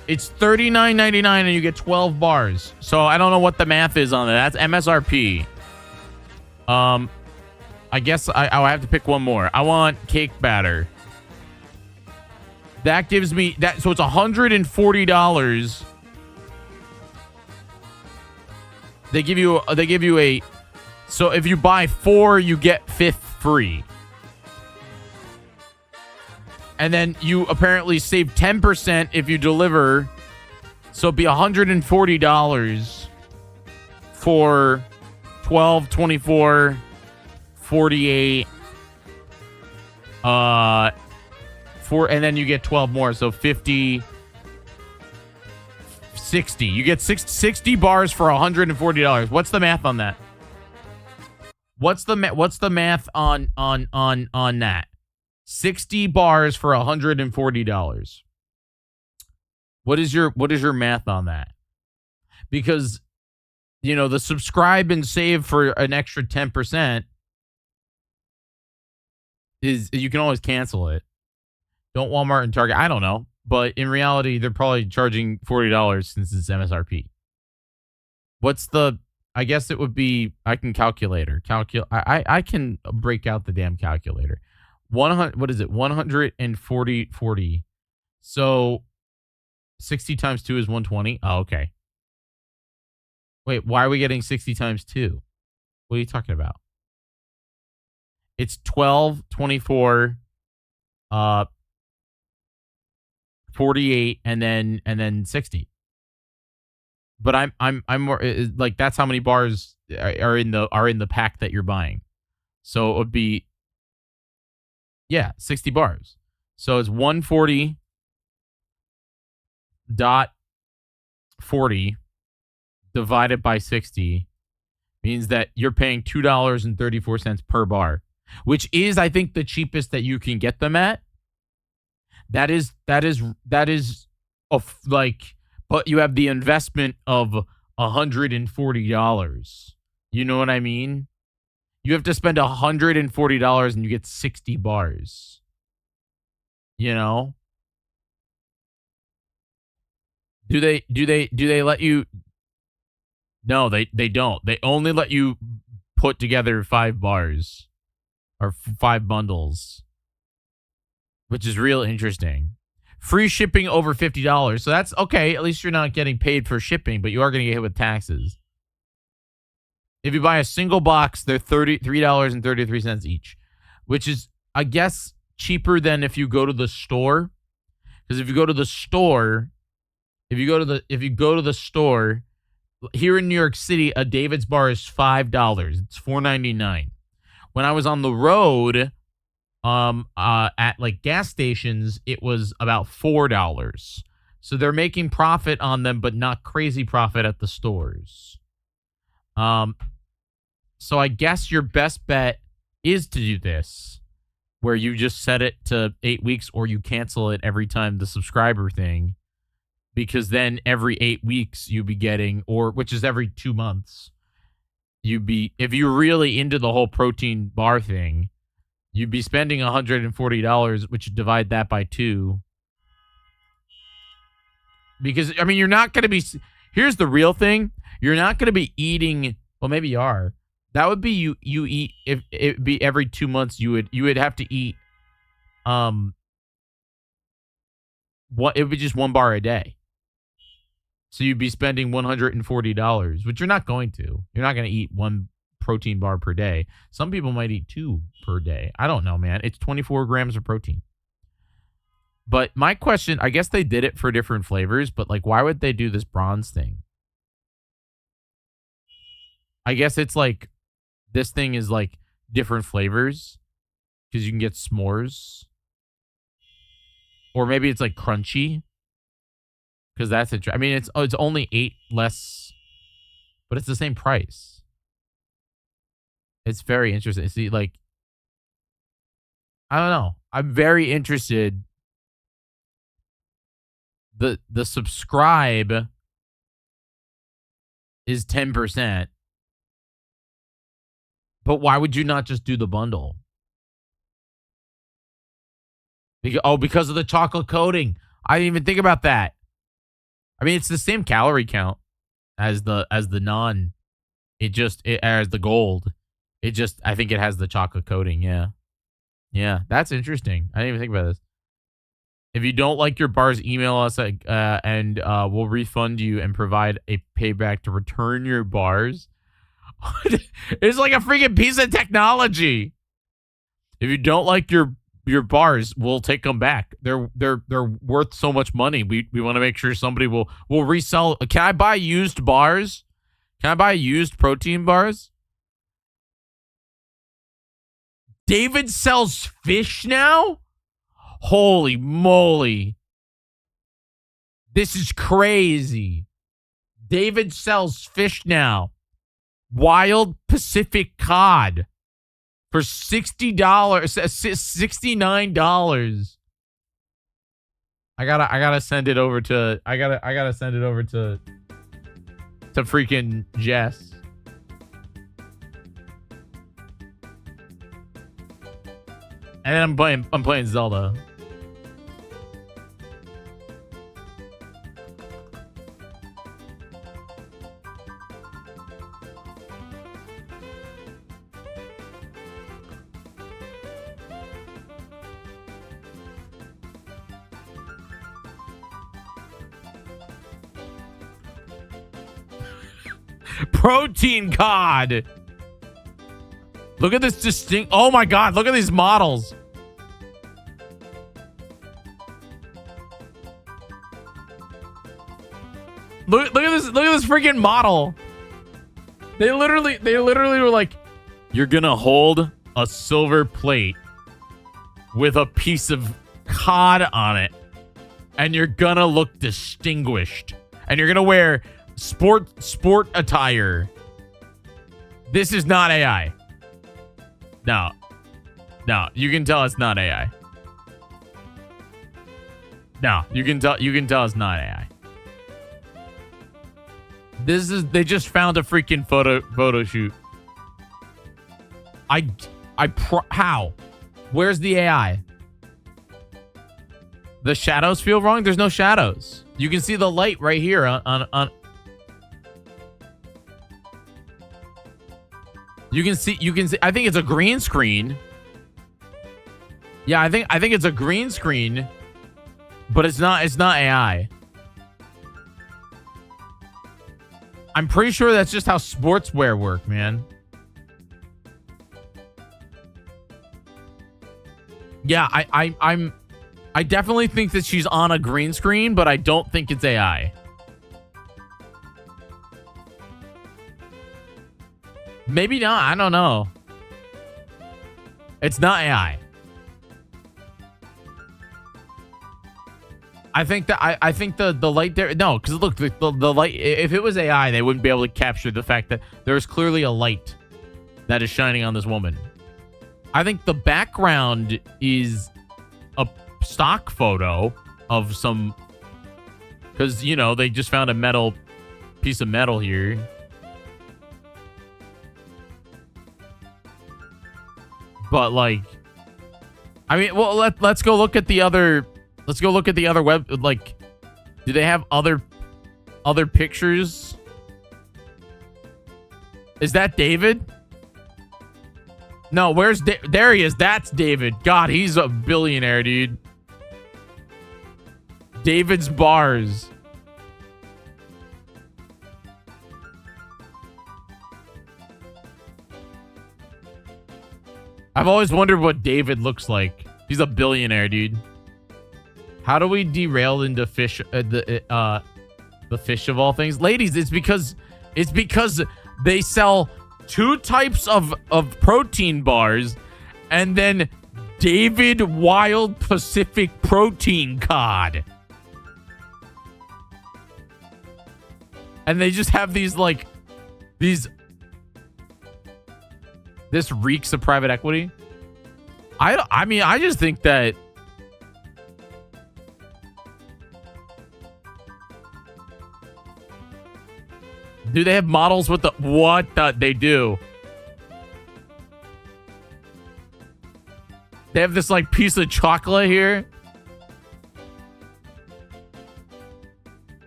It's $39.99 and you get 12 bars. So I don't know what the math is on that. That's MSRP. I guess I'll have to pick one more. I want cake batter. That gives me that. So it's $140. They give you a. So if you buy 4, you get 5th free. And then you apparently save 10% if you deliver. So it'd be $140 for 12, 24, 48, and then you get 12 more. So 50, 60. You get 60 bars for $140. What's the math on that? What's the math on that? 60 bars for $140. What is your math on that? Because, you know, the subscribe and save for an extra 10% is you can always cancel it. Don't Walmart and Target. I don't know. But in reality, they're probably charging $40 since it's MSRP. What's the? I guess it would be. I can calculator. I can break out the damn calculator. 100. What is it? 140. So 60 times 2 is 120. Oh, okay. Wait, why are we getting 60 times 2? What are you talking about? It's 12, 24, 48, and then 60. But I'm more like that's how many bars are in the pack that you're buying. So it would be 60 bars. So it's 140.40 divided by 60 means that you're paying $2.34 per bar, which is, I think, the cheapest that you can get them at. That is but you have the investment of $140. You know what I mean? You have to spend $140 and you get 60 bars. You know? Do they let you? No, they don't. They only let you put together 5 bars or 5 bundles, which is real interesting. Free shipping over $50. So that's okay. At least you're not getting paid for shipping, but you are going to get hit with taxes. If you buy a single box, they're $33.33 each, which is, I guess, cheaper than if you go to the store. Because if you go to the store, here in New York City, a David's bar is $5. It's $4.99. When I was on the road, at like gas stations, it was about $4. So they're making profit on them, but not crazy profit at the stores. So I guess your best bet is to do this, where you just set it to 8 weeks, or you cancel it every time the subscriber thing, because then every 8 weeks you'd be getting, which is every 2 months, if you're really into the whole protein bar thing, you'd be spending $140, which you divide that by 2. Because, I mean, you're not going to be... Here's the real thing. You're not going to be eating... Well, maybe you are. That would be you eat... If it be every 2 months, you would have to eat... It would be just 1 bar a day. So you'd be spending $140, which you're not going to. You're not going to eat 1 protein bar per day. Some people might eat 2 per day. I don't know, man. It's 24 grams of protein. But my question, I guess they did it for different flavors, but like, why would they do this bronze thing? I guess it's like, this thing is like different flavors because you can get s'mores. Or maybe it's like crunchy. Because that's it. I mean, it's only 8 less, but it's the same price. It's very interesting. See, like, I don't know. I'm very interested. The subscribe is 10%. But why would you not just do the bundle? Because of the chocolate coating. I didn't even think about that. I mean, it's the same calorie count as the non. As the gold. I think it has the chocolate coating. Yeah. Yeah, that's interesting. I didn't even think about this. If you don't like your bars, email us and we'll refund you and provide a payback to return your bars. It's like a freaking piece of technology. If you don't like your bars, we'll take them back. They're worth so much money. We want to make sure somebody will resell. Can I buy used bars? Can I buy used protein bars? David sells fish now? Holy moly. This is crazy. David sells fish now. Wild Pacific cod for $60, $69. I gotta send it over to freaking Jess. And then I'm playing Zelda. protein cod. Look at this distinct. Oh my God. Look at these models. Look at this. Look at this freaking model. They literally were like, you're going to hold a silver plate with a piece of cod on it, and you're going to look distinguished, and you're going to wear sport attire. This is not AI. No, you can tell it's not AI. No, you can tell it's not AI. They just found a freaking photo shoot. How? Where's the AI? The shadows feel wrong? There's no shadows. You can see the light right here on You can see I think it's a green screen. Yeah, I think it's a green screen, but it's not AI. I'm pretty sure that's just how sportswear work, man. Yeah, I definitely think that she's on a green screen, but I don't think it's AI. Maybe not. I don't know. It's not AI. I think the light there. No, because look, the light. If it was AI, they wouldn't be able to capture the fact that there is clearly a light that is shining on this woman. I think the background is a stock photo of some, because you know they just found a piece of metal here. But like, I mean, well, let's go look at the other. Let's go look at the other web. Like, do they have other pictures? Is that David? No, where's there he is. That's David. God, he's a billionaire, dude. David's Bars. I've always wondered what David looks like. He's a billionaire, dude. How do we derail into fish? The fish of all things, ladies. It's because they sell two types of protein bars, and then David Wild Pacific Protein Cod, and they just have these like these. This reeks of private equity. I mean, I just think that. Do they have models with the what? They do. They have this like piece of chocolate here.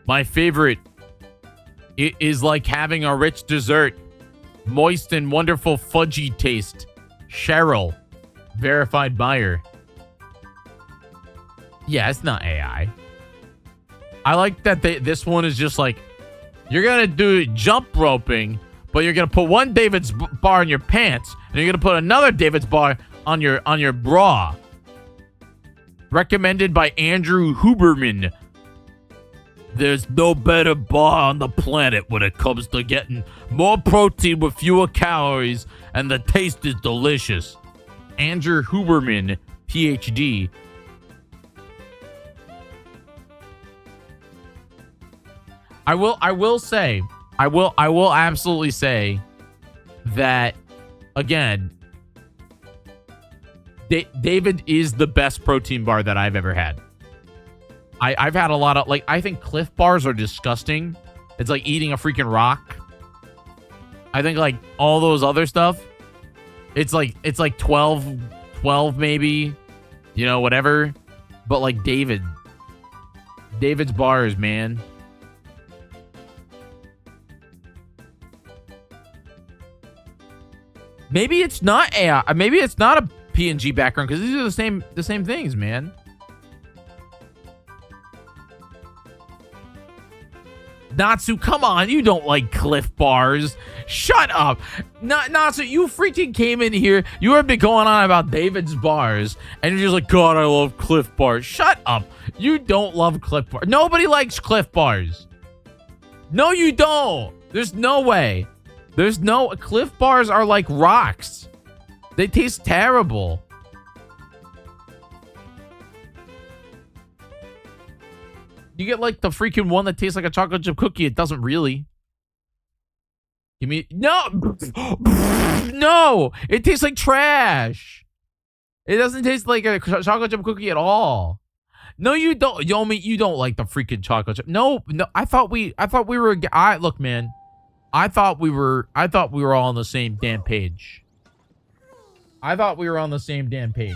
My favorite. It is like having a rich dessert. Moist and wonderful fudgy taste. Cheryl. Verified buyer. Yeah, it's not AI. I like that this one is just like, you're going to do jump roping, but you're going to put one David's bar in your pants, and you're going to put another David's bar on your bra. Recommended by Andrew Huberman. There's no better bar on the planet when it comes to getting more protein with fewer calories, and the taste is delicious. Andrew Huberman, PhD. I will absolutely say that, again, David is the best protein bar that I've ever had. I've had a lot of, like, I think Cliff bars are disgusting. It's like eating a freaking rock. I think, like, all those other stuff, it's like 12 maybe, you know, whatever. But like David's bars, man. Maybe it's not AI. Maybe it's not a PNG background, because these are the same things, man. Natsu, come on. You don't like Cliff Bars. Shut up. Natsu, you freaking came in here. You have been going on about David's Bars. And you're just like, God, I love Cliff Bars. Shut up. You don't love Cliff Bars. Nobody likes Cliff Bars. No, you don't. There's no way. There's no... Cliff Bars are like rocks. They taste terrible. You get like the freaking one that tastes like a chocolate chip cookie. It doesn't really. Give me... No! No! It tastes like trash. It doesn't taste like a chocolate chip cookie at all. No, you don't. Yomi, you don't like the freaking chocolate chip. No, I thought we were... Look, man. I thought we were all on the same damn page. I thought we were on the same damn page.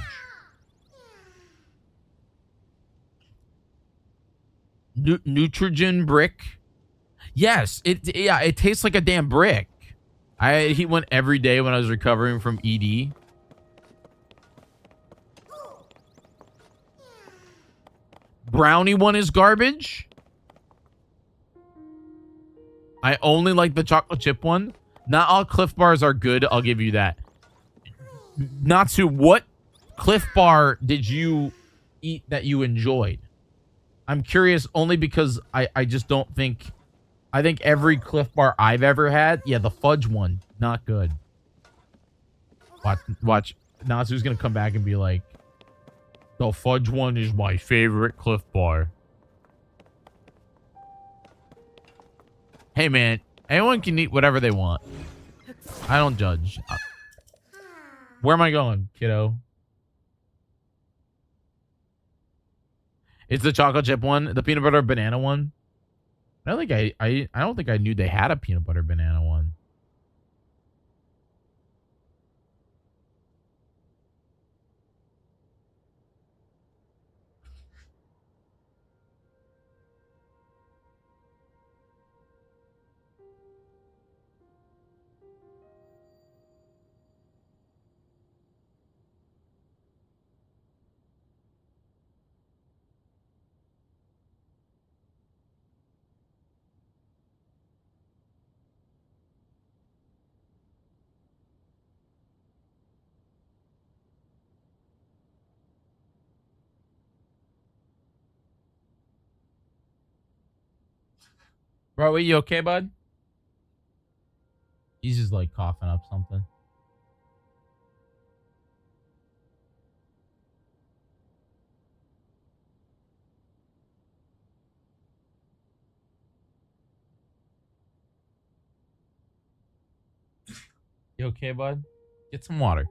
Nutrigen brick. Yes, it tastes like a damn brick. He went every day when I was recovering from ED. Brownie one is garbage. I only like the chocolate chip one. Not all Cliff Bars are good. I'll give you that. Natsu, what Cliff Bar did you eat that you enjoyed? I'm curious only because I just don't think... I think every Cliff Bar I've ever had... Yeah, the fudge one. Not good. Watch. Natsu's going to come back and be like, the fudge one is my favorite Cliff Bar. Hey, man. Anyone can eat whatever they want. I don't judge. Where am I going, kiddo? It's the chocolate chip one, the peanut butter banana one. I don't think I don't think I knew they had a peanut butter banana one. Bro, are you okay, bud? He's just like coughing up something. You okay, bud? Get some water.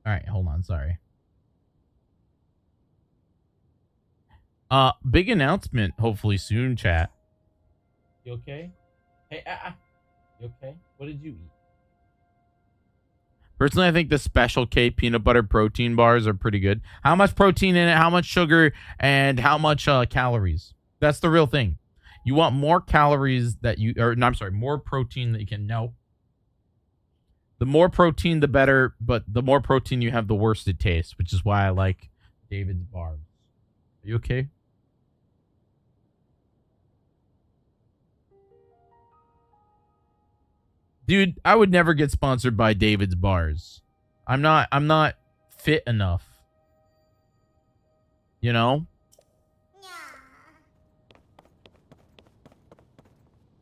All right, hold on. Sorry. Big announcement hopefully soon, chat. You okay? Hey, you okay? What did you eat? Personally, I think the Special K peanut butter protein bars are pretty good. How much protein in it, how much sugar, and how much calories? That's the real thing. You want more calories that you... Or, no, I'm sorry. More protein that you can... No. The more protein, the better. But the more protein you have, the worse it tastes. Which is why I like David's bars. Are you okay? Dude, I would never get sponsored by David's Bars. I'm not fit enough. You know?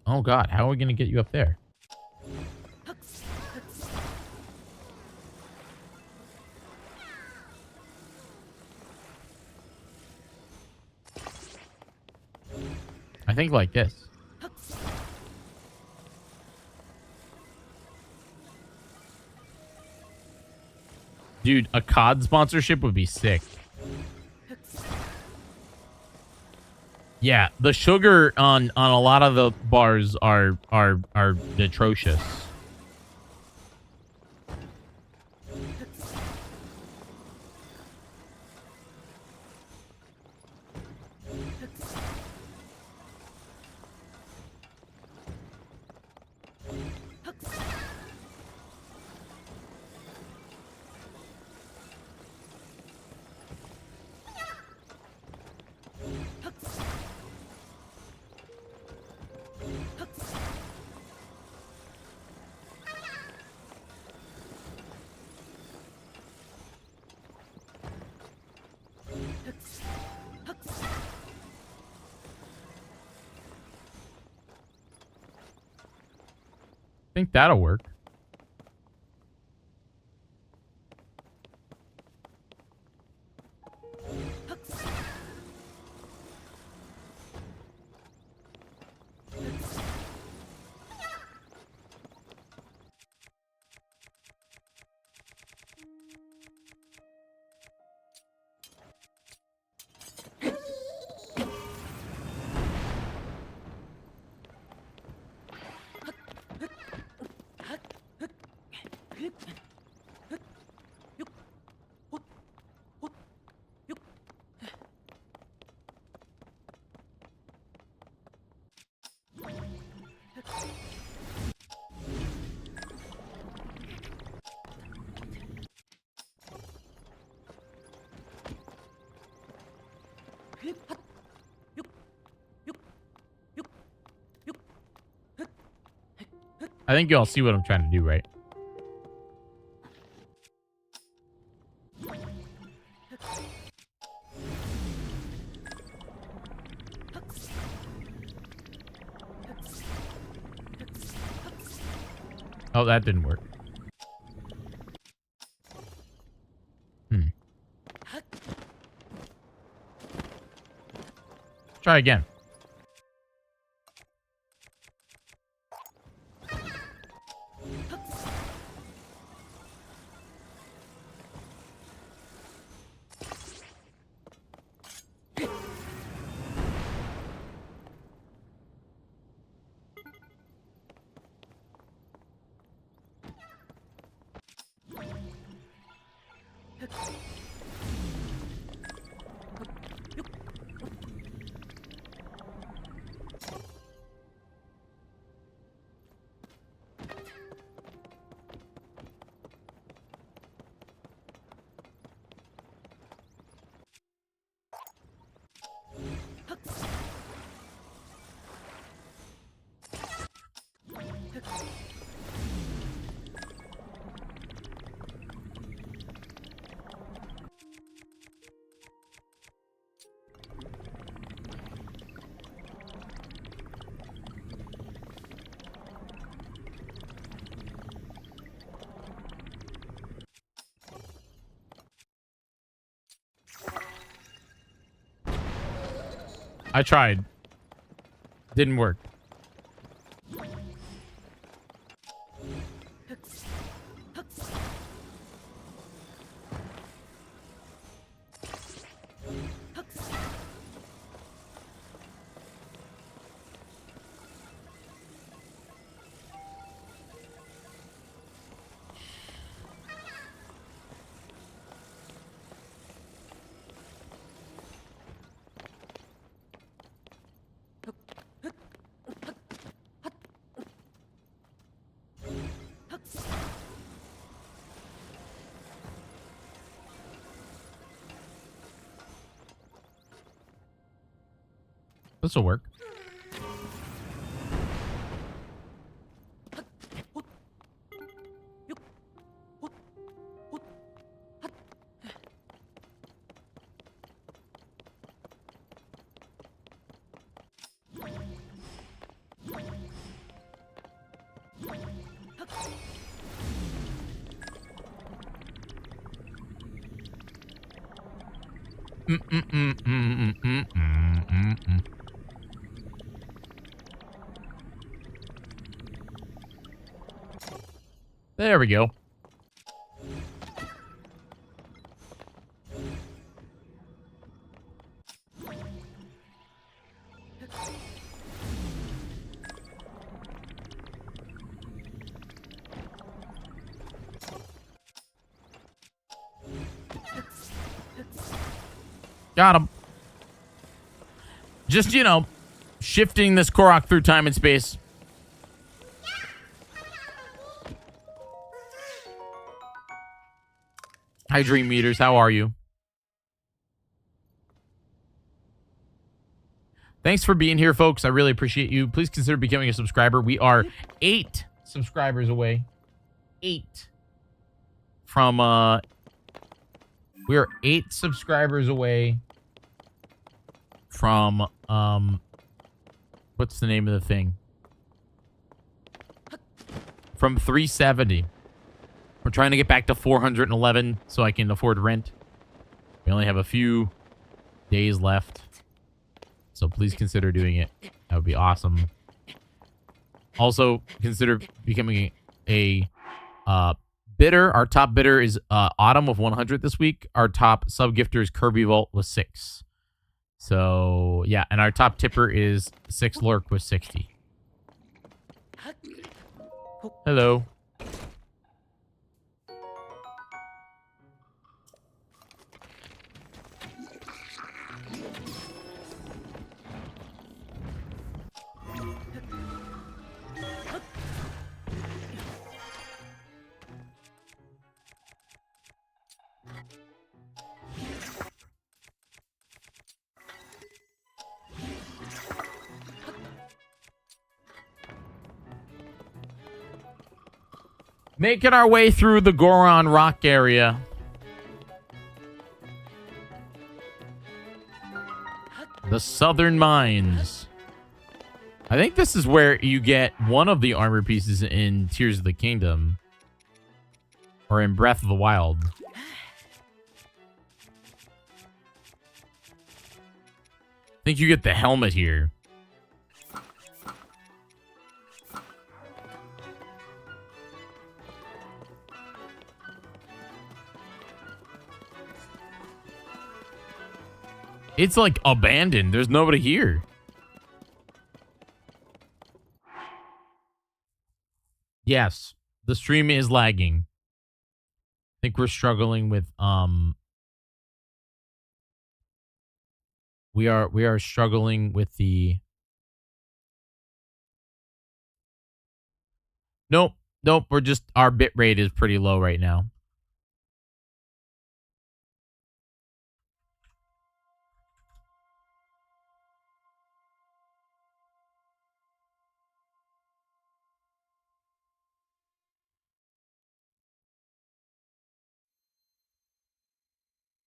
Oh God, how are we gonna get you up there? I think like this. Dude, a COD sponsorship would be sick. Yeah, the sugar on a lot of the bars are atrocious. think that'll work. I think you all see what I'm trying to do, right? Oh, that didn't work. Try again. I tried. Didn't work. This will work. There we go. Got him. Just, you know, shifting this Korok through time and space. Hi, Dream Meters. How are you? Thanks for being here, folks. I really appreciate you. Please consider becoming a subscriber. We are 8 subscribers away. 8 from, we are 8 subscribers away from, what's the name of the thing? from 370. We're trying to get back to 411 so I can afford rent. We only have a few days left. So please consider doing it. That would be awesome. Also, consider becoming a bidder. Our top bidder is Autumn with 100 this week. Our top sub-gifter is Kirby Vault with 6. So, yeah. And our top tipper is 6 Lurk with 60. Hello. Making our way through the Goron Rock area. The Southern Mines. I think this is where you get one of the armor pieces in Tears of the Kingdom. Or in Breath of the Wild. I think you get the helmet here. It's like abandoned. There's nobody here. Yes, the stream is lagging. I think we're struggling with we are struggling with the Nope, we're just our bit rate is pretty low right now.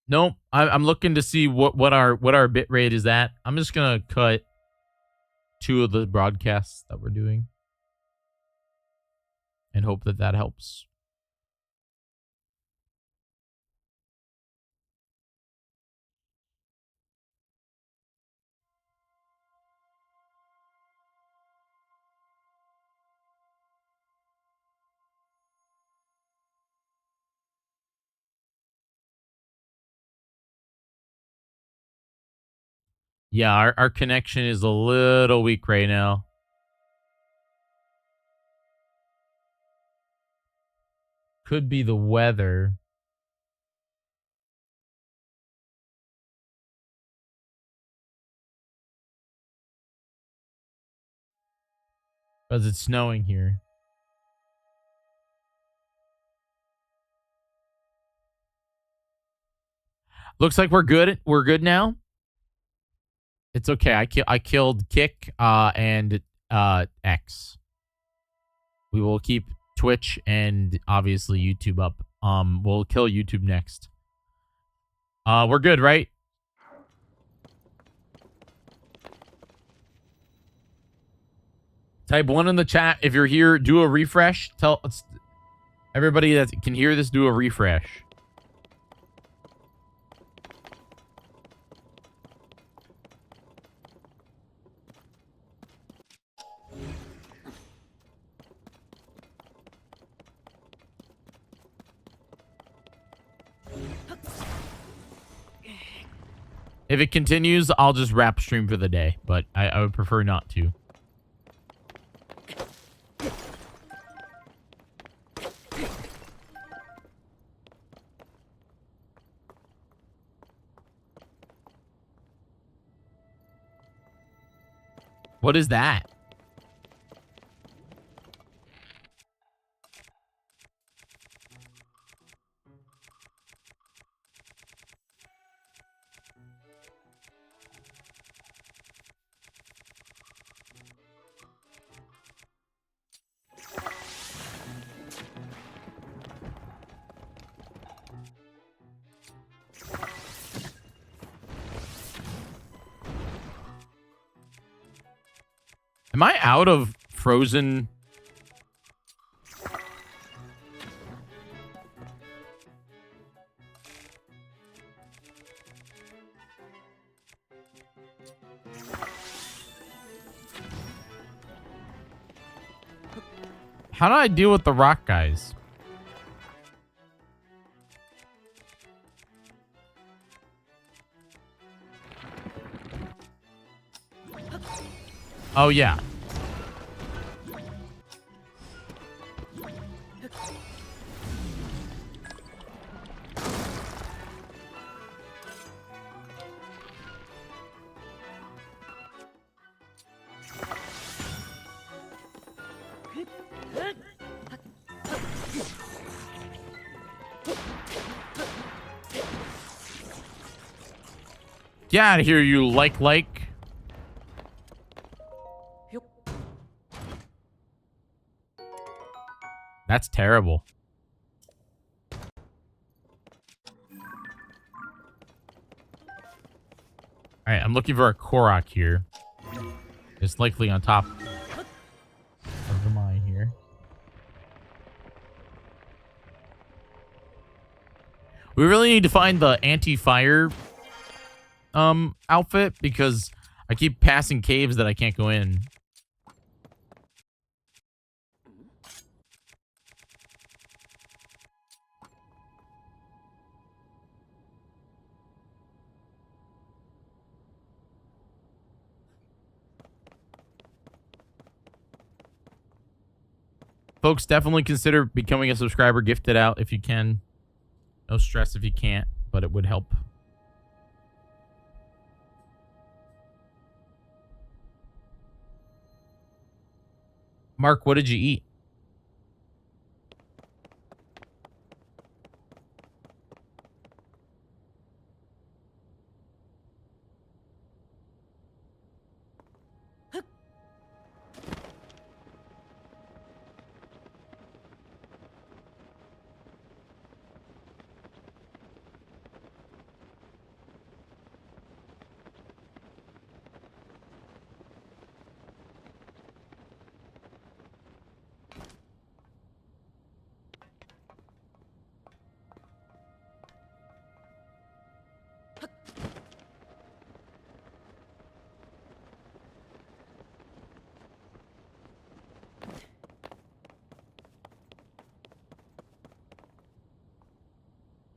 Nope. I'm looking to see what our bit rate is at. I'm just gonna cut 2 of the broadcasts that we're doing and hope that helps. Yeah, our connection is a little weak right now. Could be the weather. Because it's snowing here. Looks like we're good. We're good now. It's okay. I killed Kick and X. We will keep Twitch and obviously YouTube up. We'll kill YouTube next. We're good, right? Type 1 in the chat if you're here. Do a refresh. Tell everybody that can hear this, do a refresh. If it continues, I'll just wrap stream for the day, but I would prefer not to. What is that? Am I out of frozen How do I deal with the rock guys? Oh, yeah. Get out of here, you like. That's terrible. Alright, I'm looking for a Korok here. It's likely on top of the mine here. We really need to find the anti-fire outfit because I keep passing caves that I can't go in. Folks, definitely consider becoming a subscriber. Gift it out if you can. No stress if you can't, but it would help. Mark, what did you eat?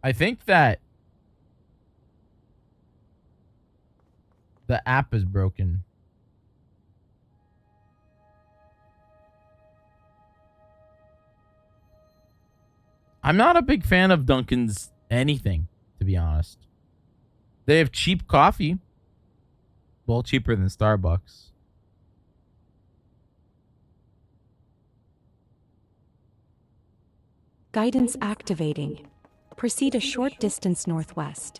I think that the app is broken. I'm not a big fan of Dunkin's anything, to be honest. They have cheap coffee. Well, cheaper than Starbucks. Guidance activating. Proceed a short distance northwest.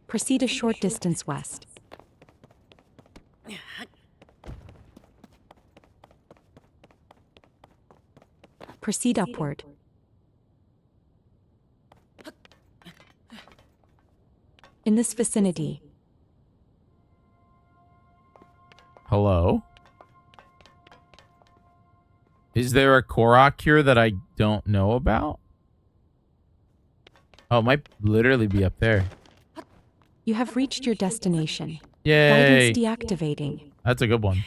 Proceed a short distance west. Proceed upward. In this vicinity. Hello? Is there a Korok here that I don't know about? Oh, it might literally be up there. You have reached your destination. Yay! Guidance deactivating. That's a good one.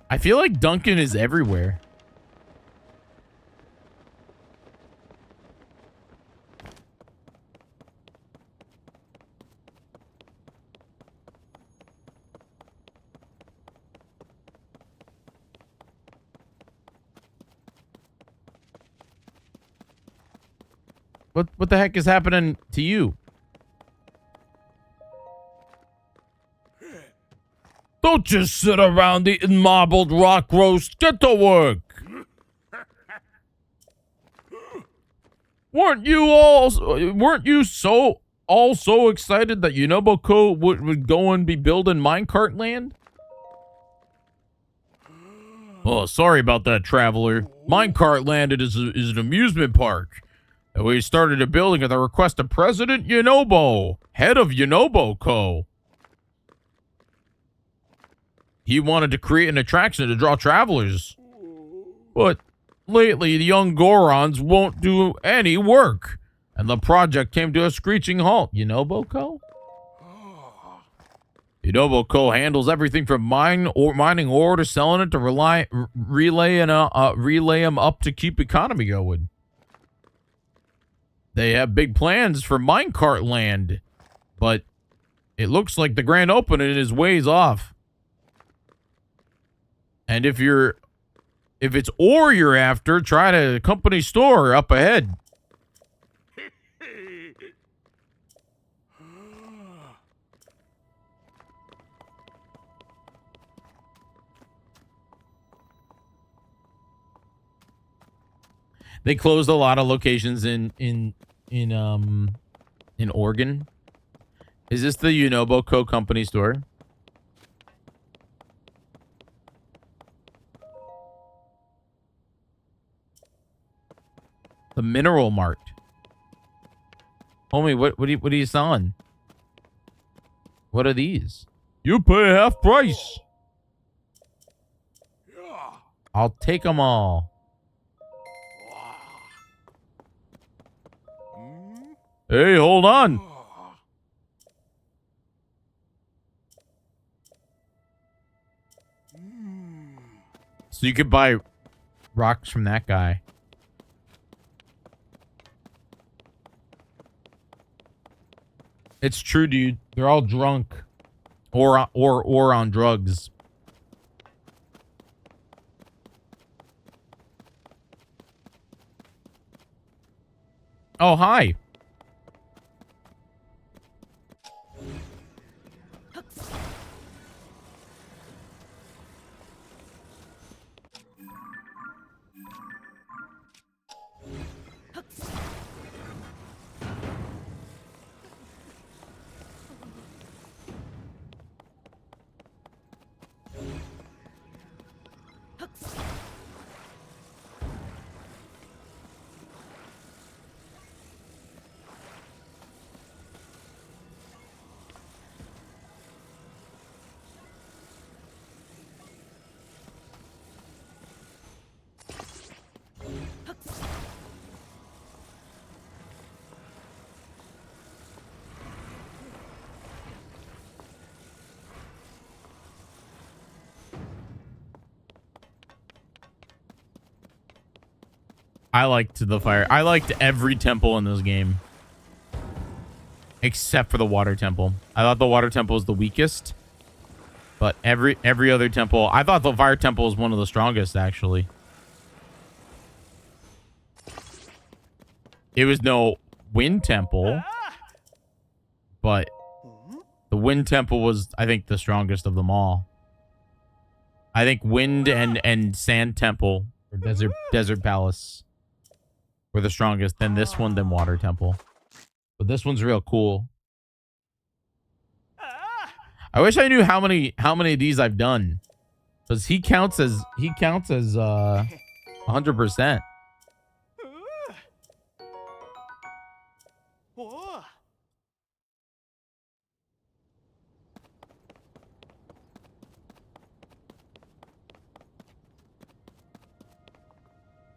I feel like Duncan is everywhere. What the heck is happening to you? Don't just sit around eating marbled rock roast. Get to work. Weren't you all so excited that Unobo would go and be building minecart land? Oh, sorry about that, traveler. Minecart Land is an amusement park. We started a building at the request of President Unobo, head of Unobo Co. He wanted to create an attraction to draw travelers. But lately, the young Gorons won't do any work. and the project came to a screeching halt. Unobo-ko? Unobo-ko handles everything from mining ore to selling it to relay them up to keep economy going. They have big plans for minecart land, but it looks like the grand opening is ways off. And if it's ore you're after, try the company store up ahead. They closed a lot of locations in Oregon. Is this the Unobo-ko company store? The Mineral Mart. Homie, what are you selling? What are these? You pay half price. I'll take them all. Hey, hold on. So you could buy rocks from that guy. It's true, dude. They're all drunk or on drugs. Oh, hi. I liked the fire. I liked every temple in this game. Except for the water temple. I thought the water temple was the weakest. But every other temple... I thought the fire temple was one of the strongest, actually. It was no wind temple. But the wind temple was, I think, the strongest of them all. I think wind and sand temple, or desert palace, were the strongest. Then this one, then water temple. But this one's real cool. I wish I knew how many of these I've done, because he counts as 100%.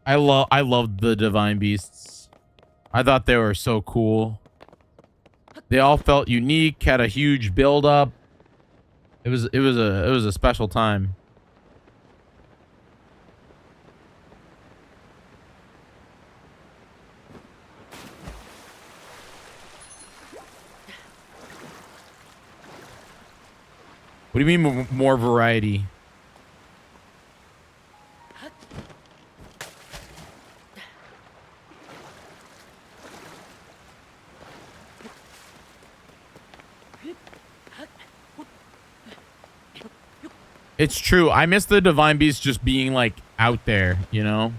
I loved the divine beasts. I thought they were so cool. They all felt unique, had a huge build up. It was a special time. What do you mean more variety? It's true. I miss the divine beast just being like out there, you know?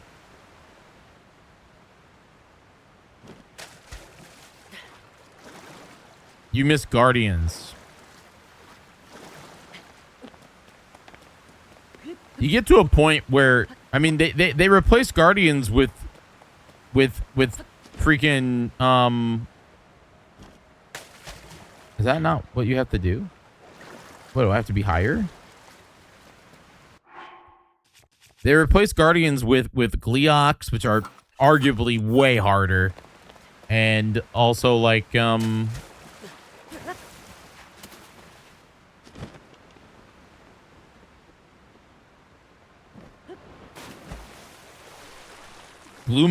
You miss guardians. You get to a point where, I mean, they replace guardians with freaking is that not what you have to do? What, do I have to be higher? They replace guardians with Gleeoks, which are arguably way harder. And also like Bloom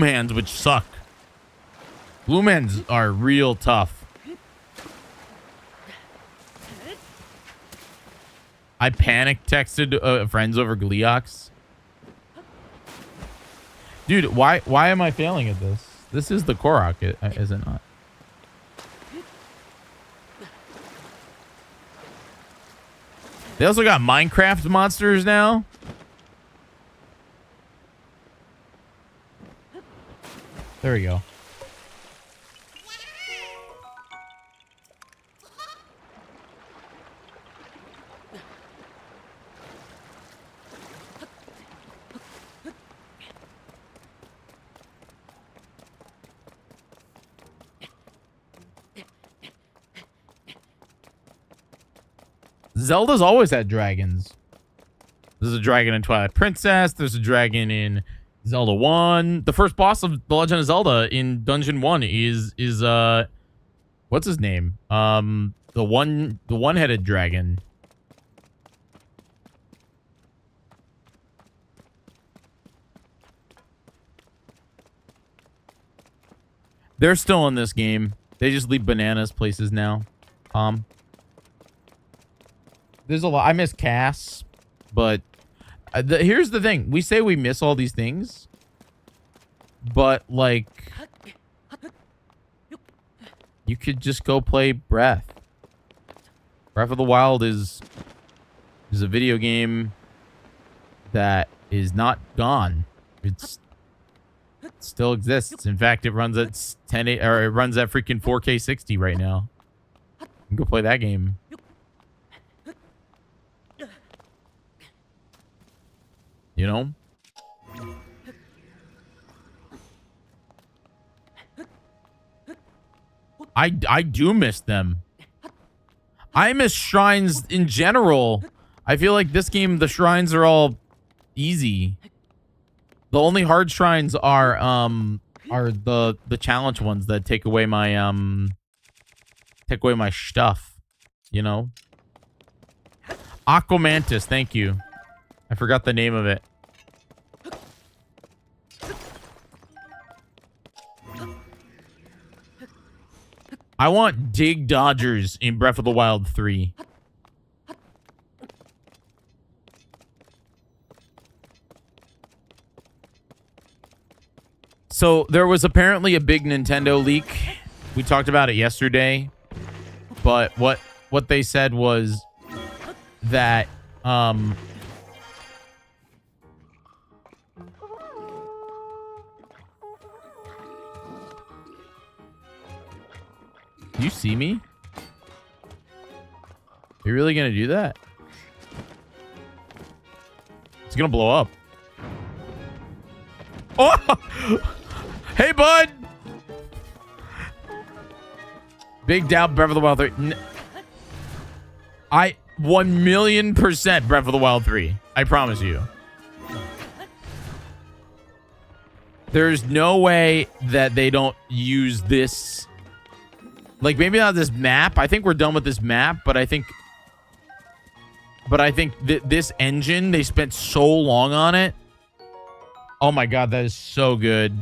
hands, which suck. Bloom hands are real tough. I panic texted friends over Gleox. Dude, why am I failing at this? This is the Korok, is it not? They also got Minecraft monsters now. There we go. Zelda's always had dragons. There's a dragon in Twilight Princess. There's a dragon in Zelda 1. The first boss of The Legend of Zelda in Dungeon 1 is what's his name? The one-headed dragon. They're still in this game. They just leave bananas places now. There's a lot. I miss Cass, but here's the thing. We say we miss all these things, but like, you could just go play Breath. Breath of the Wild is a video game that is not gone. It still exists. In fact, it runs at 1080, or it runs at freaking 4K 60 right now. You can go play that game. You know? I do miss them. I miss shrines in general. I feel like this game, the shrines are all easy. The only hard shrines are the challenge ones that take away my stuff, you know? Aquamantis, thank you. I forgot the name of it. I want Dig Dodgers in Breath of the Wild 3. So there was apparently a big Nintendo leak. We talked about it yesterday. But what they said was that do you see me? Are you really gonna do that? It's gonna blow up. Oh! Hey, bud! Big doubt Breath of the Wild 3. I 1,000,000% Breath of the Wild 3. I promise you. There's no way that they don't use this. Like, maybe not this map. I think we're done with this map, but I think this engine, they spent so long on it. Oh my god, that is so good.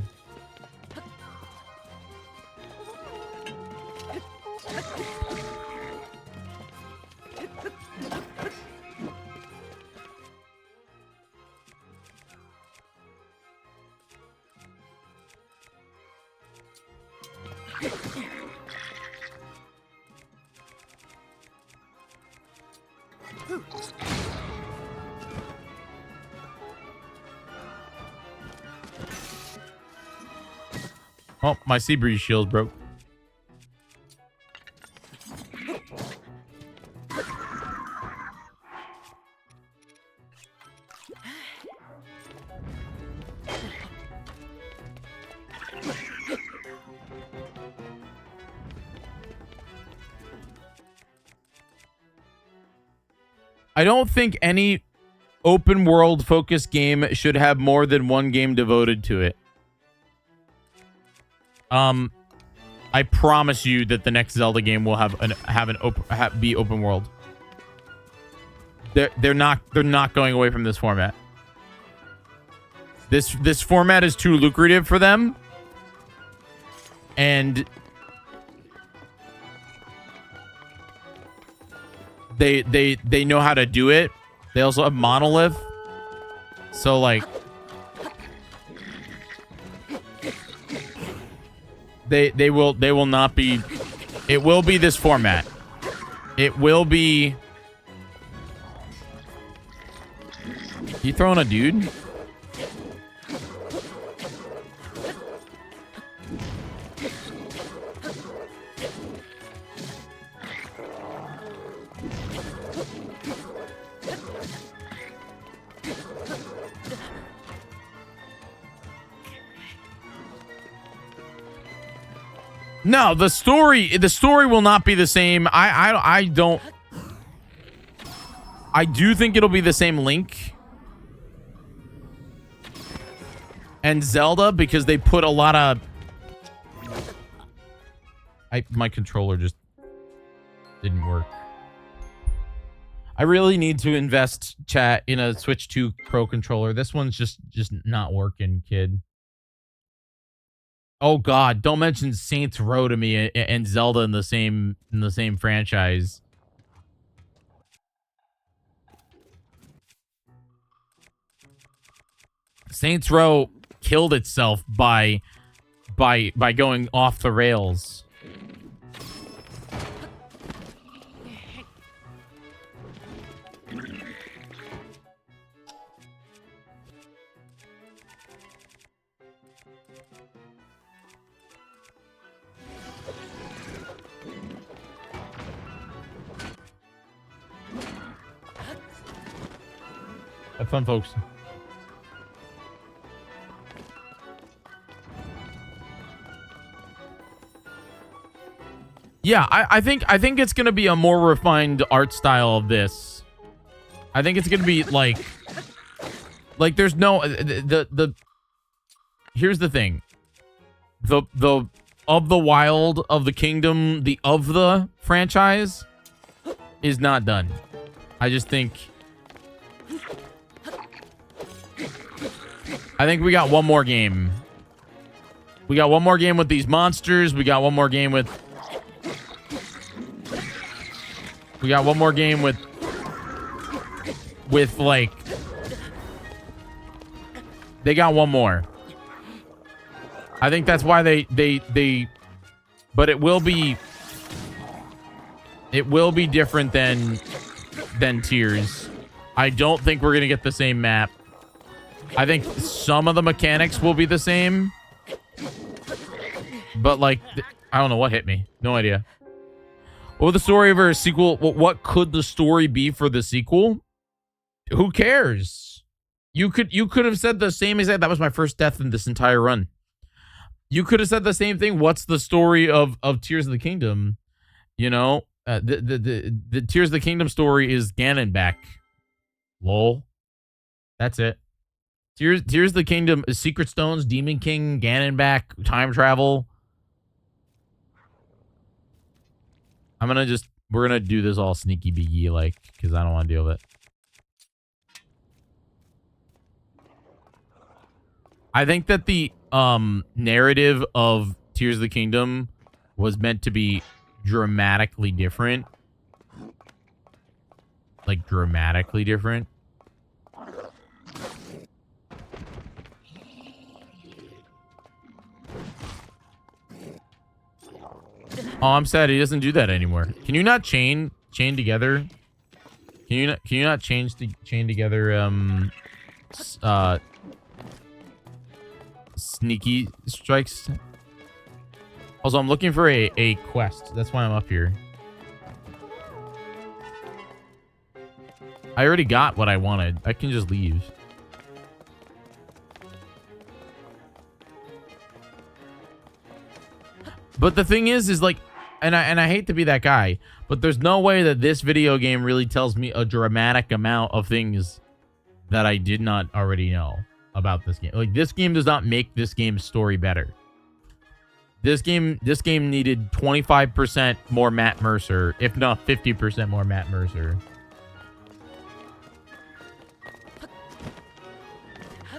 Oh, my sea breeze shield broke. I don't think any open world focused game should have more than one game devoted to it. I promise you that the next Zelda game will be open world. They're not going away from this format. This format is too lucrative for them, and they know how to do it. They also have Monolith, so like they will not be. It will be this format. It will be. You throwing a dude? No, the story will not be the same. I do think it'll be the same Link and Zelda because they put a lot of my controller just didn't work. I really need to invest, chat, in a Switch 2 Pro controller. This one's just not working, kid. Oh God, don't mention Saints Row to me and Zelda in the same franchise. Saints Row killed itself by going off the rails. Have fun, folks. Yeah, I think it's gonna be a more refined art style of this. I think it's gonna be like there's no the here's the thing. The of the Wild of the Kingdom, the of the franchise is not done. I think we got one more game. We got one more game with these monsters. We got one more game with like they got one more. I think that's why they but it will be different than Tears. I don't think we're going to get the same map. I think some of the mechanics will be the same. But like I don't know what hit me. No idea. What would the story of a sequel? What could the story be for the sequel? Who cares? You could have said the same exact. That was my first death in this entire run. You could have said the same thing. What's the story of Tears of the Kingdom? You know, the Tears of the Kingdom story is Ganon back. Lol. That's it. Tears of the Kingdom is Secret Stones, Demon King, Ganon back, time travel. We're gonna do this all sneaky beaky like, because I don't want to deal with it. I think that the narrative of Tears of the Kingdom was meant to be dramatically different. Like dramatically different. Oh, I'm sad he doesn't do that anymore. Can you not chain together? Can you not chain together sneaky strikes? Also, I'm looking for a quest. That's why I'm up here. I already got what I wanted. I can just leave. But the thing is like, and I hate to be that guy, but there's no way that this video game really tells me a dramatic amount of things that I did not already know about this game. Like, this game does not make this game's story better. This game needed 25% more Matt Mercer, if not 50% more Matt Mercer.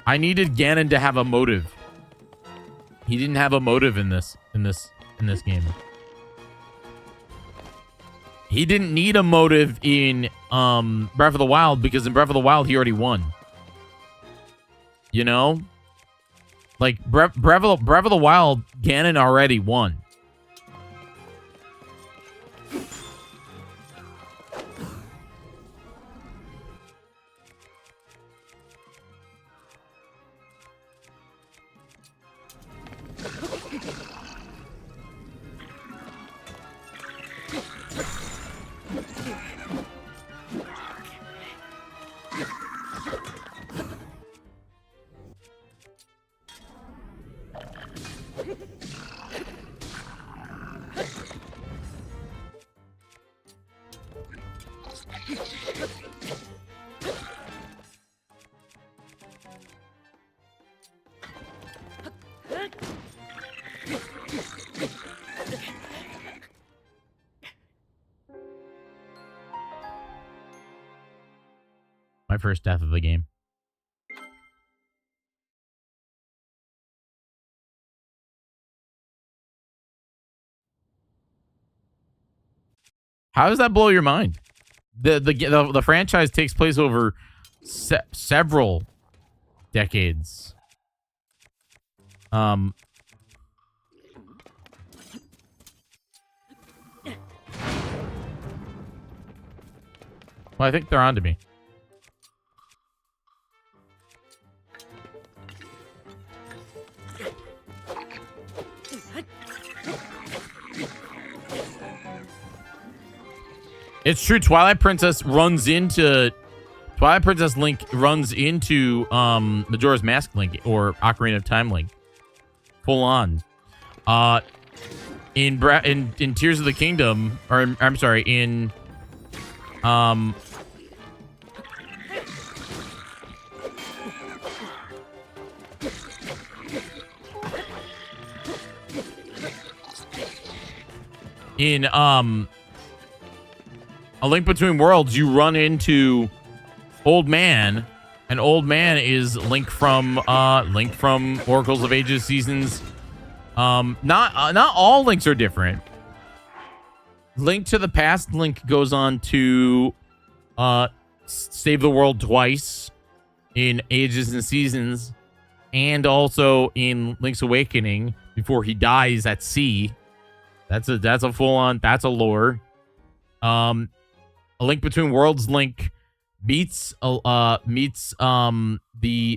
I needed Ganon to have a motive. He didn't have a motive in this game. He didn't need a motive in Breath of the Wild, because in Breath of the Wild he already won. You know? Like Breath of the Wild, Ganon already won. My first death of the game. How does that blow your mind? The franchise takes place over several decades. Well, I think they're on to me. It's true. Twilight Princess Link runs into Majora's Mask Link or Ocarina of Time Link. Full on. In Tears of the Kingdom, or I'm sorry, in A Link Between Worlds, you run into Old Man, and Old Man is Link from Oracles of Ages Seasons. Not all Links are different. Link to the Past Link goes on to save the world twice in Ages and Seasons, and also in Link's Awakening before he dies at sea. That's a full on, that's a lore. A Link Between Worlds Link meets the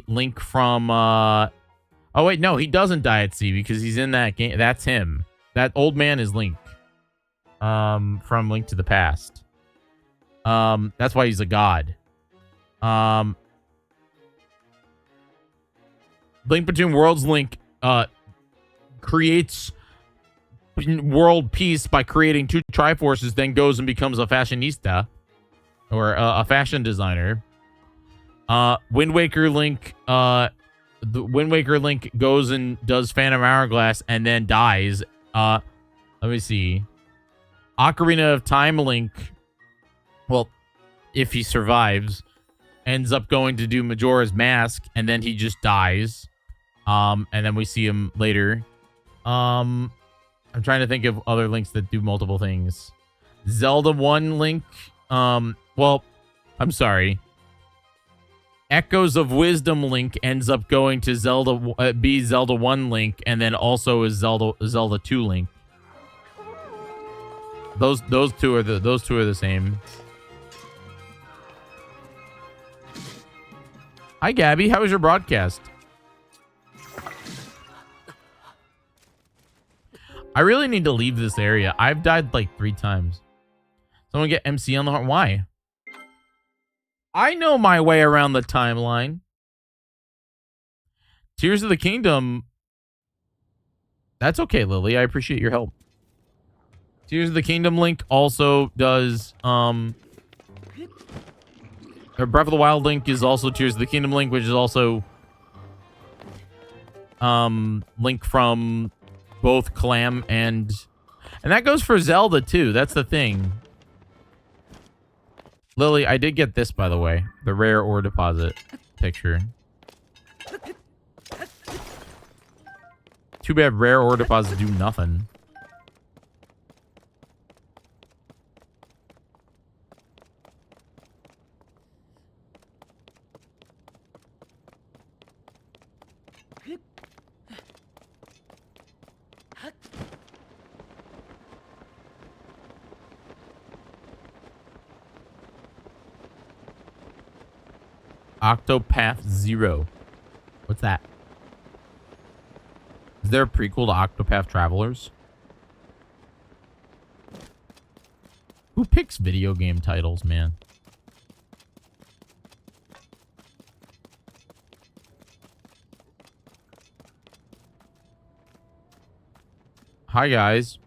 Link from oh wait, no, he doesn't die at sea because he's in that game. That's him. That Old Man is Link. From Link to the Past. That's why he's a god. Link Between Worlds Link creates world peace by creating two Triforces, then goes and becomes a fashionista or a fashion designer. Wind Waker Link, the Wind Waker Link goes and does Phantom Hourglass and then dies. Let me see. Ocarina of Time Link, well, if he survives, ends up going to do Majora's Mask, and then he just dies. And then we see him later. I'm trying to think of other Links that do multiple things. Zelda 1 Link, well, I'm sorry. Echoes of Wisdom Link ends up going to Zelda 1 Link, and then also is Zelda 2 Link. Those two are the same. Hi Gabby, how was your broadcast? I really need to leave this area. I've died like 3 times. Someone get MC on the horn. Why? I know my way around the timeline. Tears of the Kingdom. That's okay, Lily. I appreciate your help. Tears of the Kingdom Link also does or Breath of the Wild Link is also Tears of the Kingdom Link, which is also Link from both clam and that goes for Zelda too. That's the thing. Lily, I did get this, by the way. The rare ore deposit picture. Too bad rare ore deposits do nothing. Octopath Zero. What's that? Is there a prequel to Octopath Travelers? Who picks video game titles, man? Hi, guys.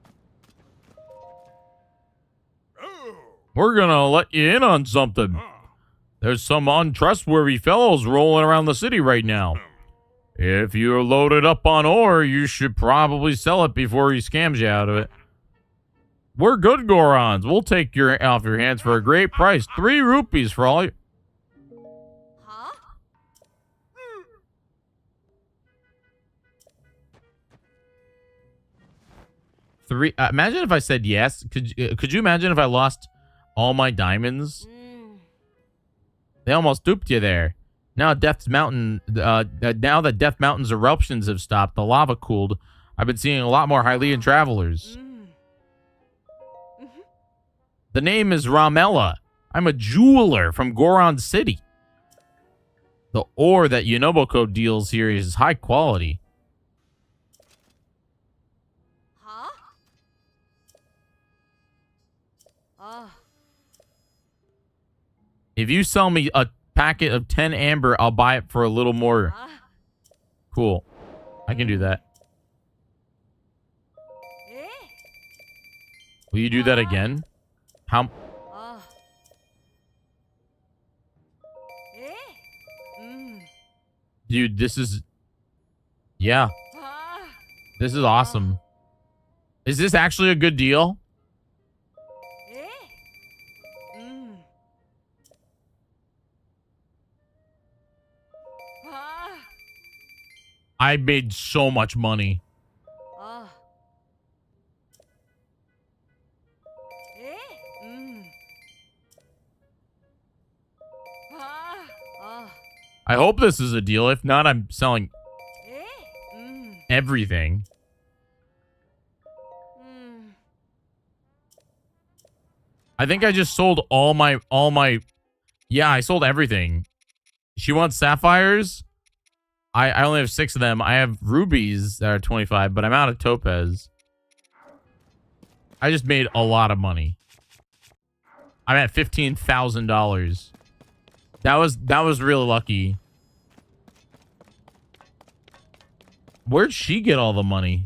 We're gonna let you in on something. There's some untrustworthy fellows rolling around the city right now. If you're loaded up on ore, you should probably sell it before he scams you out of it. We're good Gorons. We'll take your off your hands for a great price. 3 rupees for all you. Huh? Three. Imagine if I said yes. Could you imagine if I lost all my diamonds? They almost duped you there. Now Death's Mountain. Now that Death Mountain's eruptions have stopped, the lava cooled. I've been seeing a lot more Hylian travelers. The name is Ramella. I'm a jeweler from Goron City. The ore that Unoboko deals here is high quality. Huh? If you sell me a packet of 10 amber, I'll buy it for a little more. Cool. I can do that. Will you do that again? How? Dude, this is... Yeah. This is awesome. Is this actually a good deal? I made so much money. I hope this is a deal. If not, I'm selling everything. I think I just sold all my yeah, I sold everything. She wants sapphires. I only have 6 of them. I have rubies that are 25, but I'm out of topaz. I just made a lot of money. I'm at $15,000. That was really lucky. Where'd she get all the money?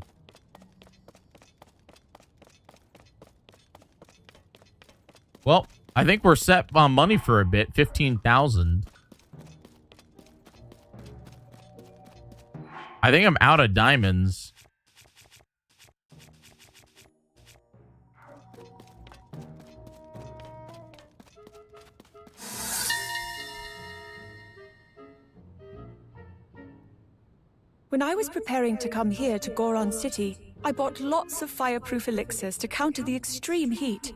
Well, I think we're set on money for a bit. 15,000. I think I'm out of diamonds. When I was preparing to come here to Goron City, I bought lots of fireproof elixirs to counter the extreme heat.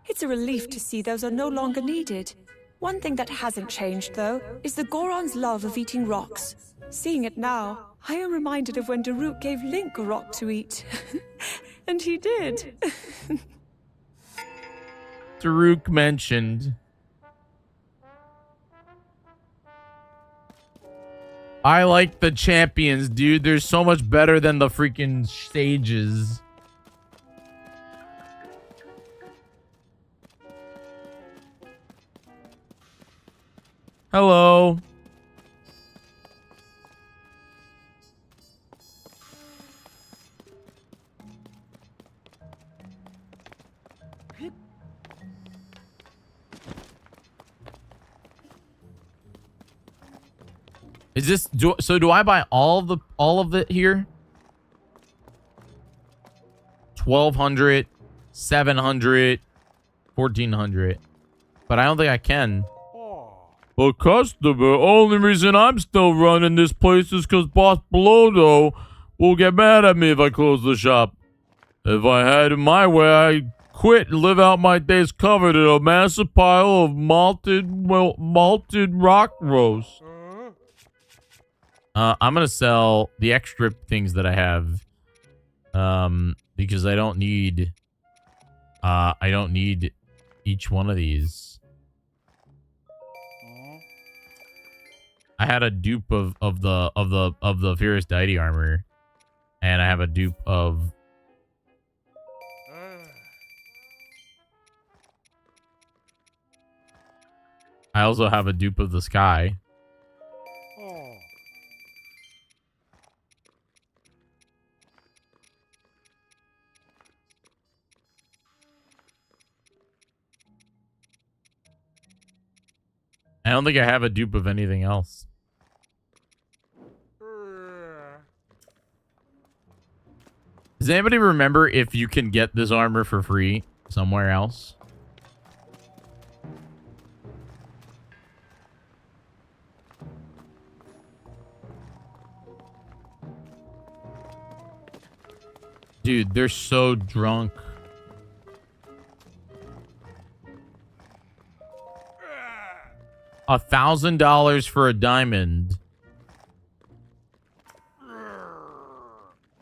It's a relief to see those are no longer needed. One thing that hasn't changed, though, is the Goron's love of eating rocks. Seeing it now, I am reminded of when Daruk gave Link a rock to eat. And he did. Daruk mentioned. I like the champions, dude. They're so much better than the freaking sages. Hello. Is this so do I buy all of it here? 1,200, 700, 1,400. But I don't think I can. But customer, only reason I'm still running this place is because Boss Blodo will get mad at me if I close the shop. If I had it my way, I'd quit and live out my days covered in a massive pile of malted rock roast. I'm gonna sell the extra things that I have, because I don't need each one of these. I had a dupe of the Fierce Deity armor, and I have a dupe of. I also have a dupe of the sky. I don't think I have a dupe of anything else. Does anybody remember if you can get this armor for free somewhere else? Dude, they're so drunk. $1,000 for a diamond.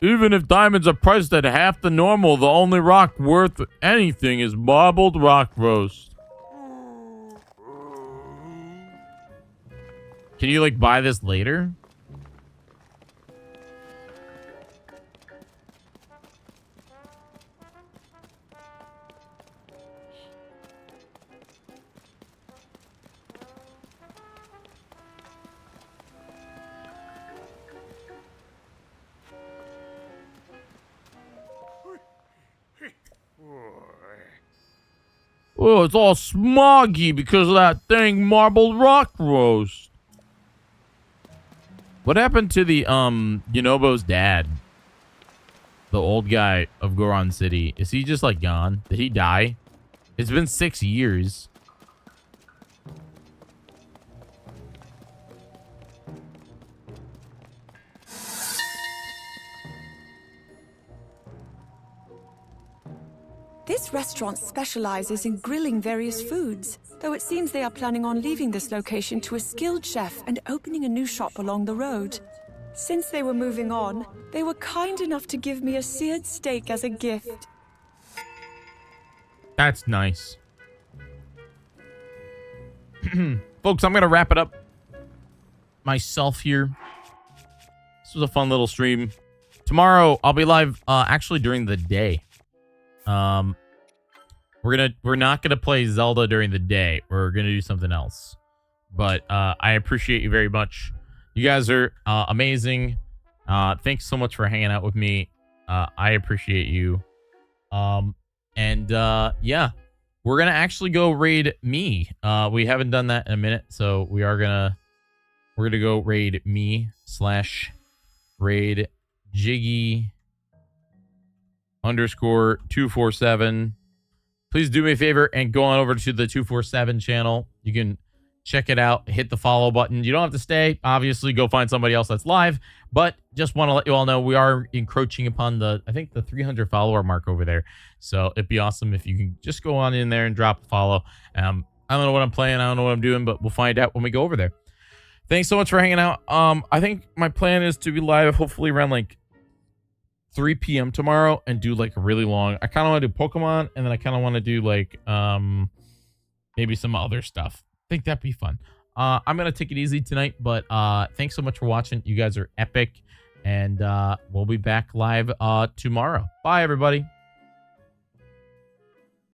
Even if diamonds are priced at half the normal, the only rock worth anything is marbled rock roast. Can you, like, buy this later? Oh, it's all smoggy because of that dang marbled rock roast. What happened to the, Yunobo's dad? The old guy of Goron City. Is he just, like, gone? Did he die? It's been 6 years. This restaurant specializes in grilling various foods, though it seems they are planning on leaving this location to a skilled chef and opening a new shop along the road. Since they were moving on, they were kind enough to give me a seared steak as a gift. That's nice. Folks, I'm going to wrap it up myself here. This was a fun little stream. Tomorrow, I'll be live actually during the day. We're not gonna play Zelda during the day. We're gonna do something else. But I appreciate you very much. You guys are amazing. Thanks so much for hanging out with me. I appreciate you. Yeah, we're gonna actually go raid me. We haven't done that in a minute, so we're gonna go raid me / raid Jyggy _247. Please do me a favor and go on over to the 247 channel. You can check it out. Hit the follow button. You don't have to stay. Obviously, go find somebody else that's live. But just want to let you all know we are encroaching upon the 300 follower mark over there. So it'd be awesome if you can just go on in there and drop a follow. I don't know what I'm playing. I don't know what I'm doing, but we'll find out when we go over there. Thanks so much for hanging out. I think my plan is to be live hopefully around like 3 p.m. tomorrow and do like a really long. I kind of want to do Pokemon, and then I kind of want to do like maybe some other stuff. I think that'd be fun. I'm gonna take it easy tonight, but thanks so much for watching. You guys are epic, and we'll be back live tomorrow. Bye, everybody.